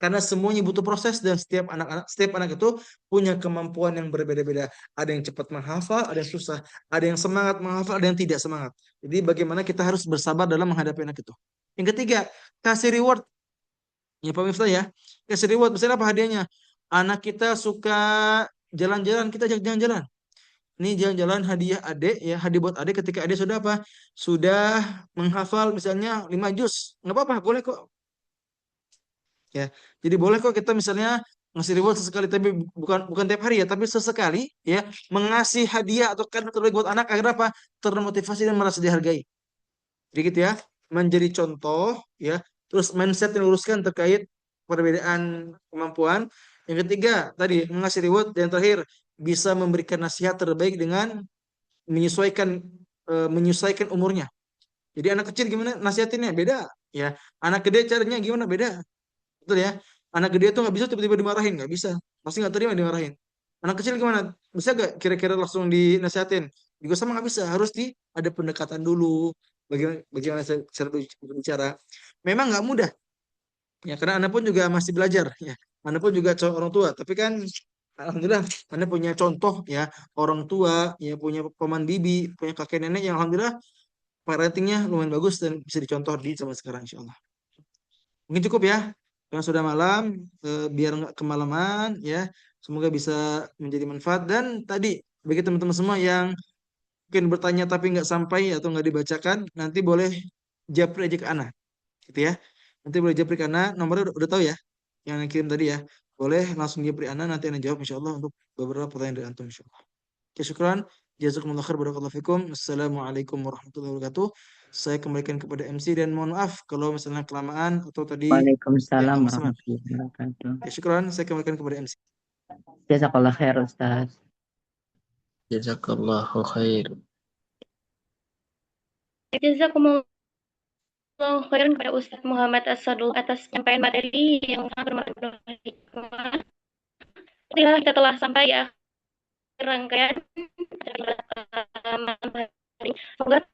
Karena semuanya butuh proses dan setiap anak itu punya kemampuan yang berbeda-beda. Ada yang cepat menghafal, ada yang susah, ada yang semangat menghafal, ada yang tidak semangat. Jadi bagaimana kita harus bersabar dalam menghadapi anak itu. Yang ketiga, kasih reward. Ya Pak Miftah ya, kasih reward. Misalnya apa hadiahnya? Anak kita suka jalan-jalan, kita ajak jalan-jalan. Ini jalan-jalan hadiah adik ya, hadiah buat adik ketika adik sudah apa? Sudah menghafal misalnya 5 juz. Nggak apa-apa, boleh kok. Ya. Jadi boleh kok kita misalnya ngasih reward sesekali tapi bukan bukan tiap hari ya, tapi sesekali ya mengasih hadiah atau kartu terbaik buat anak agar apa? Termotivasi dan merasa dihargai. Jadi gitu ya, menjadi contoh ya. Terus mindset yang luruskan terkait perbedaan kemampuan. Yang ketiga tadi mengasih reward dan yang terakhir bisa memberikan nasihat terbaik dengan menyesuaikan menyesuaikan umurnya. Jadi anak kecil gimana nasihatinnya beda ya. Anak gede caranya gimana beda. Betul ya. Anak gede tuh nggak bisa tiba-tiba dimarahin, nggak bisa. Pasti nggak terima dimarahin. Anak kecil gimana? Bisa gak kira-kira langsung dinasihatin? Juga sama nggak bisa. Harus ada pendekatan dulu. Bagaimana cara berbicara. Memang nggak mudah. Ya, karena Anda pun juga masih belajar. Ya, Anda pun juga orang tua. Tapi kan, alhamdulillah, Anda punya contoh ya orang tua, ya punya paman bibi, punya kakek nenek yang alhamdulillah ratingnya lumayan bagus dan bisa dicontoh di zaman sekarang, insya Allah. Mungkin cukup ya. Karena sudah malam, biar nggak kemalaman ya. Semoga bisa menjadi manfaat. Dan tadi bagi teman-teman semua yang mungkin bertanya tapi nggak sampai atau nggak dibacakan, nanti boleh japri aja ke Ana, gitu ya. Nanti boleh japri ke Ana, nomornya udah tahu ya, yang kirim tadi ya. Boleh langsung japri Ana, nanti Ana jawab insya Allah untuk beberapa pertanyaan dari Antum insya Allah. Oke, syukran. Jazakumullah khair, barakallahu fikum. Assalamualaikum warahmatullahi wabarakatuh. Saya kembalikan kepada MC dan mohon maaf kalau misalnya kelamaan atau tadi ya Waalaikumsalam nggak maksimal. warahmatullahi wabarakatuh. Ya, syukran. Saya kembalikan kepada MC. Jazakallah khair Ustaz. Jazakallahu khair. Jazakumullah khairan kepada Ustadz Muhammad Asadul atas penyampaian materi yang sangat bermanfaat. Kita telah sampai ya rangkaian semoga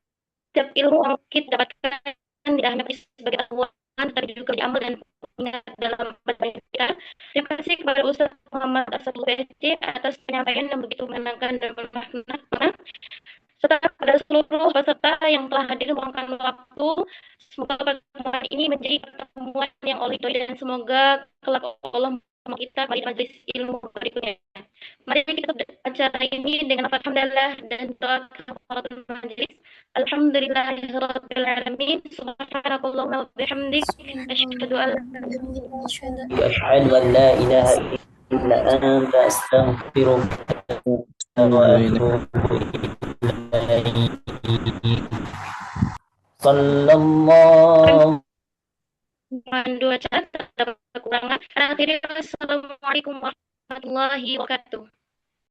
setiap ilmu yang kita dapatkan tidak hanya sebagai pengetahuan, tapi juga diamal dan ingat dalam beribadah kita. Terima kasih kepada Ustadz Muhammad Muhammad Asadullah PhD atas penyampaian yang begitu menyenangkan dan bermakna, serta pada seluruh peserta yang telah hadir meluangkan waktu. Semoga pertemuan ini menjadi pertemuan yang oleh dan semoga kelak Allah kita pada majelis ilmu berikutnya. Mari kita tutup acara ini dengan alhamdulillah dan doa kafaratul majelis. Alhamdulillahirabbil alamin. Subhanakallahumma wa bihamdik asyhadu an أشهد أن لا إله إلا أنت أستغفرك وأتوب إليك صلى الله dua acara terdapat kekurangan. Akhirnya, assalamualaikum warahmatullahi wabarakatuh.